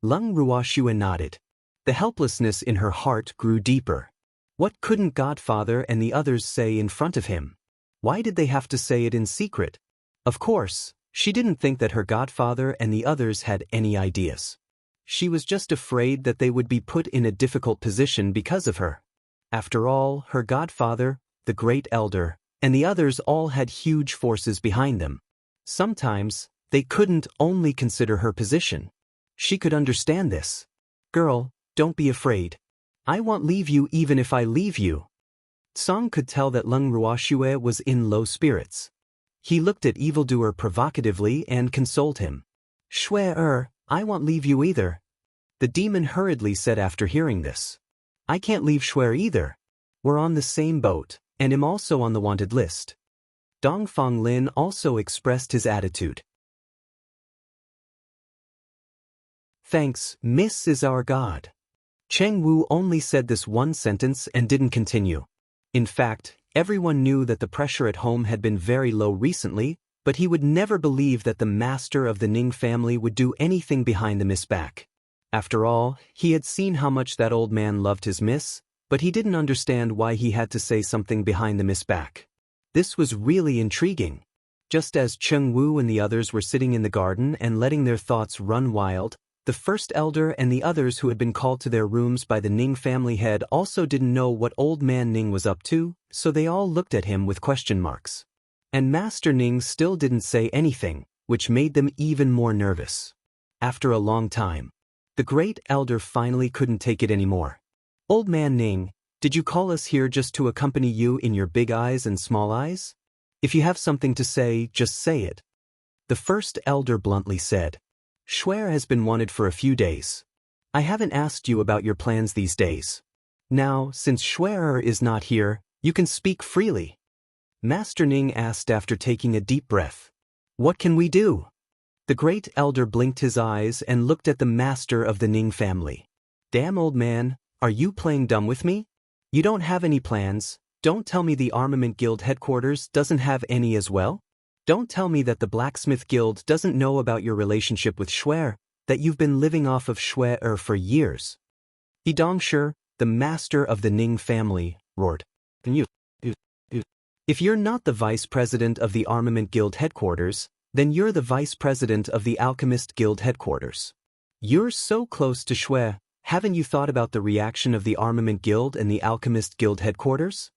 Speaker 1: Lung Ruoxue nodded. The helplessness in her heart grew deeper. What couldn't godfather and the others say in front of him? Why did they have to say it in secret? Of course, she didn't think that her godfather and the others had any ideas. She was just afraid that they would be put in a difficult position because of her. After all, her godfather, the great elder, and the others all had huge forces behind them. Sometimes, they couldn't only consider her position. She could understand this. "Girl, don't be afraid. I won't leave you even if I leave you." Song could tell that Lung Ruoxue was in low spirits. He looked at evildoer provocatively and consoled him. "Shuer, I won't leave you either." The demon hurriedly said after hearing this. "I can't leave Shuer either. We're on the same boat, and am also on the wanted list." Dongfang Lin also expressed his attitude. "Thanks, Miss is our god." Cheng Wu only said this one sentence and didn't continue. In fact, everyone knew that the pressure at home had been very low recently, but he would never believe that the master of the Ning family would do anything behind the miss back. After all, he had seen how much that old man loved his miss, but he didn't understand why he had to say something behind the miss back. This was really intriguing. Just as Cheng Wu and the others were sitting in the garden and letting their thoughts run wild, the first elder and the others who had been called to their rooms by the Ning family head also didn't know what old man Ning was up to, so they all looked at him with question marks. And Master Ning still didn't say anything, which made them even more nervous. After a long time, the great elder finally couldn't take it anymore. "Old man Ning, did you call us here just to accompany you in your big eyes and small eyes? If you have something to say, just say it." The first elder bluntly said, "Shuer has been wanted for a few days. I haven't asked you about your plans these days. Now, since Shuer is not here, you can speak freely." Master Ning asked after taking a deep breath. "What can we do?" The great elder blinked his eyes and looked at the master of the Ning family. Damn old man, are you playing dumb with me? You don't have any plans. Don't tell me the Armament Guild headquarters doesn't have any as well? Don't tell me that the Blacksmith Guild doesn't know about your relationship with Schwer, that you've been living off of Schwer for years. He Dongsher, the master of the Ning family, roared. If you're not the vice president of the Armament Guild headquarters, then you're the vice president of the Alchemist Guild headquarters. You're so close to Schwer, haven't you thought about the reaction of the Armament Guild and the Alchemist Guild headquarters?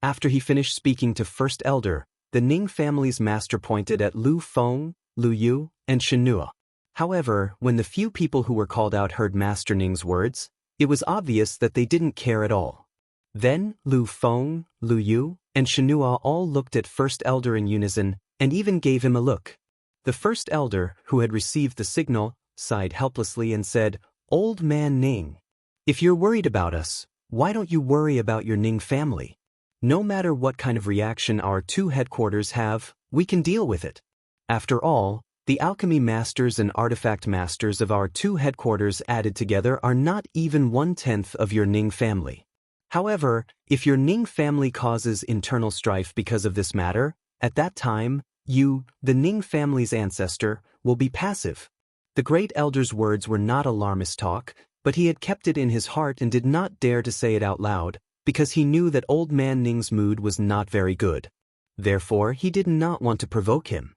Speaker 1: After he finished speaking to First Elder, the Ning family's master pointed at Lu Feng, Lu Yu, and Shenhua. However, when the few people who were called out heard Master Ning's words, it was obvious that they didn't care at all. Then, Lu Feng, Lu Yu, and Shenhua all looked at First Elder in unison, and even gave him a look. The First Elder, who had received the signal, sighed helplessly and said, "Old man Ning, if you're worried about us, why don't you worry about your Ning family? No matter what kind of reaction our two headquarters have, we can deal with it. After all, the alchemy masters and artifact masters of our two headquarters added together are not even 1/10 of your Ning family. However, if your Ning family causes internal strife because of this matter, at that time, you, the Ning family's ancestor, will be passive." The great elder's words were not alarmist talk, but he had kept it in his heart and did not dare to say it out loud, because he knew that old man Ning's mood was not very good. Therefore, he did not want to provoke him.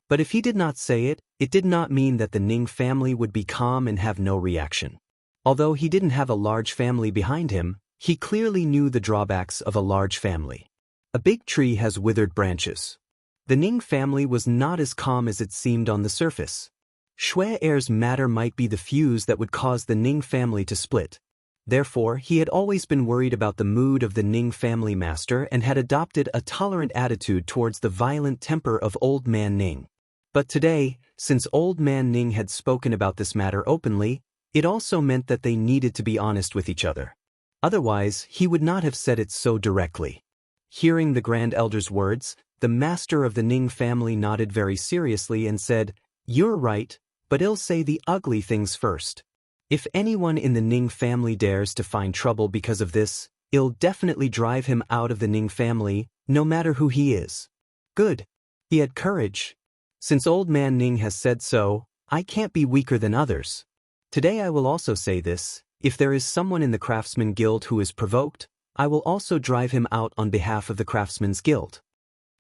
Speaker 1: But if he did not say it, it did not mean that the Ning family would be calm and have no reaction. Although he didn't have a large family behind him, he clearly knew the drawbacks of a large family. A big tree has withered branches. The Ning family was not as calm as it seemed on the surface. Schwer's matter might be the fuse that would cause the Ning family to split. Therefore, he had always been worried about the mood of the Ning family master and had adopted a tolerant attitude towards the violent temper of Old Man Ning. But today, since Old Man Ning had spoken about this matter openly, it also meant that they needed to be honest with each other. Otherwise, he would not have said it so directly. Hearing the Grand Elder's words, the master of the Ning family nodded very seriously and said, "You're right, but I'll say the ugly things first. If anyone in the Ning family dares to find trouble because of this, I'll definitely drive him out of the Ning family, no matter who he is." Good. He had courage. Since Old Man Ning has said so, I can't be weaker than others. Today I will also say this: if there is someone in the Craftsman Guild who is provoked, I will also drive him out on behalf of the Craftsman's Guild.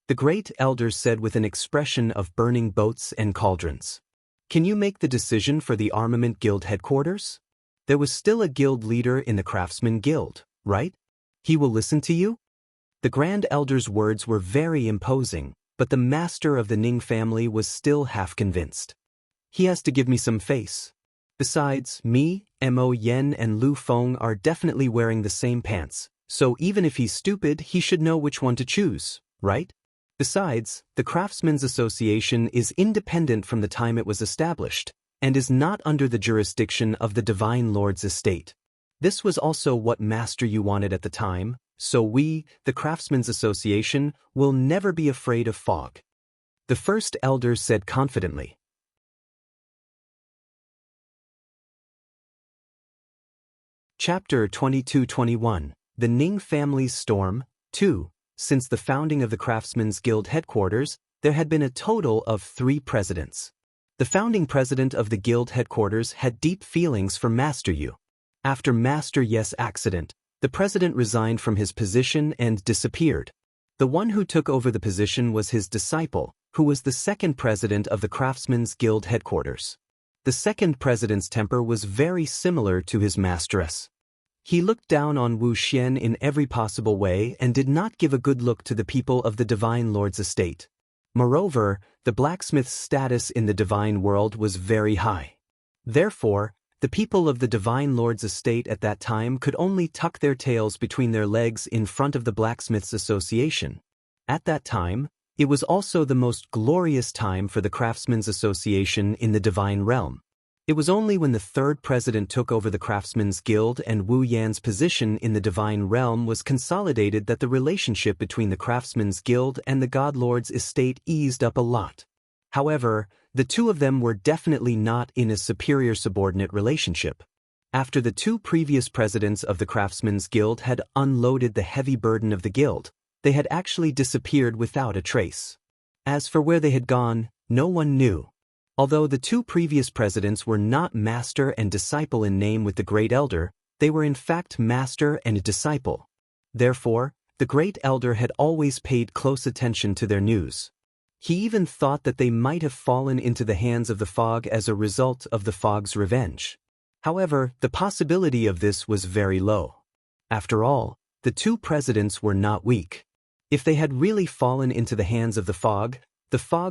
Speaker 1: The great elder said with an expression of burning boats and cauldrons. Can you make the decision for the Armament Guild headquarters? There was still a guild leader in the Craftsman Guild, right? He will listen to you? The Grand Elder's words were very imposing, but the master of the Ning family was still half convinced. He has to give me some face. Besides, me, Mo Yen and Lu Feng are definitely wearing the same pants, so even if he's stupid, he should know which one to choose, right? Besides, the Craftsmen's Association is independent from the time it was established, and is not under the jurisdiction of the Divine Lord's estate. This was also what Master Yu wanted at the time, so we, the Craftsmen's Association, will never be afraid of fog. The First Elder said confidently. Chapter 22-21, The Ning Family's Storm, 2. Since the founding of the Craftsmen's Guild headquarters, there had been a total of 3 presidents. The founding president of the guild headquarters had deep feelings for Master Yu. After Master Ye's accident, the president resigned from his position and disappeared. The one who took over the position was his disciple, who was the second president of the Craftsmen's Guild headquarters. The second president's temper was very similar to his masteress. He looked down on Wu Xian in every possible way and did not give a good look to the people of the Divine Lord's estate. Moreover, the blacksmith's status in the divine world was very high. Therefore, the people of the Divine Lord's estate at that time could only tuck their tails between their legs in front of the Blacksmith's Association. At that time, it was also the most glorious time for the Craftsmen's Association in the Divine Realm. It was only when the third president took over the Craftsmen's Guild and Wu Yan's position in the Divine Realm was consolidated that the relationship between the Craftsmen's Guild and the God Lord's estate eased up a lot. However, the two of them were definitely not in a superior-subordinate relationship. After the two previous presidents of the Craftsmen's Guild had unloaded the heavy burden of the guild, they had actually disappeared without a trace. As for where they had gone, no one knew. Although the two previous presidents were not master and disciple in name with the Great Elder, they were in fact master and disciple. Therefore, the Great Elder had always paid close attention to their news. He even thought that they might have fallen into the hands of the fog as a result of the fog's revenge. However, the possibility of this was very low. After all, the two presidents were not weak. If they had really fallen into the hands of the fog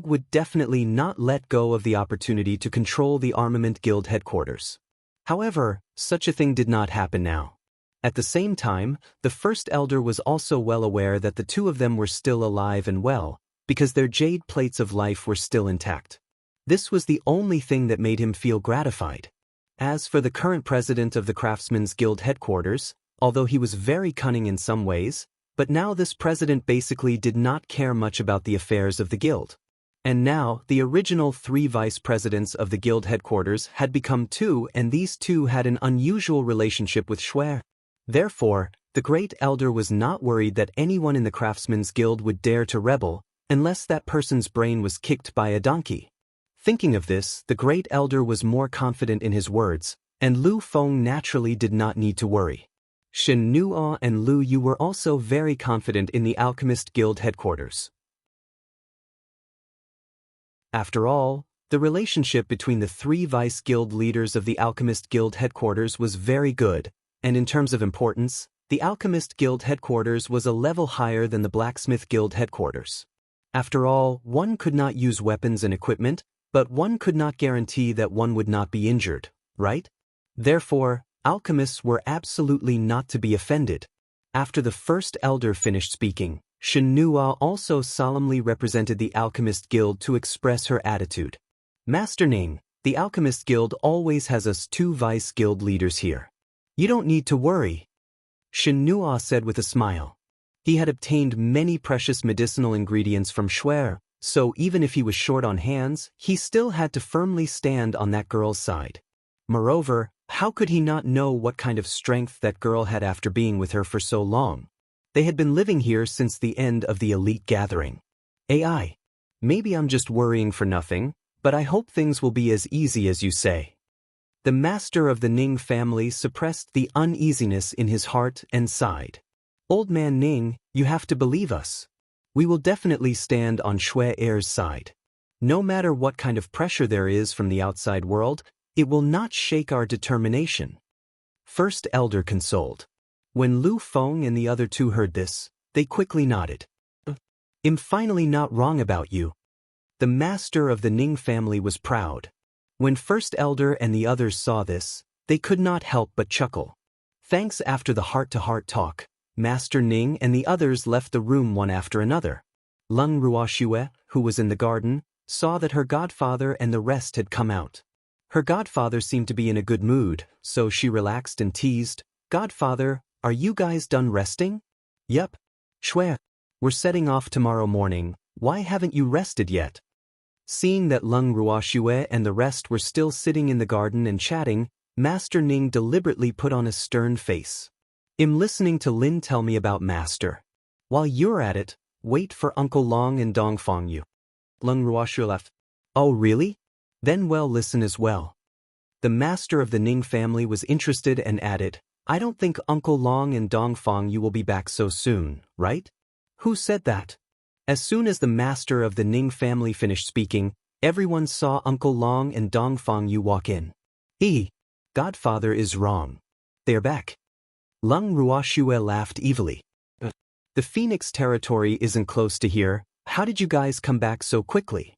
Speaker 1: would definitely not let go of the opportunity to control the Armament Guild headquarters. However, such a thing did not happen now. At the same time, the First Elder was also well aware that the two of them were still alive and well, because their jade plates of life were still intact. This was the only thing that made him feel gratified. As for the current president of the Craftsmen's Guild headquarters, although he was very cunning in some ways, but now this president basically did not care much about the affairs of the guild. And now, the original 3 vice presidents of the guild headquarters had become 2, and these 2 had an unusual relationship with Schwer. Therefore, the Great Elder was not worried that anyone in the Craftsmen's Guild would dare to rebel, unless that person's brain was kicked by a donkey. Thinking of this, the Great Elder was more confident in his words, and Lu Feng naturally did not need to worry. Shen Nuo and Lu Yu were also very confident in the Alchemist Guild headquarters. After all, the relationship between the 3 vice guild leaders of the Alchemist Guild headquarters was very good, and in terms of importance, the Alchemist Guild headquarters was a level higher than the Blacksmith Guild headquarters. After all, one could not use weapons and equipment, but one could not guarantee that one would not be injured, right? Therefore, alchemists were absolutely not to be offended. After the First Elder finished speaking, Shen Nuo also solemnly represented the Alchemist Guild to express her attitude. Master Ning, the Alchemist Guild always has us 2 vice guild leaders here. You don't need to worry, Shen Nuo said with a smile. He had obtained many precious medicinal ingredients from Schwer, so even if he was short on hands, he still had to firmly stand on that girl's side. Moreover, how could he not know what kind of strength that girl had after being with her for so long? They had been living here since the end of the elite gathering. AI. Maybe I'm just worrying for nothing, but I hope things will be as easy as you say. The master of the Ning family suppressed the uneasiness in his heart and sighed. Old man Ning, you have to believe us. We will definitely stand on Shui Er's side. No matter what kind of pressure there is from the outside world, it will not shake our determination. First Elder consoled. When Lu Feng and the other 2 heard this, they quickly nodded. I'm finally not wrong about you. The master of the Ning family was proud. When First Elder and the others saw this, they could not help but chuckle. Thanks. After the heart-to-heart talk, Master Ning and the others left the room one after another. Lung Ruoxue, who was in the garden, saw that her godfather and the rest had come out. Her godfather seemed to be in a good mood, so she relaxed and teased, "Godfather, are you guys done resting?" "Yep. Schwer, we're setting off tomorrow morning. Why haven't you rested yet?" Seeing that Lung Ruoxue and the rest were still sitting in the garden and chatting, Master Ning deliberately put on a stern face. "I'm listening to Lin tell me about Master. While you're at it, wait for Uncle Long and Dongfang Yu." Lung Ruoxue left. "Oh really? Then well, listen as well." The master of the Ning family was interested and added, "I don't think Uncle Long and Dongfang Yu will be back so soon, right?" "Who said that?" As soon as the master of the Ning family finished speaking, everyone saw Uncle Long and Dongfang Yu walk in. Godfather is wrong. They are back." Lung Ruoxue laughed evilly. "The Phoenix territory isn't close to here. How did you guys come back so quickly?"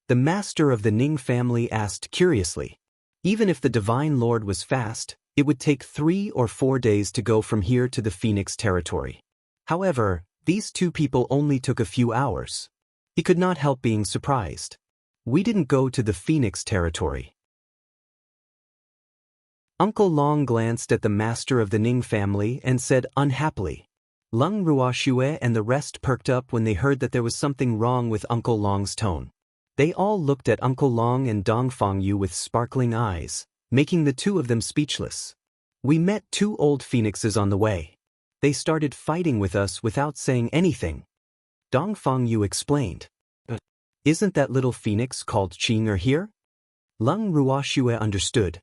Speaker 1: The master of the Ning family asked curiously. Even if the Divine Lord was fast, it would take 3 or 4 days to go from here to the Phoenix territory. However, these 2 people only took a few hours. He could not help being surprised. "We didn't go to the Phoenix territory." Uncle Long glanced at the master of the Ning family and said unhappily. Lung Ruoxue and the rest perked up when they heard that there was something wrong with Uncle Long's tone. They all looked at Uncle Long and Dongfang Yu with sparkling eyes, making the two of them speechless. We met two old phoenixes on the way. They started fighting with us without saying anything. Dongfang Yu explained. Isn't that little phoenix called Qing'er here? Leng Ruoxue understood.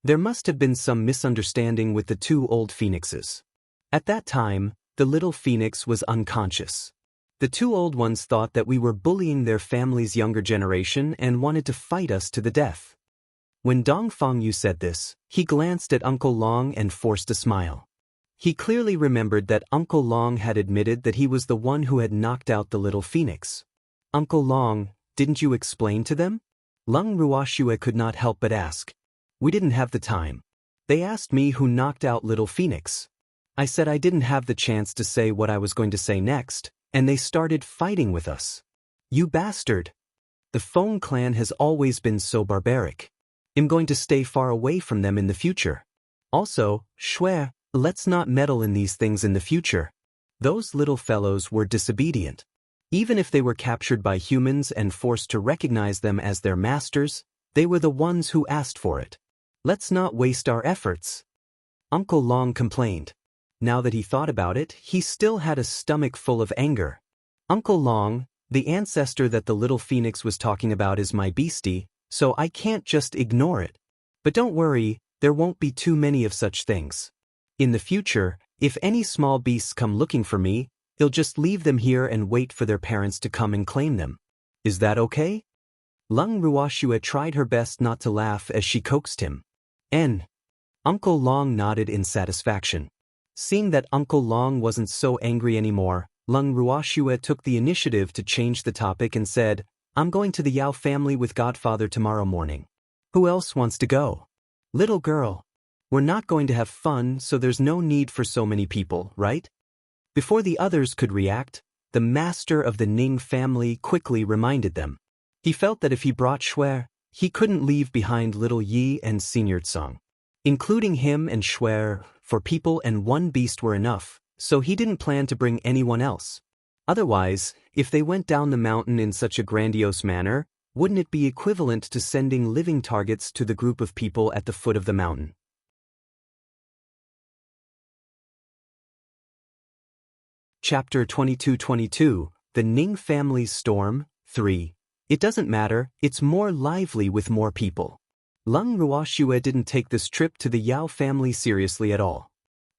Speaker 1: There must have been some misunderstanding with the two old phoenixes. At that time, the little phoenix was unconscious. The two old ones thought that we were bullying their family's younger generation and wanted to fight us to the death. When Dongfang Yu said this, he glanced at Uncle Long and forced a smile. He clearly remembered that Uncle Long had admitted that he was the one who had knocked out the little phoenix. Uncle Long, didn't you explain to them? Leng Ruoxue could not help but ask. We didn't have the time. They asked me who knocked out little phoenix. I said I didn't have the chance to say what I was going to say next, and they started fighting with us. You bastard! The Feng clan has always been so barbaric. I'm going to stay far away from them in the future. Also, Shui, let's not meddle in these things in the future. Those little fellows were disobedient. Even if they were captured by humans and forced to recognize them as their masters, they were the ones who asked for it. Let's not waste our efforts. Uncle Long complained. Now that he thought about it, he still had a stomach full of anger. Uncle Long, the ancestor that the little phoenix was talking about is my beastie, so I can't just ignore it. But don't worry, there won't be too many of such things. In the future, if any small beasts come looking for me, they'll just leave them here and wait for their parents to come and claim them. Is that okay? Leng Ruoxue tried her best not to laugh as she coaxed him. Uncle Long nodded in satisfaction. Seeing that Uncle Long wasn't so angry anymore, Leng Ruoxue took the initiative to change the topic and said, I'm going to the Yao family with Godfather tomorrow morning. Who else wants to go? Little girl. We're not going to have fun, so there's no need for so many people, right? Before the others could react, the master of the Ning family quickly reminded them. He felt that if he brought Shui, he couldn't leave behind little Yi and Senior Tsang. Including him and Shui, for people and one beast were enough, so he didn't plan to bring anyone else. Otherwise, if they went down the mountain in such a grandiose manner, wouldn't it be equivalent to sending living targets to the group of people at the foot of the mountain? Chapter 22-22, The Ning Family's Storm, 3. It doesn't matter, it's more lively with more people. Leng Ruoxue didn't take this trip to the Yao family seriously at all.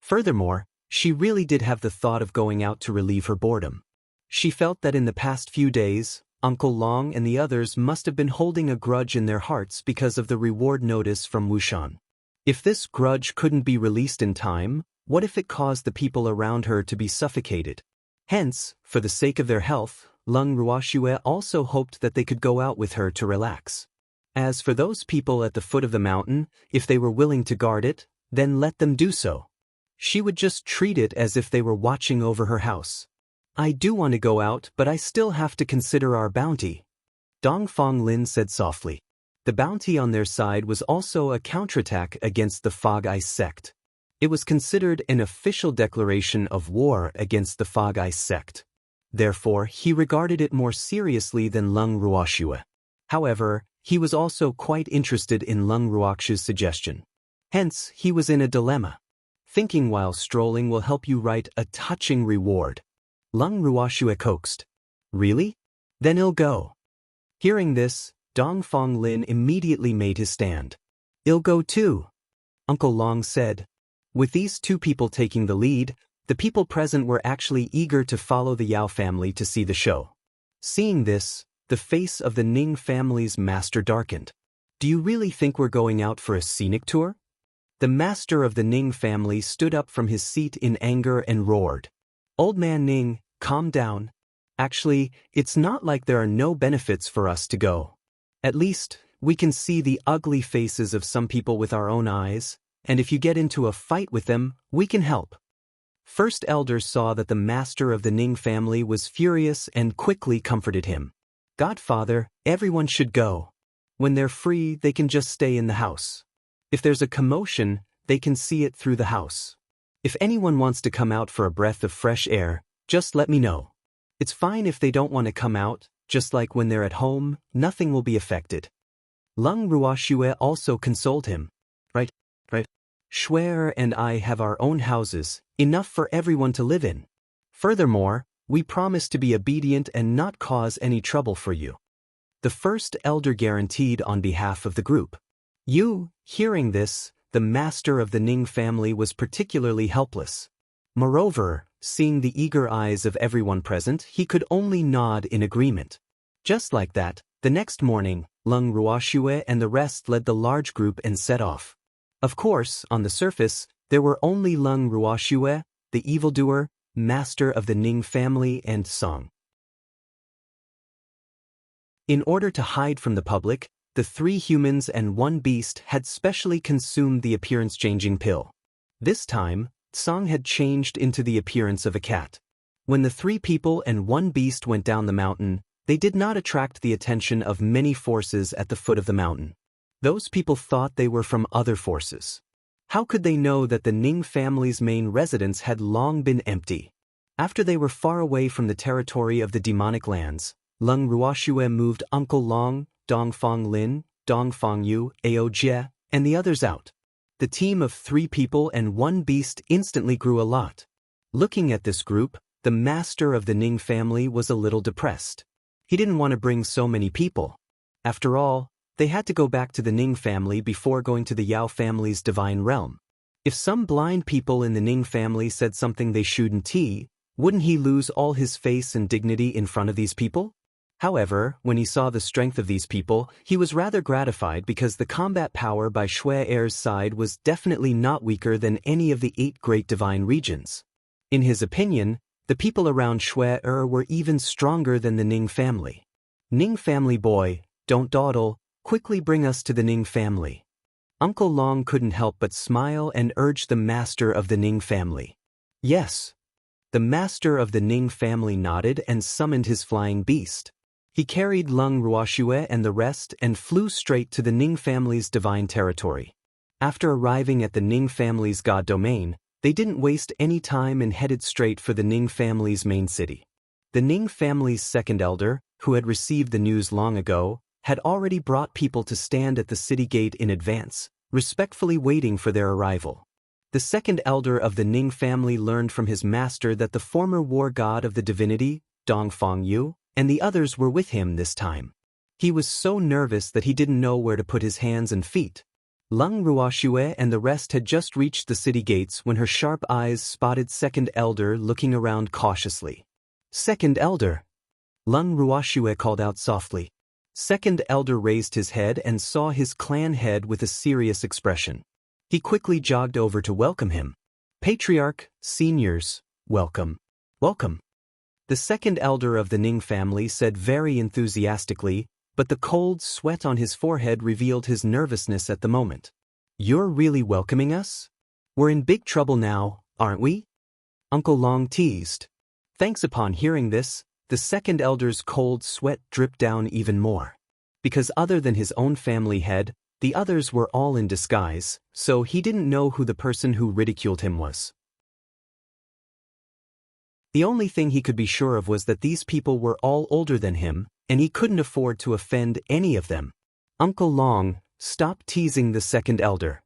Speaker 1: Furthermore, she really did have the thought of going out to relieve her boredom. She felt that in the past few days, Uncle Long and the others must have been holding a grudge in their hearts because of the reward notice from Wushan. If this grudge couldn't be released in time, what if it caused the people around her to be suffocated? Hence, for the sake of their health, Leng Ruoxue also hoped that they could go out with her to relax. As for those people at the foot of the mountain, if they were willing to guard it, then let them do so. She would just treat it as if they were watching over her house. I do want to go out, but I still have to consider our bounty. Dongfang Lin said softly. The bounty on their side was also a counterattack against the Fog Ice sect. It was considered an official declaration of war against the Fog Ice sect. Therefore, he regarded it more seriously than Leng Ruoxue. However, he was also quite interested in Leng Ruoxue's suggestion. Hence, he was in a dilemma. Thinking while strolling will help you write a touching reward. Leng Ruoxue coaxed. Really? Then I'll go. Hearing this, Dongfang Lin immediately made his stand. I'll go too, Uncle Long said. With these two people taking the lead, the people present were actually eager to follow the Yao family to see the show. Seeing this, the face of the Ning family's master darkened. Do you really think we're going out for a scenic tour? The master of the Ning family stood up from his seat in anger and roared. Old man Ning, calm down. Actually, it's not like there are no benefits for us to go. At least, we can see the ugly faces of some people with our own eyes, and if you get into a fight with them, we can help. First Elder saw that the master of the Ning family was furious and quickly comforted him. Godfather, everyone should go. When they're free, they can just stay in the house. If there's a commotion, they can see it through the house. If anyone wants to come out for a breath of fresh air, just let me know. It's fine if they don't want to come out, just like when they're at home, nothing will be affected. Lung Ruoxue also consoled him. Right. Shuer and I have our own houses, enough for everyone to live in. Furthermore, we promise to be obedient and not cause any trouble for you. The first elder guaranteed on behalf of the group. Hearing this, the master of the Ning family was particularly helpless. Moreover, seeing the eager eyes of everyone present, he could only nod in agreement. Just like that, the next morning, Lung Ruoxue and the rest led the large group and set off. Of course, on the surface, there were only Lung Ruoxue, the evildoer, master of the Ning family, and Song. In order to hide from the public, the 3 humans and 1 beast had specially consumed the appearance-changing pill. This time, Song had changed into the appearance of a cat. When the 3 people and 1 beast went down the mountain, they did not attract the attention of many forces at the foot of the mountain. Those people thought they were from other forces. How could they know that the Ning family's main residence had long been empty? After they were far away from the territory of the demonic lands, Lung Ruoxue moved Uncle Long, Dongfang Lin, Dongfang Yu, Ao Jie, and the others out. The team of 3 people and 1 beast instantly grew a lot. Looking at this group, the master of the Ning family was a little depressed. He didn't want to bring so many people. After all, they had to go back to the Ning family before going to the Yao family's divine realm. If some blind people in the Ning family said something they shouldn't, wouldn't he lose all his face and dignity in front of these people? However, when he saw the strength of these people, he was rather gratified because the combat power by Shui Er's side was definitely not weaker than any of the 8 great divine regions. In his opinion, the people around Shui Er were even stronger than the Ning family. Ning family boy, don't dawdle, quickly bring us to the Ning family. Uncle Long couldn't help but smile and urge the master of the Ning family. Yes. The master of the Ning family nodded and summoned his flying beast. He carried Lung Ruoxue and the rest and flew straight to the Ning family's divine territory. After arriving at the Ning family's god domain, they didn't waste any time and headed straight for the Ning family's main city. The Ning family's second elder, who had received the news long ago, had already brought people to stand at the city gate in advance, respectfully waiting for their arrival. The second elder of the Ning family learned from his master that the former war god of the divinity, Dongfang Yu, and the others were with him this time. He was so nervous that he didn't know where to put his hands and feet. Lung Ruoxue and the rest had just reached the city gates when her sharp eyes spotted second elder looking around cautiously. Second elder! Lung Ruoxue called out softly. Second elder raised his head and saw his clan head with a serious expression. He quickly jogged over to welcome him. Patriarch, seniors, welcome. Welcome. The second elder of the Ning family said very enthusiastically, but the cold sweat on his forehead revealed his nervousness at the moment. You're really welcoming us? We're in big trouble now, aren't we? Uncle Long teased. Thanks. Upon hearing this, the second elder's cold sweat dripped down even more. Because other than his own family head, the others were all in disguise, so he didn't know who the person who ridiculed him was. The only thing he could be sure of was that these people were all older than him, and he couldn't afford to offend any of them. Uncle Long, stop teasing the second elder.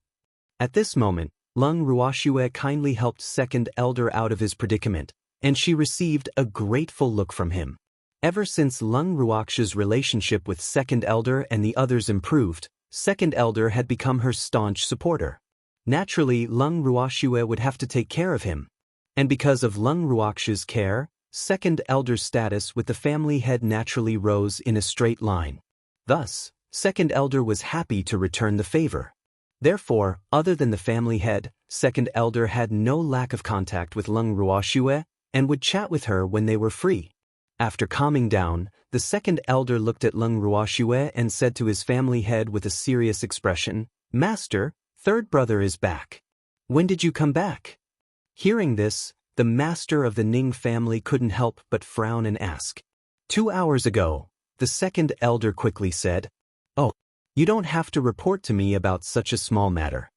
Speaker 1: At this moment, Lung Ruoxue kindly helped second elder out of his predicament, and she received a grateful look from him. Ever since Lung Ruoxue's relationship with second elder and the others improved, second elder had become her staunch supporter. Naturally, Lung Ruoxue would have to take care of him. And because of Lung Ruoxue's care, second elder's status with the family head naturally rose in a straight line. Thus, second elder was happy to return the favor. Therefore, other than the family head, second elder had no lack of contact with Lung Ruoxue and would chat with her when they were free. After calming down, the second elder looked at Lung Ruoxue and said to his family head with a serious expression, Master, third brother is back. When did you come back? Hearing this, the master of the Ning family couldn't help but frown and ask. 2 hours ago, the second elder quickly said. Oh, you don't have to report to me about such a small matter.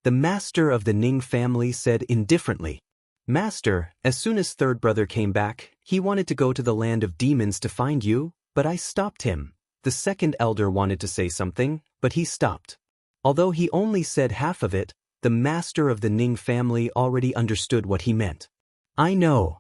Speaker 1: The master of the Ning family said indifferently. Master, as soon as third brother came back, he wanted to go to the land of demons to find you, But I stopped him. The second elder wanted to say something, but he stopped. Although he only said half of it, the master of the Ning family already understood what he meant. I know.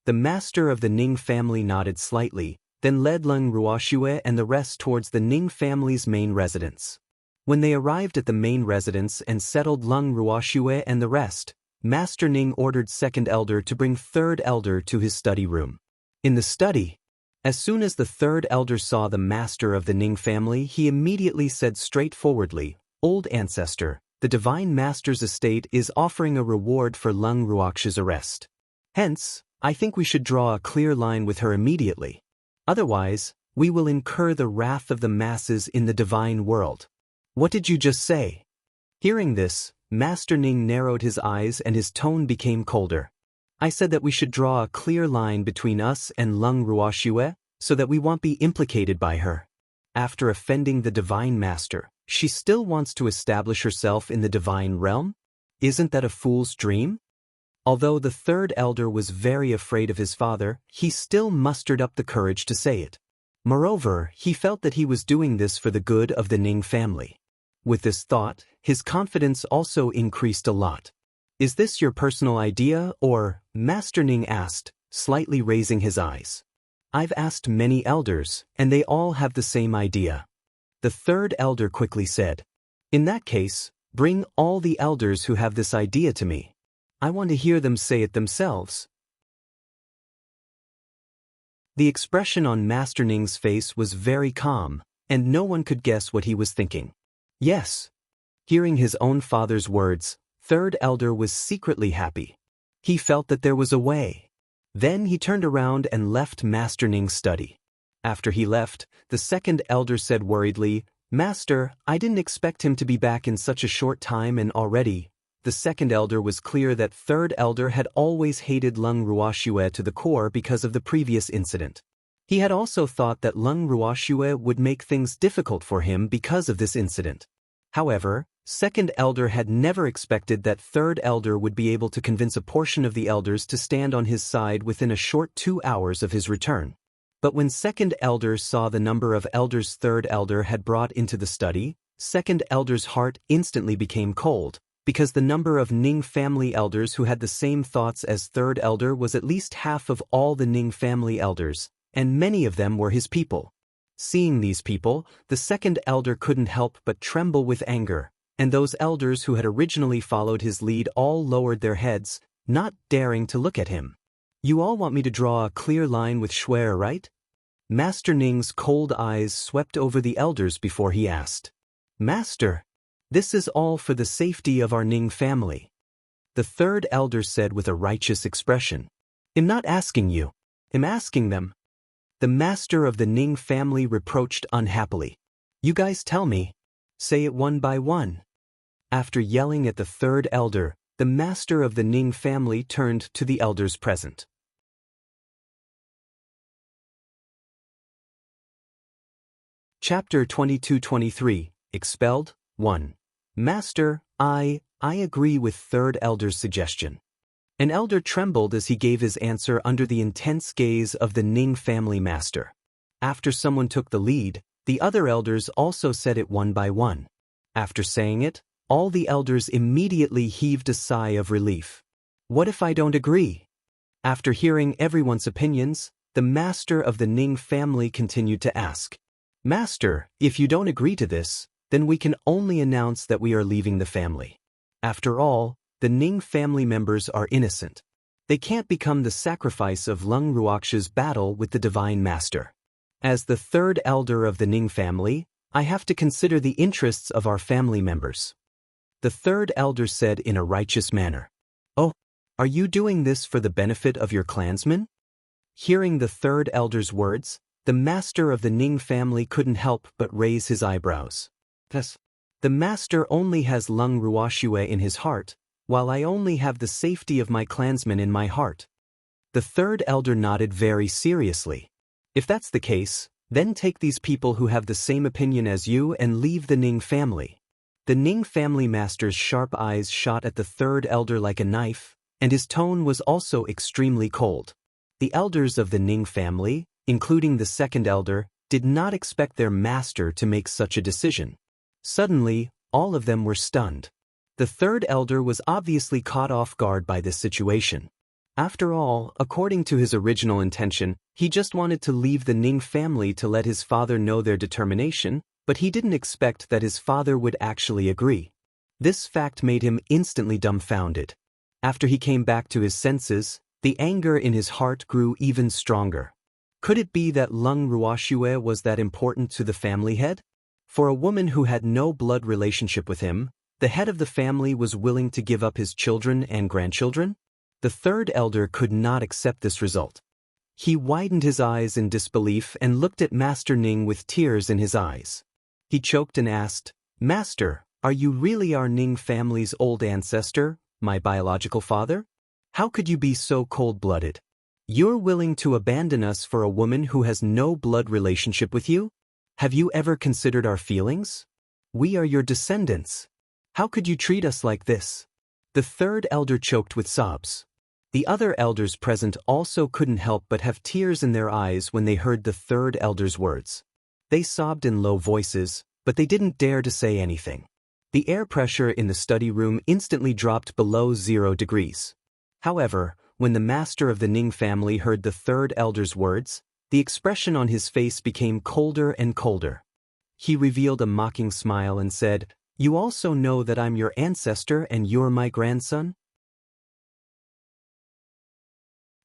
Speaker 1: The master of the Ning family nodded slightly, then led Leng Ruoxue and the rest towards the Ning family's main residence. When they arrived at the main residence and settled Leng Ruoxue and the rest, Master Ning ordered second elder to bring third elder to his study room. In the study, as soon as the third elder saw the master of the Ning family, he immediately said straightforwardly, "Old ancestor, the divine master's estate is offering a reward for Leng Ruoxue's arrest. Hence, I think we should draw a clear line with her immediately. Otherwise, we will incur the wrath of the masses in the divine world." What did you just say? Hearing this, Master Ning narrowed his eyes and his tone became colder. I said that we should draw a clear line between us and Leng Ruoxue, so that we won't be implicated by her. After offending the divine master, she still wants to establish herself in the divine realm? Isn't that a fool's dream? Although the third elder was very afraid of his father, he still mustered up the courage to say it. Moreover, he felt that he was doing this for the good of the Ning family. With this thought, his confidence also increased a lot. Is this your personal idea, or? Master Ning asked, slightly raising his eyes. I've asked many elders, and they all have the same idea. The third elder quickly said. In that case, bring all the elders who have this idea to me. I want to hear them say it themselves. The expression on Master Ning's face was very calm, and no one could guess what he was thinking. Yes. Hearing his own father's words, third elder was secretly happy. He felt that there was a way. Then he turned around and left Master Ning's study. After he left, the second elder said worriedly, Master, I didn't expect him to be back in such a short time and already. The second elder was clear that third elder had always hated Leng Ruoxue to the core because of the previous incident. He had also thought that Leng Ruoxue would make things difficult for him because of this incident. However, second elder had never expected that third elder would be able to convince a portion of the elders to stand on his side within a short 2 hours of his return. But when second elder saw the number of elders third elder had brought into the study, second elder's heart instantly became cold, because the number of Ning family elders who had the same thoughts as third elder was at least half of all the Ning family elders, and many of them were his people. Seeing these people, the second elder couldn't help but tremble with anger, and those elders who had originally followed his lead all lowered their heads, not daring to look at him. You all want me to draw a clear line with Shuer, right? Master Ning's cold eyes swept over the elders before he asked. Master, this is all for the safety of our Ning family. The third elder said with a righteous expression. I'm not asking you. I'm asking them. The master of the Ning family reproached unhappily. You guys tell me. Say it one by one. After yelling at the third elder, the master of the Ning family turned to the elders present. Chapter 22-23, Expelled, 1. Master, I agree with third elder's suggestion. An elder trembled as he gave his answer under the intense gaze of the Ning family master. After someone took the lead, the other elders also said it one by one. After saying it, all the elders immediately heaved a sigh of relief. What if I don't agree? After hearing everyone's opinions, the master of the Ning family continued to ask, Master, if you don't agree to this, then we can only announce that we are leaving the family. After all, the Ning family members are innocent. They can't become the sacrifice of Leng Ruoxue's battle with the Divine Master. As the third elder of the Ning family, I have to consider the interests of our family members. The third elder said in a righteous manner. Oh, are you doing this for the benefit of your clansmen? Hearing the third elder's words, the master of the Ning family couldn't help but raise his eyebrows. Thus, the master only has Leng Ruoxue in his heart, while I only have the safety of my clansmen in my heart. The third elder nodded very seriously. If that's the case, then take these people who have the same opinion as you and leave the Ning family. The Ning family master's sharp eyes shot at the third elder like a knife, and his tone was also extremely cold. The elders of the Ning family, including the second elder, did not expect their master to make such a decision. Suddenly, all of them were stunned. The third elder was obviously caught off guard by this situation. After all, according to his original intention, he just wanted to leave the Ning family to let his father know their determination, but he didn't expect that his father would actually agree. This fact made him instantly dumbfounded. After he came back to his senses, the anger in his heart grew even stronger. Could it be that Lung Ruoxue was that important to the family head? For a woman who had no blood relationship with him, the head of the family was willing to give up his children and grandchildren? The third elder could not accept this result. He widened his eyes in disbelief and looked at Master Ning with tears in his eyes. He choked and asked, "Master, are you really our Ning family's old ancestor, my biological father? How could you be so cold-blooded? You're willing to abandon us for a woman who has no blood relationship with you? Have you ever considered our feelings? We are your descendants. How could you treat us like this?" The third elder choked with sobs. The other elders present also couldn't help but have tears in their eyes when they heard the third elder's words. They sobbed in low voices, but they didn't dare to say anything. The air pressure in the study room instantly dropped below 0 degrees. However, when the master of the Ning family heard the third elder's words, the expression on his face became colder and colder. He revealed a mocking smile and said, "You also know that I'm your ancestor and you're my grandson?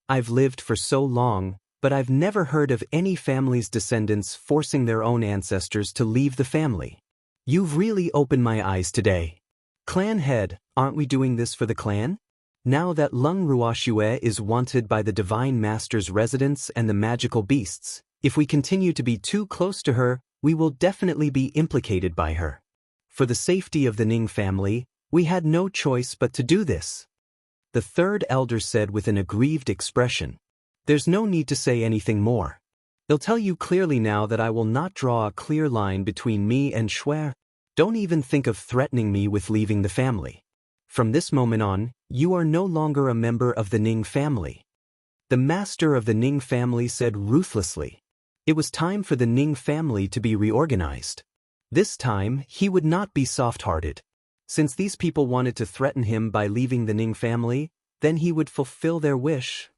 Speaker 1: I've lived for so long, but I've never heard of any family's descendants forcing their own ancestors to leave the family. You've really opened my eyes today. Clan head, aren't we doing this for the clan? Now that Lung Ruoxue is wanted by the Divine Master's residents and the magical beasts, if we continue to be too close to her, we will definitely be implicated by her. For the safety of the Ning family, we had no choice but to do this." The third elder said with an aggrieved expression, "There's no need to say anything more. They'll tell you clearly now that I will not draw a clear line between me and Shuer. Don't even think of threatening me with leaving the family. From this moment on, you are no longer a member of the Ning family." The master of the Ning family said ruthlessly. It was time for the Ning family to be reorganized. This time, he would not be soft-hearted. Since these people wanted to threaten him by leaving the Ning family, then he would fulfill their wish.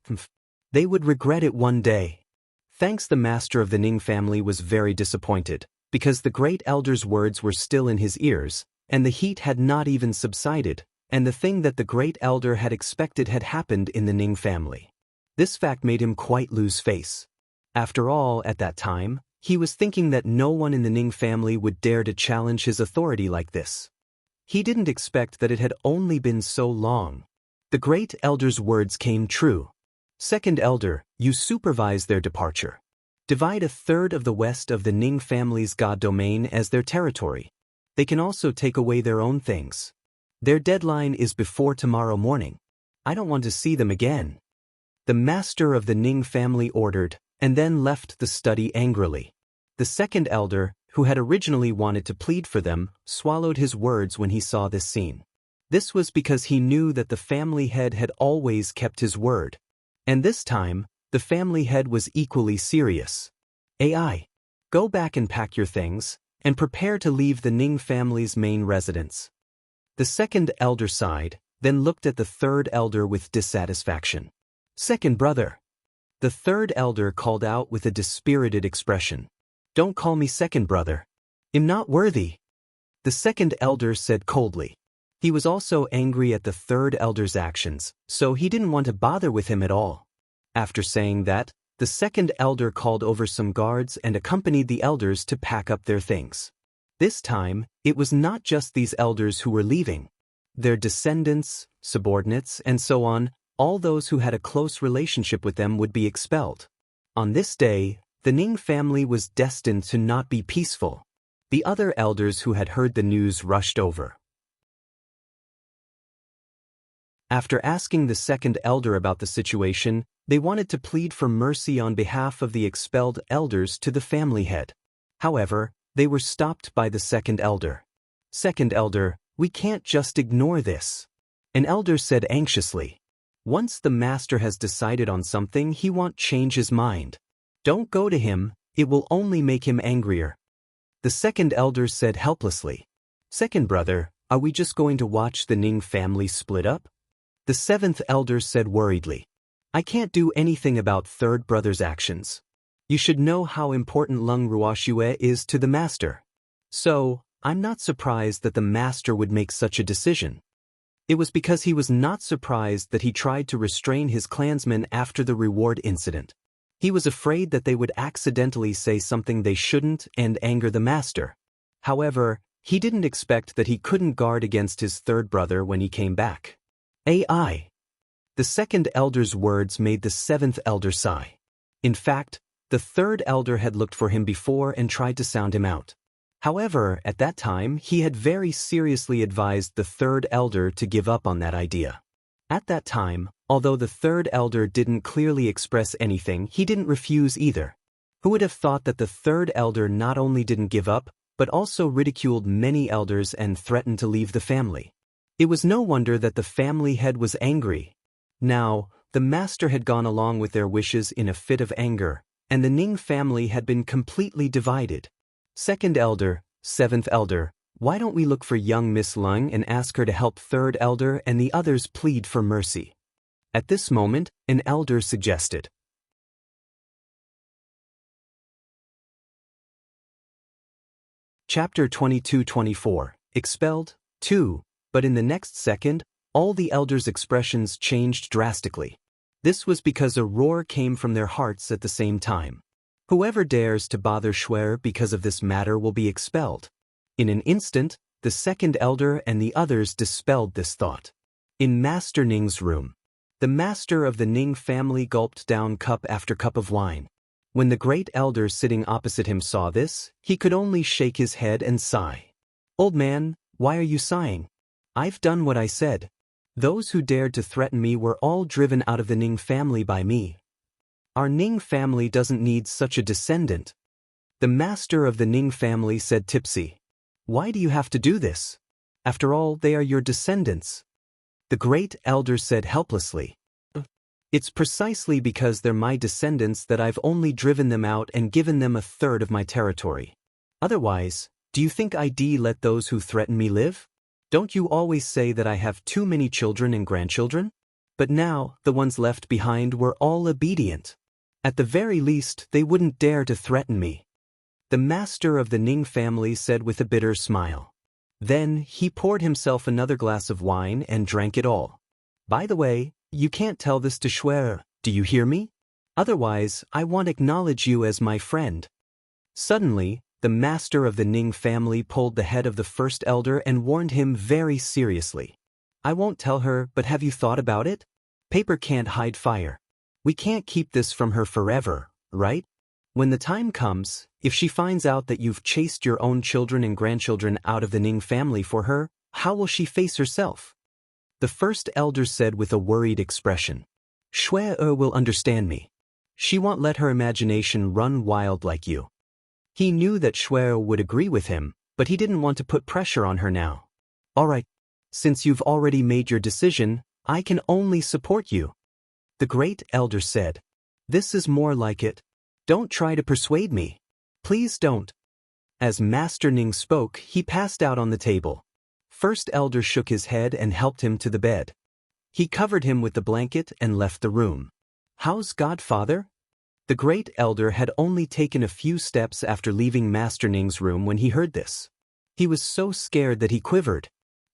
Speaker 1: They would regret it one day. Thanks, the master of the Ning family was very disappointed, because the great elder's words were still in his ears, and the heat had not even subsided, and the thing that the great elder had expected had happened in the Ning family. This fact made him quite lose face. After all, at that time, he was thinking that no one in the Ning family would dare to challenge his authority like this. He didn't expect that it had only been so long. The great elder's words came true. "Second elder, you supervise their departure. Divide a third of the west of the Ning family's god domain as their territory. They can also take away their own things. Their deadline is before tomorrow morning. I don't want to see them again." The master of the Ning family ordered, and then left the study angrily. The second elder, who had originally wanted to plead for them, swallowed his words when he saw this scene. This was because he knew that the family head had always kept his word. And this time, the family head was equally serious. "AI, go back and pack your things, and prepare to leave the Ning family's main residence." The second elder sighed, then looked at the third elder with dissatisfaction. "Second brother." The third elder called out with a dispirited expression. "Don't call me second brother. I'm not worthy." The second elder said coldly. He was also angry at the third elder's actions, so he didn't want to bother with him at all. After saying that, the second elder called over some guards and accompanied the elders to pack up their things. This time, it was not just these elders who were leaving. Their descendants, subordinates, and so on, all those who had a close relationship with them would be expelled. On this day, the Ning family was destined to not be peaceful. The other elders who had heard the news rushed over. After asking the second elder about the situation, they wanted to plead for mercy on behalf of the expelled elders to the family head. However, they were stopped by the second elder. "Second elder, we can't just ignore this." An elder said anxiously. "Once the master has decided on something, he won't change his mind. Don't go to him, it will only make him angrier. The second elder said helplessly. Second brother, are we just going to watch the Ning family split up? The seventh elder said worriedly. I can't do anything about third brother's actions. You should know how important Lung Ruoxue is to the master. So, I'm not surprised that the master would make such a decision. It was because he was not surprised that he tried to restrain his clansmen after the reward incident. He was afraid that they would accidentally say something they shouldn't and anger the master. However, he didn't expect that he couldn't guard against his third brother when he came back. AI. The second elder's words made the seventh elder sigh. In fact, the third elder had looked for him before and tried to sound him out. However, at that time, he had very seriously advised the third elder to give up on that idea. At that time, although the third elder didn't clearly express anything, he didn't refuse either. Who would have thought that the third elder not only didn't give up, but also ridiculed many elders and threatened to leave the family? It was no wonder that the family head was angry. Now, the master had gone along with their wishes in a fit of anger, and the Ning family had been completely divided. Second elder, seventh elder, why don't we look for young Miss Lung and ask her to help third elder and the others plead for mercy? At this moment, an elder suggested. Chapter 22-24, Expelled, 2, but in the next second, all the elders' expressions changed drastically. This was because a roar came from their hearts at the same time. Whoever dares to bother Shuer because of this matter will be expelled. In an instant, the second elder and the others dispelled this thought. In Master Ning's room, the master of the Ning family gulped down cup after cup of wine. When the great elder sitting opposite him saw this, he could only shake his head and sigh. Old man, why are you sighing? I've done what I said. Those who dared to threaten me were all driven out of the Ning family by me. Our Ning family doesn't need such a descendant. The master of the Ning family said tipsy. Why do you have to do this? After all, they are your descendants. The great elder said helplessly. It's precisely because they're my descendants that I've only driven them out and given them a third of my territory. Otherwise, do you think I'd let those who threaten me live? Don't you always say that I have too many children and grandchildren? But now, the ones left behind were all obedient. At the very least, they wouldn't dare to threaten me. The master of the Ning family said with a bitter smile. Then, he poured himself another glass of wine and drank it all. By the way, you can't tell this to Shuer, do you hear me? Otherwise, I won't acknowledge you as my friend. Suddenly, the master of the Ning family pulled the head of the first elder and warned him very seriously. I won't tell her, but have you thought about it? Paper can't hide fire. We can't keep this from her forever, right? When the time comes, if she finds out that you've chased your own children and grandchildren out of the Ning family for her, how will she face herself? The first elder said with a worried expression. Shuer will understand me. She won't let her imagination run wild like you. He knew that Shuer would agree with him, but he didn't want to put pressure on her now. All right, since you've already made your decision, I can only support you. The great elder said. This is more like it. Don't try to persuade me. Please don't. As Master Ning spoke, he passed out on the table. First elder shook his head and helped him to the bed. He covered him with the blanket and left the room. How's Godfather? The great elder had only taken a few steps after leaving Master Ning's room when he heard this. He was so scared that he quivered.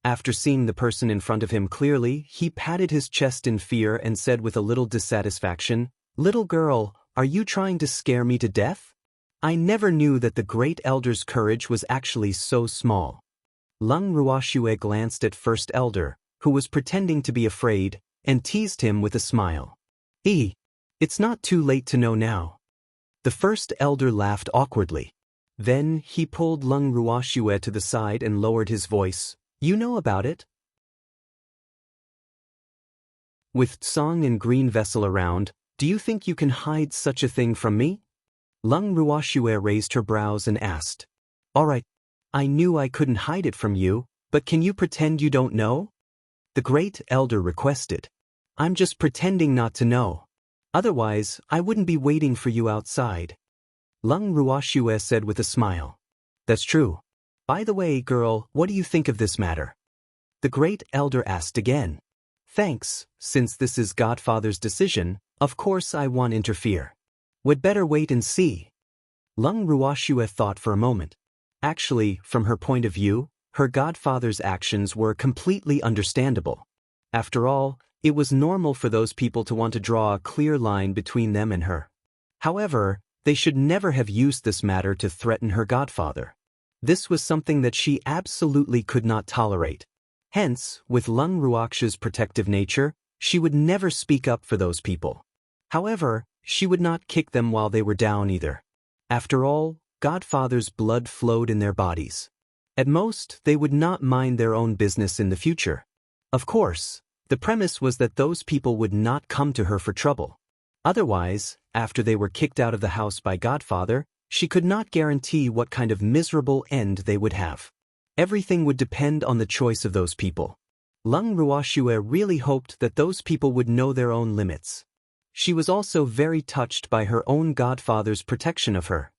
Speaker 1: After seeing the person in front of him clearly, he patted his chest in fear and said with a little dissatisfaction, Little girl, are you trying to scare me to death? I never knew that the great elder's courage was actually so small. Lung Ruoxue glanced at first elder, who was pretending to be afraid, and teased him with a smile. It's not too late to know now. The first elder laughed awkwardly. Then he pulled Lung Ruoxue to the side and lowered his voice. You know about it? With Tsang and Green Vessel around, do you think you can hide such a thing from me? Lung Ruoxue raised her brows and asked. All right, I knew I couldn't hide it from you, but can you pretend you don't know? The great elder requested. I'm just pretending not to know. Otherwise, I wouldn't be waiting for you outside. Lung Ruoxue said with a smile. That's true. By the way, girl, what do you think of this matter? The great elder asked again. Thanks, since this is Godfather's decision, of course I won't interfere. We'd better wait and see. Lung Ruoxue thought for a moment. Actually, from her point of view, her godfather's actions were completely understandable. After all, it was normal for those people to want to draw a clear line between them and her. However, they should never have used this matter to threaten her godfather. This was something that she absolutely could not tolerate. Hence, with Lung Ruoxue's protective nature, she would never speak up for those people. However, she would not kick them while they were down either. After all, godfather's blood flowed in their bodies. At most, they would not mind their own business in the future. Of course, the premise was that those people would not come to her for trouble. Otherwise, after they were kicked out of the house by Godfather, she could not guarantee what kind of miserable end they would have. Everything would depend on the choice of those people. Lung Ruoxue really hoped that those people would know their own limits. She was also very touched by her own godfather's protection of her.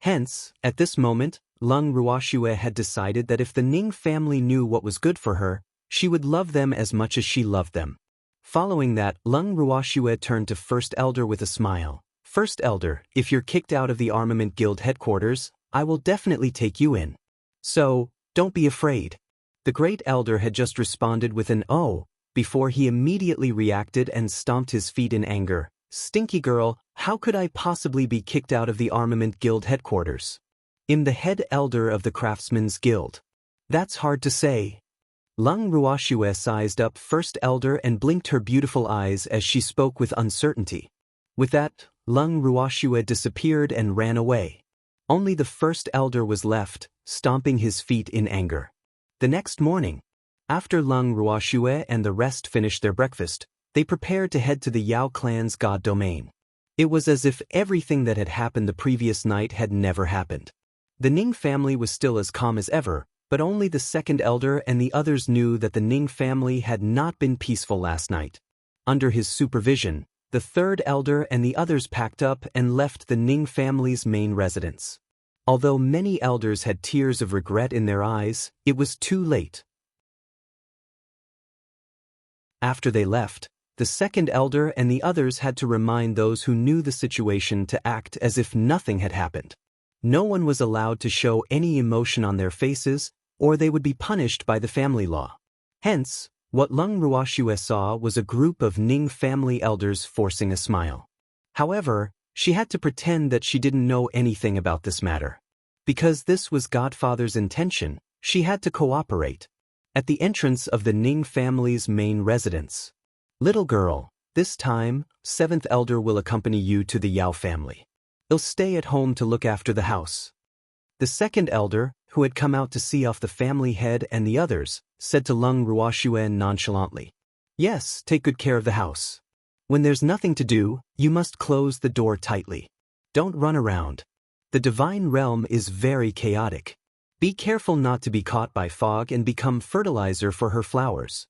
Speaker 1: Hence, at this moment, Lung Ruoxue had decided that if the Ning family knew what was good for her, she would love them as much as she loved them. Following that, Lung Ruoxue turned to First Elder with a smile. First Elder, if you're kicked out of the Armament Guild headquarters, I will definitely take you in. So, don't be afraid. The Great Elder had just responded with an "oh," before he immediately reacted and stomped his feet in anger. Stinky girl, how could I possibly be kicked out of the Armament Guild headquarters? I'm the head elder of the Craftsmen's Guild. That's hard to say. Lung Ruoxue sized up First Elder and blinked her beautiful eyes as she spoke with uncertainty. With that, Lung Ruoxue disappeared and ran away. Only the First Elder was left, stomping his feet in anger. The next morning, after Lung Ruoxue and the rest finished their breakfast, they prepared to head to the Yao clan's god domain. It was as if everything that had happened the previous night had never happened. The Ning family was still as calm as ever, but only the second elder and the others knew that the Ning family had not been peaceful last night. Under his supervision, the third elder and the others packed up and left the Ning family's main residence. Although many elders had tears of regret in their eyes, it was too late. After they left, the second elder and the others had to remind those who knew the situation to act as if nothing had happened. No one was allowed to show any emotion on their faces, or they would be punished by the family law. Hence, what Lung Ruoxue saw was a group of Ning family elders forcing a smile. However, she had to pretend that she didn't know anything about this matter. Because this was Godfather's intention, she had to cooperate. At the entrance of the Ning family's main residence. Little girl, this time, seventh elder will accompany you to the Yao family. He'll stay at home to look after the house. The second elder, who had come out to see off the family head and the others, said to Lung Ruoxue nonchalantly. Yes, take good care of the house. When there's nothing to do, you must close the door tightly. Don't run around. The divine realm is very chaotic. Be careful not to be caught by fog and become fertilizer for her flowers.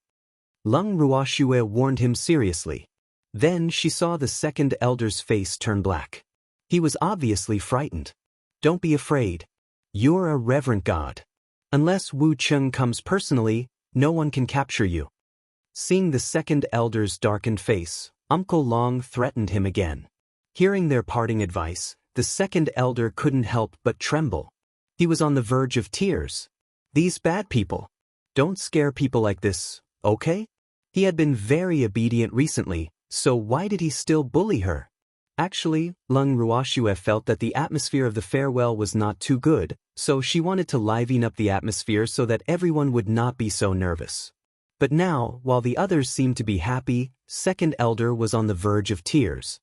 Speaker 1: Lung Ruoxue warned him seriously. Then she saw the second elder's face turn black. He was obviously frightened. Don't be afraid. You're a reverent god. Unless Wu Cheng comes personally, no one can capture you. Seeing the second elder's darkened face, Uncle Long threatened him again. Hearing their parting advice, the second elder couldn't help but tremble. He was on the verge of tears. These bad people. Don't scare people like this, okay? He had been very obedient recently, so why did he still bully her? Actually, Lung Ruoxue felt that the atmosphere of the farewell was not too good, so she wanted to liven up the atmosphere so that everyone would not be so nervous. But now, while the others seemed to be happy, second elder was on the verge of tears.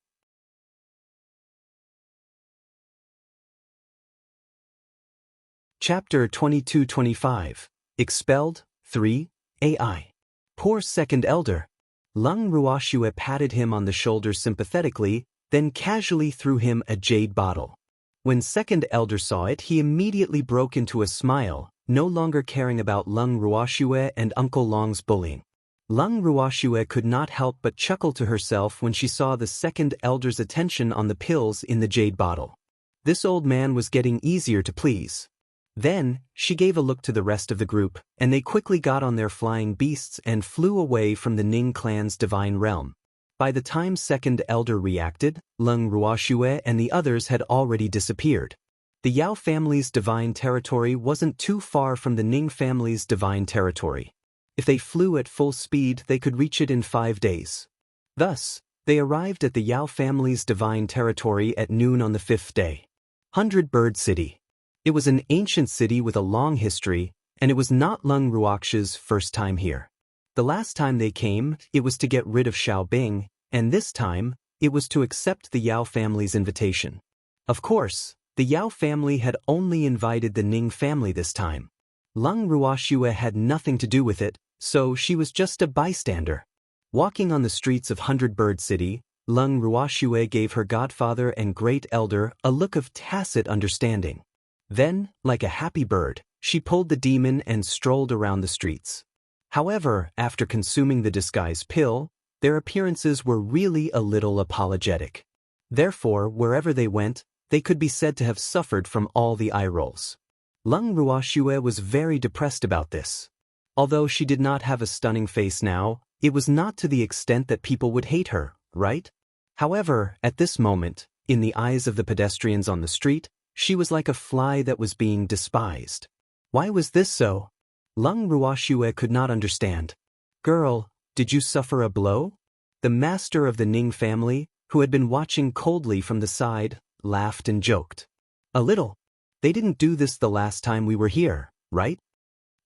Speaker 1: Chapter 22-25 Expelled 3 AI. Poor second elder. Lung Ruoxue patted him on the shoulder sympathetically, then casually threw him a jade bottle. When second elder saw it, he immediately broke into a smile, no longer caring about Lung Ruoxue and Uncle Long's bullying. Lung Ruoxue could not help but chuckle to herself when she saw the second elder's attention on the pills in the jade bottle. This old man was getting easier to please. Then, she gave a look to the rest of the group, and they quickly got on their flying beasts and flew away from the Ning clan's divine realm. By the time second elder reacted, Lung Ruoxue and the others had already disappeared. The Yao family's divine territory wasn't too far from the Ning family's divine territory. If they flew at full speed, they could reach it in 5 days. Thus, they arrived at the Yao family's divine territory at noon on the 5th day. 100 Bird City. It was an ancient city with a long history, and it was not Lung Ruoxue's first time here. The last time they came, it was to get rid of Xiaobing, and this time, it was to accept the Yao family's invitation. Of course, the Yao family had only invited the Ning family this time. Lung Ruoxue had nothing to do with it, so she was just a bystander. Walking on the streets of 100 Bird City, Lung Ruoxue gave her godfather and great elder a look of tacit understanding. Then, like a happy bird, she pulled the demon and strolled around the streets. However, after consuming the disguise pill, their appearances were really a little apologetic. Therefore, wherever they went, they could be said to have suffered from all the eye rolls. Lung Ruoxue was very depressed about this. Although she did not have a stunning face now, it was not to the extent that people would hate her, right? However, at this moment, in the eyes of the pedestrians on the street, she was like a fly that was being despised. Why was this so? Lung Ruoxue could not understand. Girl, did you suffer a blow? The master of the Ning family, who had been watching coldly from the side, laughed and joked. A little. They didn't do this the last time we were here, right?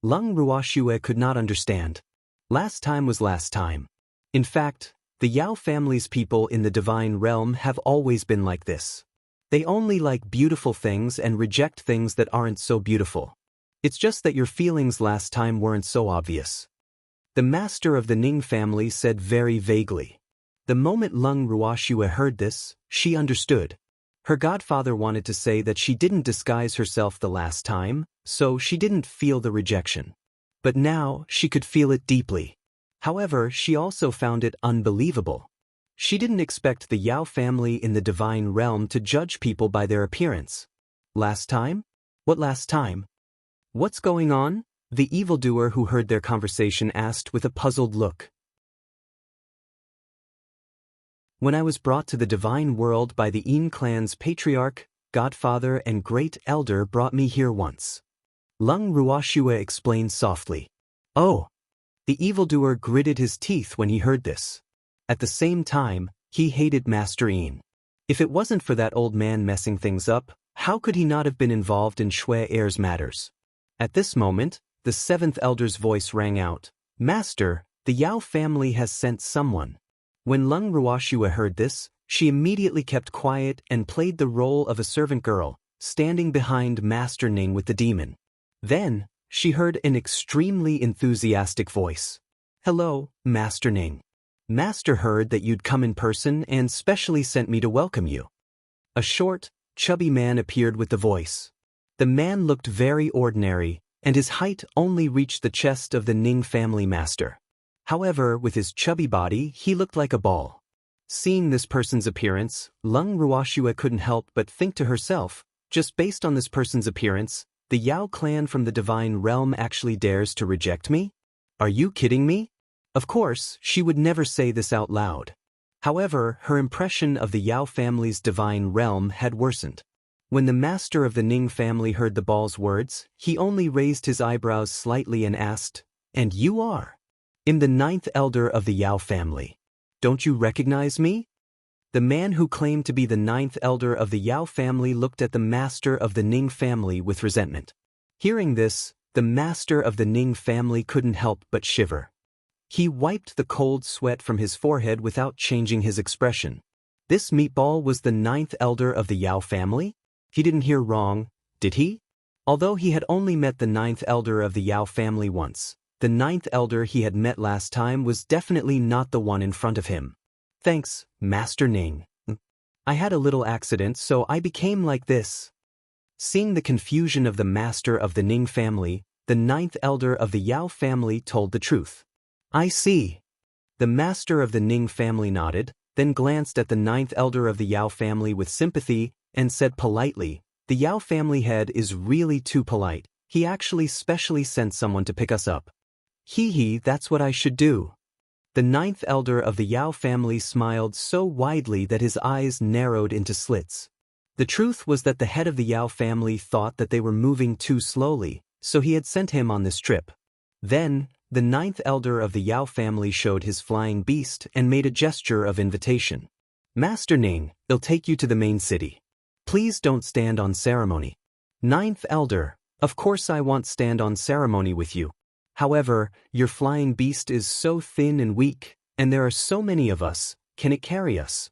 Speaker 1: Lung Ruoxue could not understand. Last time was last time. In fact, the Yao family's people in the divine realm have always been like this. They only like beautiful things and reject things that aren't so beautiful. It's just that your feelings last time weren't so obvious. The master of the Ning family said very vaguely. The moment Lung Ruoxue heard this, she understood. Her godfather wanted to say that she didn't disguise herself the last time, so she didn't feel the rejection. But now, she could feel it deeply. However, she also found it unbelievable. She didn't expect the Yao family in the divine realm to judge people by their appearance. Last time? What last time? What's going on? The evildoer who heard their conversation asked with a puzzled look. When I was brought to the divine world by the Yin clan's patriarch, godfather and great elder brought me here once. Lung Ruoxue explained softly. Oh! The evildoer gritted his teeth when he heard this. At the same time, he hated Master Yin. If it wasn't for that old man messing things up, how could he not have been involved in Shui Heir's matters? At this moment, the seventh elder's voice rang out. Master, the Yao family has sent someone. When Lung Ruoxue heard this, she immediately kept quiet and played the role of a servant girl, standing behind Master Ning with the demon. Then, she heard an extremely enthusiastic voice. Hello, Master Ning. Master heard that you'd come in person and specially sent me to welcome you. A short, chubby man appeared with the voice. The man looked very ordinary, and his height only reached the chest of the Ning family master. However, with his chubby body, he looked like a ball. Seeing this person's appearance, Lung Ruoxue couldn't help but think to herself, just based on this person's appearance, the Yao clan from the divine realm actually dares to reject me? Are you kidding me? Of course, she would never say this out loud. However, her impression of the Yao family's divine realm had worsened. When the master of the Ning family heard the ball's words, he only raised his eyebrows slightly and asked, And you are? I'm the ninth elder of the Yao family. Don't you recognize me? The man who claimed to be the ninth elder of the Yao family looked at the master of the Ning family with resentment. Hearing this, the master of the Ning family couldn't help but shiver. He wiped the cold sweat from his forehead without changing his expression. This meatball was the ninth elder of the Yao family? He didn't hear wrong, did he? Although he had only met the ninth elder of the Yao family once, the ninth elder he had met last time was definitely not the one in front of him. Thanks, Master Ning. I had a little accident, so I became like this. Seeing the confusion of the master of the Ning family, the ninth elder of the Yao family told the truth. I see. The master of the Ning family nodded, then glanced at the ninth elder of the Yao family with sympathy, and said politely, "The Yao family head is really too polite. He actually specially sent someone to pick us up." Hee, that's what I should do. The ninth elder of the Yao family smiled so widely that his eyes narrowed into slits. The truth was that the head of the Yao family thought that they were moving too slowly, so he had sent him on this trip. Then, the ninth elder of the Yao family showed his flying beast and made a gesture of invitation. "Master Ning, I'll take you to the main city. Please don't stand on ceremony." Ninth elder, "Of course I won't stand on ceremony with you. However, your flying beast is so thin and weak, and there are so many of us, can it carry us?"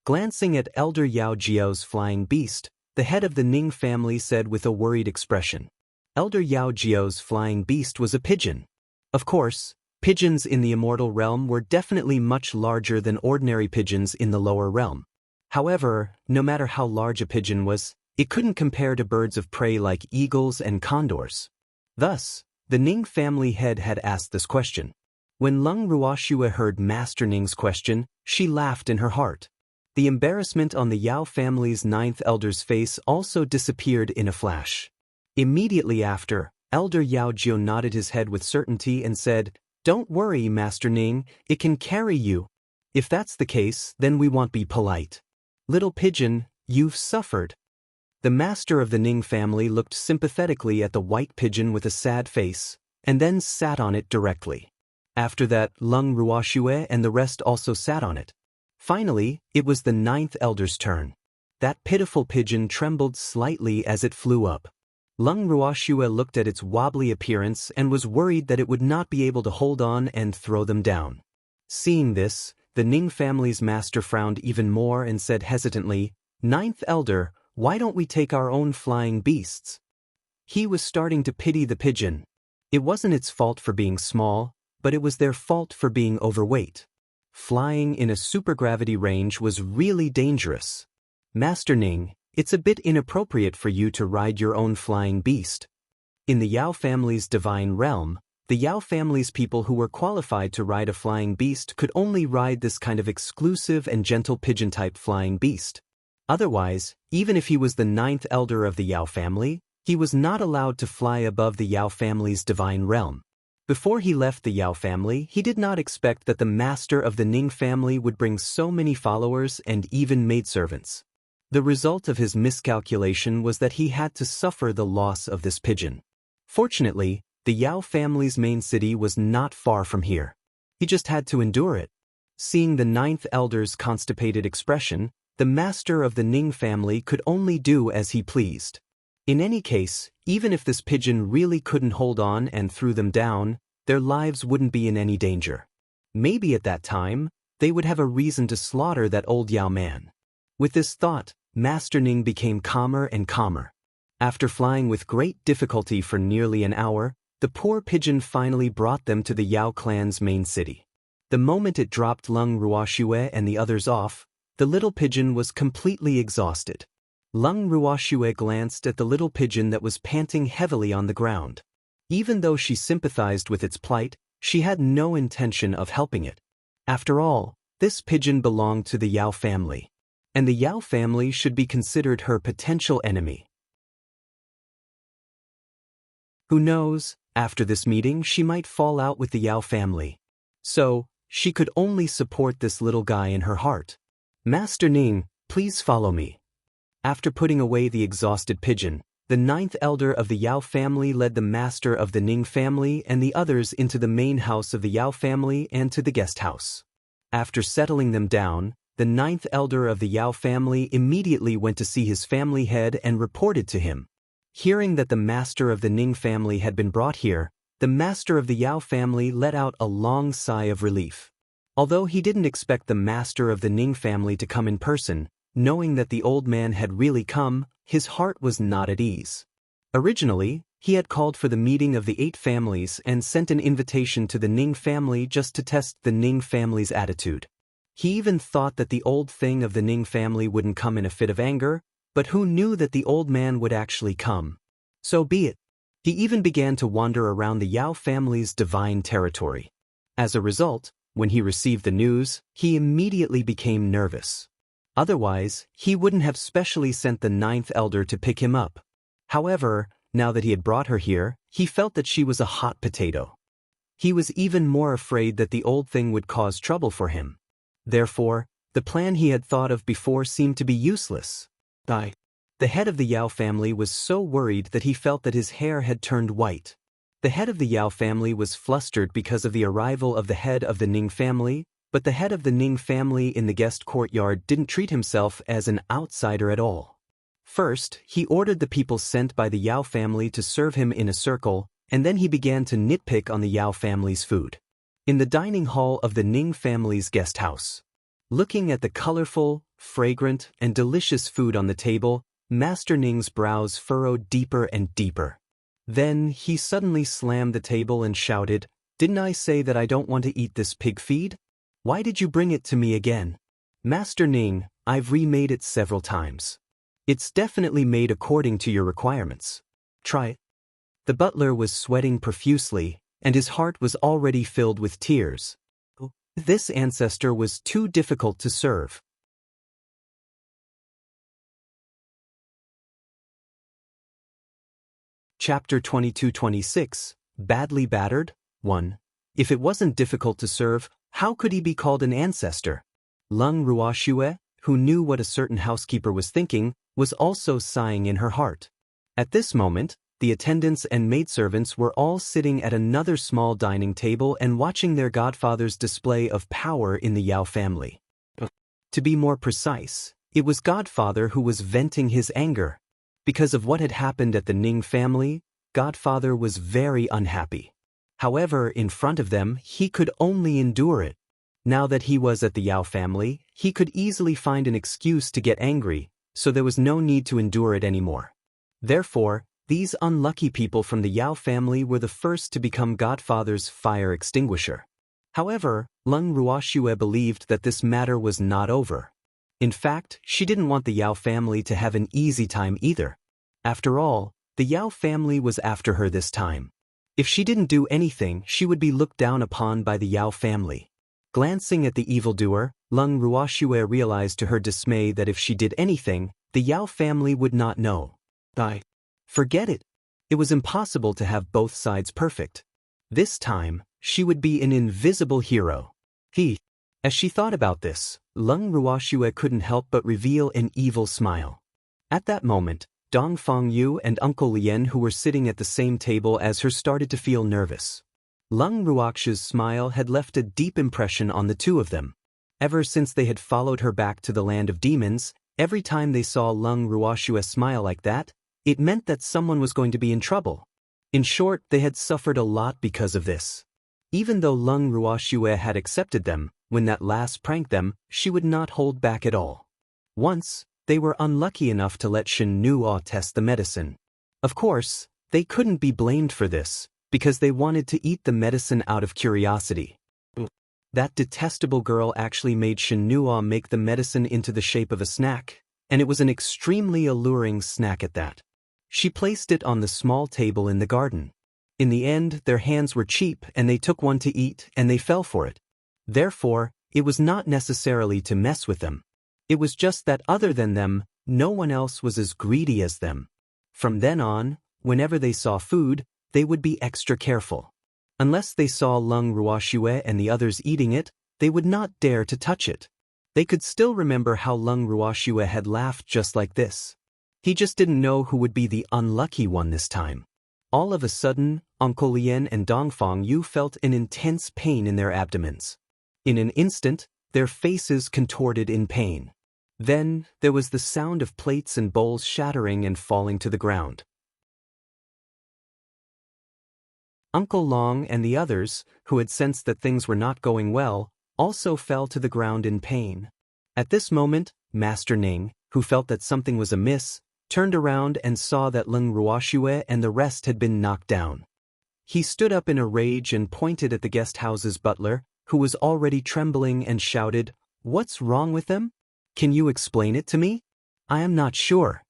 Speaker 1: Glancing at Elder Yao Jiao's flying beast, the head of the Ning family said with a worried expression. Elder Yao Jiao's flying beast was a pigeon. Of course, pigeons in the immortal realm were definitely much larger than ordinary pigeons in the lower realm. However, no matter how large a pigeon was, it couldn't compare to birds of prey like eagles and condors. Thus, the Ning family head had asked this question. When Lung Ruoxue heard Master Ning's question, she laughed in her heart. The embarrassment on the Yao family's ninth elder's face also disappeared in a flash. Immediately after, Elder Yao Jiao nodded his head with certainty and said, "Don't worry, Master Ning, it can carry you. If that's the case, then we won't be polite. Little pigeon, you've suffered." The master of the Ning family looked sympathetically at the white pigeon with a sad face, and then sat on it directly. After that, Lung Ruoxue and the rest also sat on it. Finally, it was the ninth elder's turn. That pitiful pigeon trembled slightly as it flew up. Lung Ruoxue looked at its wobbly appearance and was worried that it would not be able to hold on and throw them down. Seeing this, the Ning family's master frowned even more and said hesitantly, "Ninth elder, why don't we take our own flying beasts?" He was starting to pity the pigeon. It wasn't its fault for being small, but it was their fault for being overweight. Flying in a supergravity range was really dangerous. "Master Ning, it's a bit inappropriate for you to ride your own flying beast." In the Yao family's divine realm, the Yao family's people who were qualified to ride a flying beast could only ride this kind of exclusive and gentle pigeon-type flying beast. Otherwise, even if he was the ninth elder of the Yao family, he was not allowed to fly above the Yao family's divine realm. Before he left the Yao family, he did not expect that the master of the Ning family would bring so many followers and even maidservants. The result of his miscalculation was that he had to suffer the loss of this pigeon. Fortunately, the Yao family's main city was not far from here. He just had to endure it. Seeing the ninth elder's constipated expression, the master of the Ning family could only do as he pleased. In any case, even if this pigeon really couldn't hold on and threw them down, their lives wouldn't be in any danger. Maybe at that time, they would have a reason to slaughter that old Yao man. With this thought, Master Ning became calmer and calmer. After flying with great difficulty for nearly an hour, the poor pigeon finally brought them to the Yao clan's main city. The moment it dropped Lung Ruoxue and the others off, the little pigeon was completely exhausted. Lung Ruoxue glanced at the little pigeon that was panting heavily on the ground. Even though she sympathized with its plight, she had no intention of helping it. After all, this pigeon belonged to the Yao family, and the Yao family should be considered her potential enemy. Who knows, after this meeting she might fall out with the Yao family. So, she could only support this little guy in her heart. "Master Ning, please follow me." After putting away the exhausted pigeon, the ninth elder of the Yao family led the master of the Ning family and the others into the main house of the Yao family and to the guest house. After settling them down, the ninth elder of the Yao family immediately went to see his family head and reported to him. Hearing that the master of the Ning family had been brought here, the master of the Yao family let out a long sigh of relief. Although he didn't expect the master of the Ning family to come in person, knowing that the old man had really come, his heart was not at ease. Originally, he had called for the meeting of the 8 families and sent an invitation to the Ning family just to test the Ning family's attitude. He even thought that the old thing of the Ning family wouldn't come in a fit of anger, but who knew that the old man would actually come? So be it. He even began to wander around the Yao family's divine territory. As a result, when he received the news, he immediately became nervous. Otherwise, he wouldn't have specially sent the ninth elder to pick him up. However, now that he had brought her here, he felt that she was a hot potato. He was even more afraid that the old thing would cause trouble for him. Therefore, the plan he had thought of before seemed to be useless. The head of the Yao family was so worried that he felt that his hair had turned white. The head of the Yao family was flustered because of the arrival of the head of the Ning family, but the head of the Ning family in the guest courtyard didn't treat himself as an outsider at all. First, he ordered the people sent by the Yao family to serve him in a circle, and then he began to nitpick on the Yao family's food. In the dining hall of the Ning family's guest house, looking at the colorful, fragrant, and delicious food on the table, Master Ning's brows furrowed deeper and deeper. Then he suddenly slammed the table and shouted, "Didn't I say that I don't want to eat this pig feed? Why did you bring it to me again? Master Ning, I've remade it several times. It's definitely made according to your requirements. Try it." The butler was sweating profusely, and his heart was already filled with tears. This ancestor was too difficult to serve. Chapter 22-26, Badly Battered, 1. If it wasn't difficult to serve, how could he be called an ancestor? Lung Ruoxue, who knew what a certain housekeeper was thinking, was also sighing in her heart. At this moment, the attendants and maidservants were all sitting at another small dining table and watching their godfather's display of power in the Yao family. To be more precise, it was Godfather who was venting his anger. Because of what had happened at the Ning family, Godfather was very unhappy. However, in front of them, he could only endure it. Now that he was at the Yao family, he could easily find an excuse to get angry, so there was no need to endure it anymore. Therefore, these unlucky people from the Yao family were the first to become Godfather's fire extinguisher. However, Lung Ruoxue believed that this matter was not over. In fact, she didn't want the Yao family to have an easy time either. After all, the Yao family was after her this time. If she didn't do anything, she would be looked down upon by the Yao family. Glancing at the evildoer, Lung Ruoxue realized to her dismay that if she did anything, the Yao family would not know. Forget it. It was impossible to have both sides perfect. This time, she would be an invisible hero. As she thought about this, Lung Ruoxue couldn't help but reveal an evil smile. At that moment, Dong Fengyu and Uncle Lien, who were sitting at the same table as her, started to feel nervous. Lung Ruoxue's smile had left a deep impression on the two of them. Ever since they had followed her back to the land of demons, every time they saw Lung Ruoxue smile like that, it meant that someone was going to be in trouble. In short, they had suffered a lot because of this. Even though Lung Ruoxue had accepted them, when that lass pranked them, she would not hold back at all. Once, they were unlucky enough to let Shen Nuo test the medicine. Of course, they couldn't be blamed for this, because they wanted to eat the medicine out of curiosity. That detestable girl actually made Shen Nuo make the medicine into the shape of a snack, and it was an extremely alluring snack at that. She placed it on the small table in the garden. In the end, their hands were cheap and they took one to eat and they fell for it. Therefore, it was not necessarily to mess with them. It was just that other than them, no one else was as greedy as them. From then on, whenever they saw food, they would be extra careful. Unless they saw Lung Ruoxue and the others eating it, they would not dare to touch it. They could still remember how Lung Ruoxue had laughed just like this. He just didn't know who would be the unlucky one this time. All of a sudden, Uncle Lien and Dong Fengyu felt an intense pain in their abdomens. In an instant, their faces contorted in pain. Then, there was the sound of plates and bowls shattering and falling to the ground. Uncle Long and the others, who had sensed that things were not going well, also fell to the ground in pain. At this moment, Master Ning, who felt that something was amiss, turned around and saw that Lung Ruoxue and the rest had been knocked down. He stood up in a rage and pointed at the guest house's butler, who was already trembling, and shouted, "What's wrong with them? Can you explain it to me? I am not sure."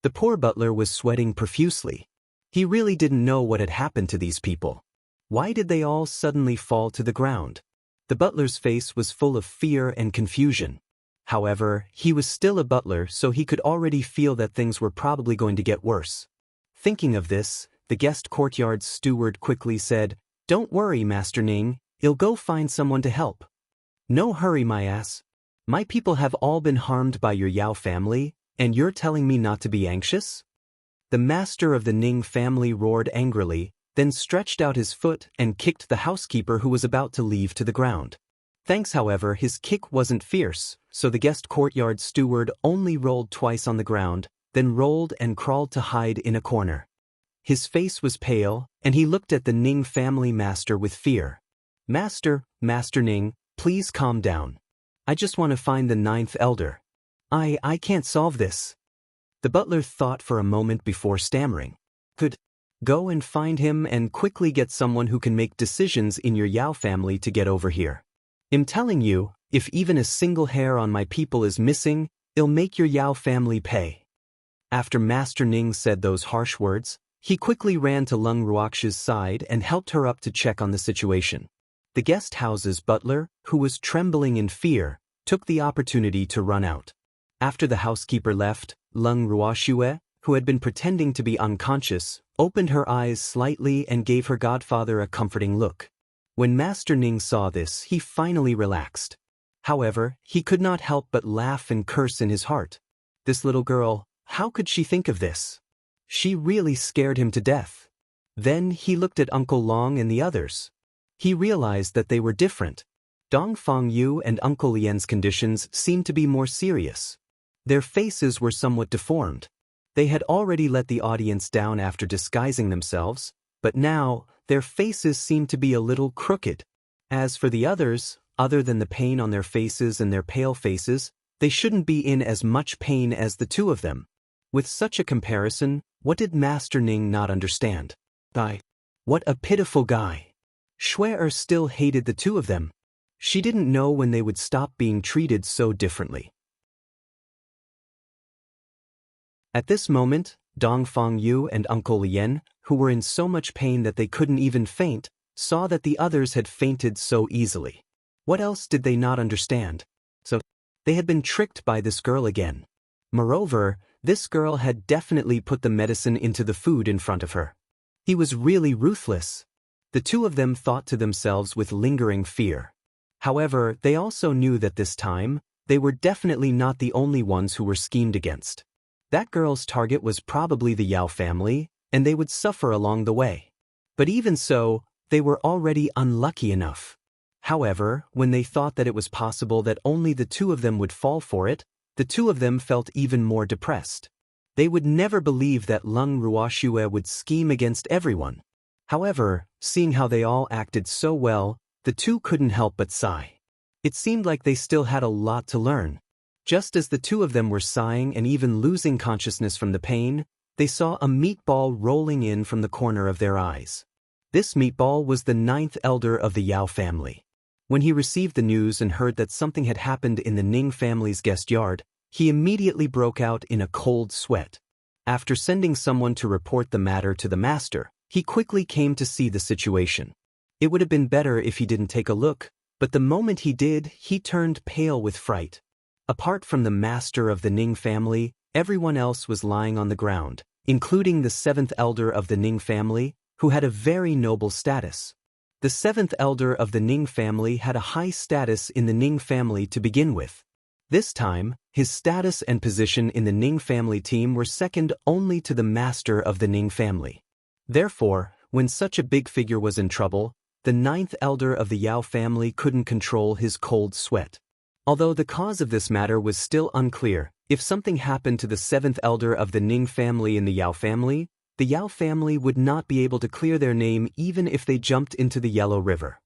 Speaker 1: The poor butler was sweating profusely. He really didn't know what had happened to these people. Why did they all suddenly fall to the ground? The butler's face was full of fear and confusion. However, he was still a butler, so he could already feel that things were probably going to get worse. Thinking of this, the guest courtyard's steward quickly said, "Don't worry, Master Ning, I'll go find someone to help." "No hurry, my ass. My people have all been harmed by your Yao family, and you're telling me not to be anxious?" The master of the Ning family roared angrily, then stretched out his foot and kicked the housekeeper who was about to leave to the ground. Thanks, however, his kick wasn't fierce, so the guest courtyard steward only rolled twice on the ground, then rolled and crawled to hide in a corner. His face was pale, and he looked at the Ning family master with fear. Master Ning, please calm down. I just want to find the ninth elder. I can't solve this." The butler thought for a moment before stammering. "Could go and find him and quickly get someone who can make decisions in your Yao family to get over here. I'm telling you, if even a single hair on my people is missing, it'll make your Yao family pay." After Master Ning said those harsh words, he quickly ran to Lung Ruox's side and helped her up to check on the situation. The guest house's butler, who was trembling in fear, took the opportunity to run out. After the housekeeper left, Lung Ruoxue, who had been pretending to be unconscious, opened her eyes slightly and gave her godfather a comforting look. When Master Ning saw this, he finally relaxed. However, he could not help but laugh and curse in his heart. This little girl, how could she think of this? She really scared him to death. Then he looked at Uncle Long and the others. He realized that they were different. Dong Fangyu and Uncle Lian's conditions seemed to be more serious. Their faces were somewhat deformed. They had already let the audience down after disguising themselves, but now their faces seemed to be a little crooked. As for the others, other than the pain on their faces and their pale faces, they shouldn't be in as much pain as the two of them. With such a comparison, what did Master Ning not understand? What a pitiful guy. Shui still hated the two of them. She didn't know when they would stop being treated so differently. At this moment, Dong Fangyu and Uncle Lian, who were in so much pain that they couldn't even faint, saw that the others had fainted so easily. What else did they not understand? So, they had been tricked by this girl again. Moreover, this girl had definitely put the medicine into the food in front of her. He was really ruthless. The two of them thought to themselves with lingering fear. However, they also knew that this time, they were definitely not the only ones who were schemed against. That girl's target was probably the Yao family, and they would suffer along the way. But even so, they were already unlucky enough. However, when they thought that it was possible that only the two of them would fall for it, the two of them felt even more depressed. They would never believe that Lung Ruoxue would scheme against everyone. However, seeing how they all acted so well, the two couldn't help but sigh. It seemed like they still had a lot to learn. Just as the two of them were sighing and even losing consciousness from the pain, they saw a meatball rolling in from the corner of their eyes. This meatball was the ninth elder of the Yao family. When he received the news and heard that something had happened in the Ning family's guest yard, he immediately broke out in a cold sweat. After sending someone to report the matter to the master, he quickly came to see the situation. It would have been better if he didn't take a look, but the moment he did, he turned pale with fright. Apart from the master of the Ning family, everyone else was lying on the ground, including the seventh elder of the Ning family, who had a very noble status. The seventh elder of the Ning family had a high status in the Ning family to begin with. This time, his status and position in the Ning family team were second only to the master of the Ning family. Therefore, when such a big figure was in trouble, the ninth elder of the Yao family couldn't control his cold sweat. Although the cause of this matter was still unclear, if something happened to the seventh elder of the Ning family in the Yao family would not be able to clear their name even if they jumped into the Yellow River.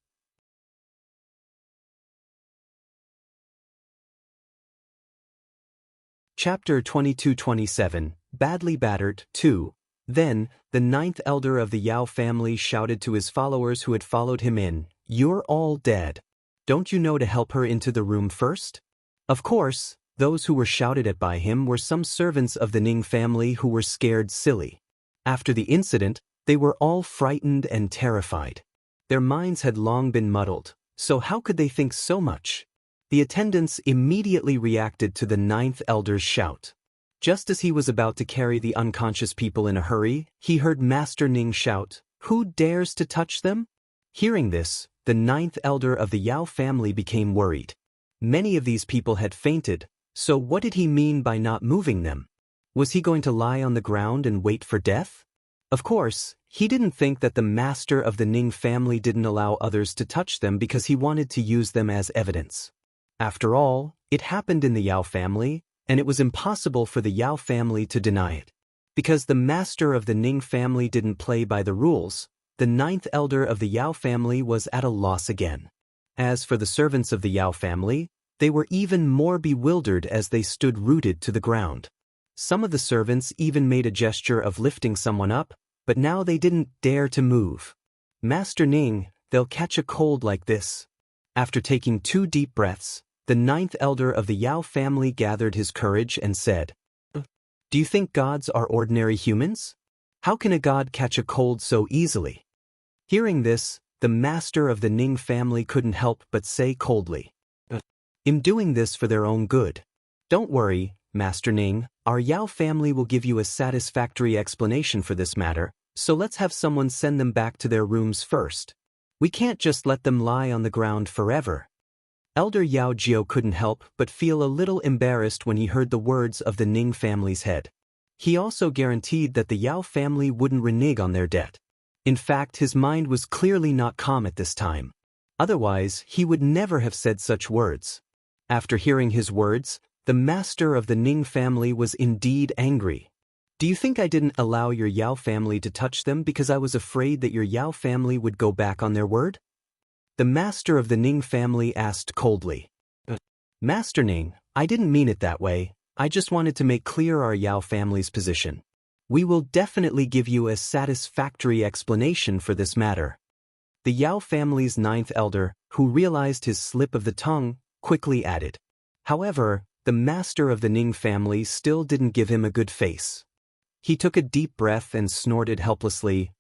Speaker 1: Chapter 22-27, Badly Battered, 2. Then, the ninth elder of the Yao family shouted to his followers who had followed him in, "You're all dead. Don't you know to help her into the room first?" Of course, those who were shouted at by him were some servants of the Ning family who were scared silly. After the incident, they were all frightened and terrified. Their minds had long been muddled, so how could they think so much? The attendants immediately reacted to the ninth elder's shout. Just as he was about to carry the unconscious people in a hurry, he heard Master Ning shout, "Who dares to touch them?" Hearing this, the ninth elder of the Yao family became worried. Many of these people had fainted, so what did he mean by not moving them? Was he going to lie on the ground and wait for death? Of course, he didn't think that the master of the Ning family didn't allow others to touch them because he wanted to use them as evidence. After all, it happened in the Yao family, and it was impossible for the Yao family to deny it. Because the master of the Ning family didn't play by the rules, the ninth elder of the Yao family was at a loss again. As for the servants of the Yao family, they were even more bewildered as they stood rooted to the ground. Some of the servants even made a gesture of lifting someone up, but now they didn't dare to move. "Master Ning, they'll catch a cold like this." After taking 2 deep breaths, the ninth elder of the Yao family gathered his courage and said, "Do you think gods are ordinary humans? How can a god catch a cold so easily?" Hearing this, the master of the Ning family couldn't help but say coldly, "I'm doing this for their own good. Don't worry, Master Ning, our Yao family will give you a satisfactory explanation for this matter, so let's have someone send them back to their rooms first. We can't just let them lie on the ground forever." Elder Yao Jiao couldn't help but feel a little embarrassed when he heard the words of the Ning family's head. He also guaranteed that the Yao family wouldn't renege on their debt. In fact, his mind was clearly not calm at this time. Otherwise, he would never have said such words. After hearing his words, the master of the Ning family was indeed angry. "Do you think I didn't allow your Yao family to touch them because I was afraid that your Yao family would go back on their word?" The master of the Ning family asked coldly. "Master Ning, I didn't mean it that way. I just wanted to make clear our Yao family's position. We will definitely give you a satisfactory explanation for this matter." The Yao family's ninth elder, who realized his slip of the tongue, quickly added. However, the master of the Ning family still didn't give him a good face. He took a deep breath and snorted helplessly,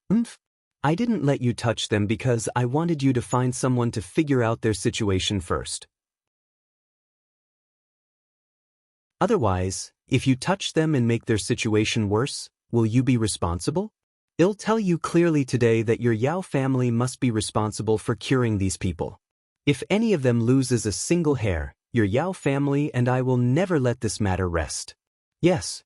Speaker 1: "I didn't let you touch them because I wanted you to find someone to figure out their situation first. Otherwise, if you touch them and make their situation worse, will you be responsible? I'll tell you clearly today that your Yao family must be responsible for curing these people. If any of them loses a single hair, your Yao family and I will never let this matter rest." "Yes."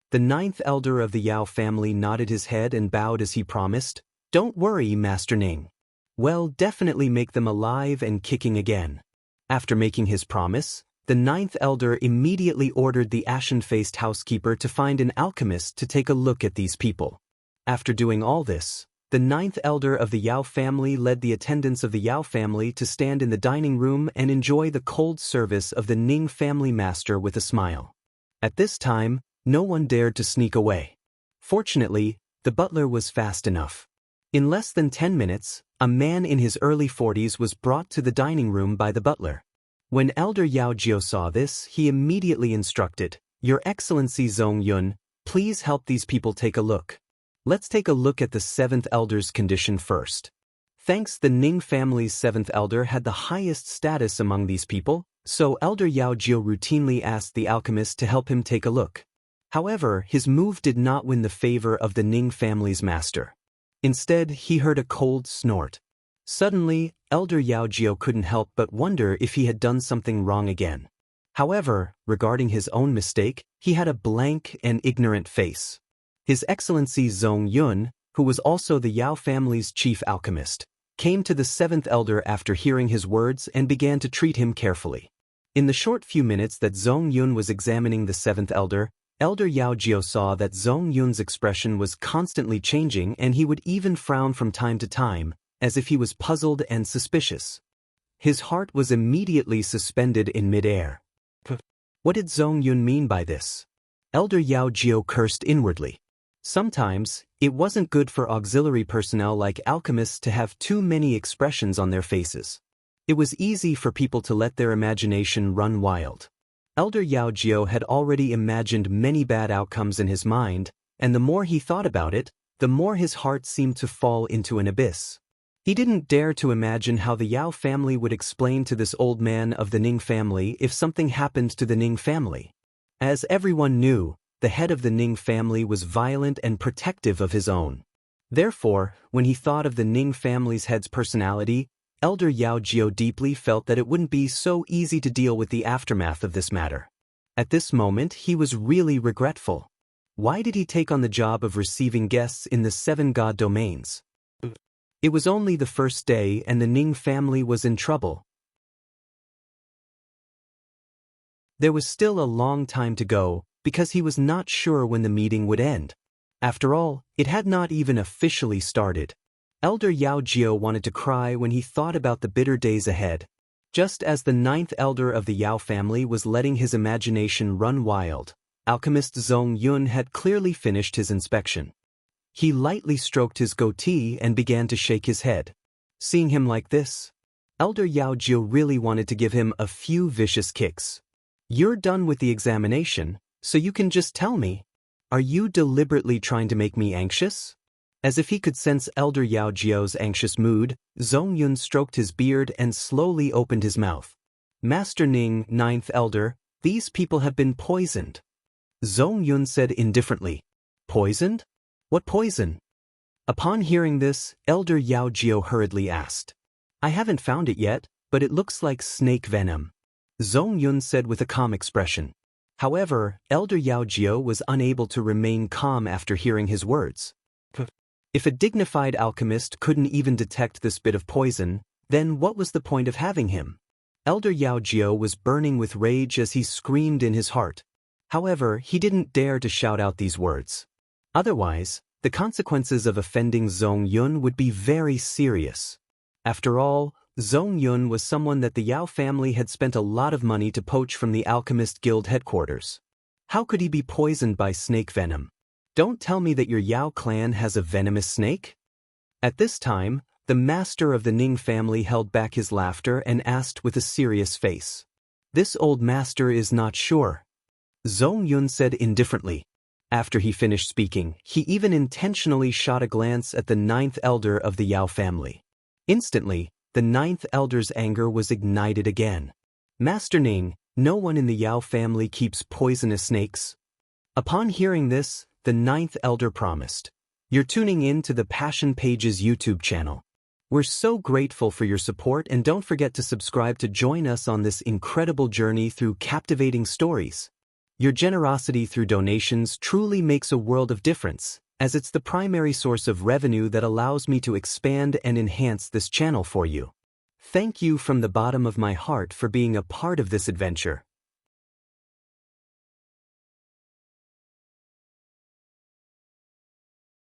Speaker 1: The ninth elder of the Yao family nodded his head and bowed as he promised, "Don't worry, Master Ning. We'll definitely make them alive and kicking again." After making his promise, the ninth elder immediately ordered the ashen-faced housekeeper to find an alchemist to take a look at these people. After doing all this, the ninth elder of the Yao family led the attendants of the Yao family to stand in the dining room and enjoy the cold service of the Ning family master with a smile. At this time, no one dared to sneak away. Fortunately, the butler was fast enough. In less than 10 minutes, a man in his early 40s was brought to the dining room by the butler. When Elder Yao Jiao saw this, he immediately instructed, "Your Excellency Zhong Yun, please help these people take a look. Let's take a look at the 7th elder's condition first." Thanks, the Ning family's 7th elder had the highest status among these people, so Elder Yao Jiao routinely asked the alchemist to help him take a look. However, his move did not win the favor of the Ning family's master. Instead, he heard a cold snort. Suddenly, Elder Yao Jiao couldn't help but wonder if he had done something wrong again. However, regarding his own mistake, he had a blank and ignorant face. His Excellency Zhong Yun, who was also the Yao family's chief alchemist, came to the 7th elder after hearing his words and began to treat him carefully. In the short few minutes that Zhong Yun was examining the 7th elder, Elder Yao Jiao saw that Zhong Yun's expression was constantly changing and he would even frown from time to time, as if he was puzzled and suspicious. His heart was immediately suspended in midair. What did Zhong Yun mean by this? Elder Yao Jiao cursed inwardly. Sometimes, it wasn't good for auxiliary personnel like alchemists to have too many expressions on their faces. It was easy for people to let their imagination run wild. Elder Yao Jiao had already imagined many bad outcomes in his mind, and the more he thought about it, the more his heart seemed to fall into an abyss. He didn't dare to imagine how the Yao family would explain to this old man of the Ning family if something happened to the Ning family. As everyone knew, the head of the Ning family was violent and protective of his own. Therefore, when he thought of the Ning family's head's personality, Elder Yao Jiao deeply felt that it wouldn't be so easy to deal with the aftermath of this matter. At this moment, he was really regretful. Why did he take on the job of receiving guests in the 7 god domains? It was only the first day and the Ning family was in trouble. There was still a long time to go, because he was not sure when the meeting would end. After all, it had not even officially started. Elder Yao Jiao wanted to cry when he thought about the bitter days ahead. Just as the 9th elder of the Yao family was letting his imagination run wild, alchemist Zhong Yun had clearly finished his inspection. He lightly stroked his goatee and began to shake his head. Seeing him like this, Elder Yao Jiao really wanted to give him a few vicious kicks. "You're done with the examination, so you can just tell me. Are you deliberately trying to make me anxious?" As if he could sense Elder Yao Jiao's anxious mood, Zhong Yun stroked his beard and slowly opened his mouth. "Master Ning, 9th elder, these people have been poisoned." Zhong Yun said indifferently. "Poisoned? What poison?" Upon hearing this, Elder Yao Jiao hurriedly asked. "I haven't found it yet, but it looks like snake venom," Zhong Yun said with a calm expression. However, Elder Yao Jiao was unable to remain calm after hearing his words. If a dignified alchemist couldn't even detect this bit of poison, then what was the point of having him? Elder Yao Jiao was burning with rage as he screamed in his heart. However, he didn't dare to shout out these words. Otherwise, the consequences of offending Zhong Yun would be very serious. After all, Zhong Yun was someone that the Yao family had spent a lot of money to poach from the Alchemist Guild headquarters. How could he be poisoned by snake venom? Don't tell me that your Yao clan has a venomous snake? At this time, the master of the Ning family held back his laughter and asked with a serious face. "This old master is not sure," Zhong Yun said indifferently. After he finished speaking, he even intentionally shot a glance at the 9th elder of the Yao family. Instantly, the 9th elder's anger was ignited again. "Master Ning, no one in the Yao family keeps poisonous snakes." Upon hearing this, the 9th elder promised. "You're tuning in to the Passion Pages YouTube channel. We're so grateful for your support and don't forget to subscribe to join us on this incredible journey through captivating stories. Your generosity through donations truly makes a world of difference, as it's the primary source of revenue that allows me to expand and enhance this channel for you. Thank you from the bottom of my heart for being a part of this adventure.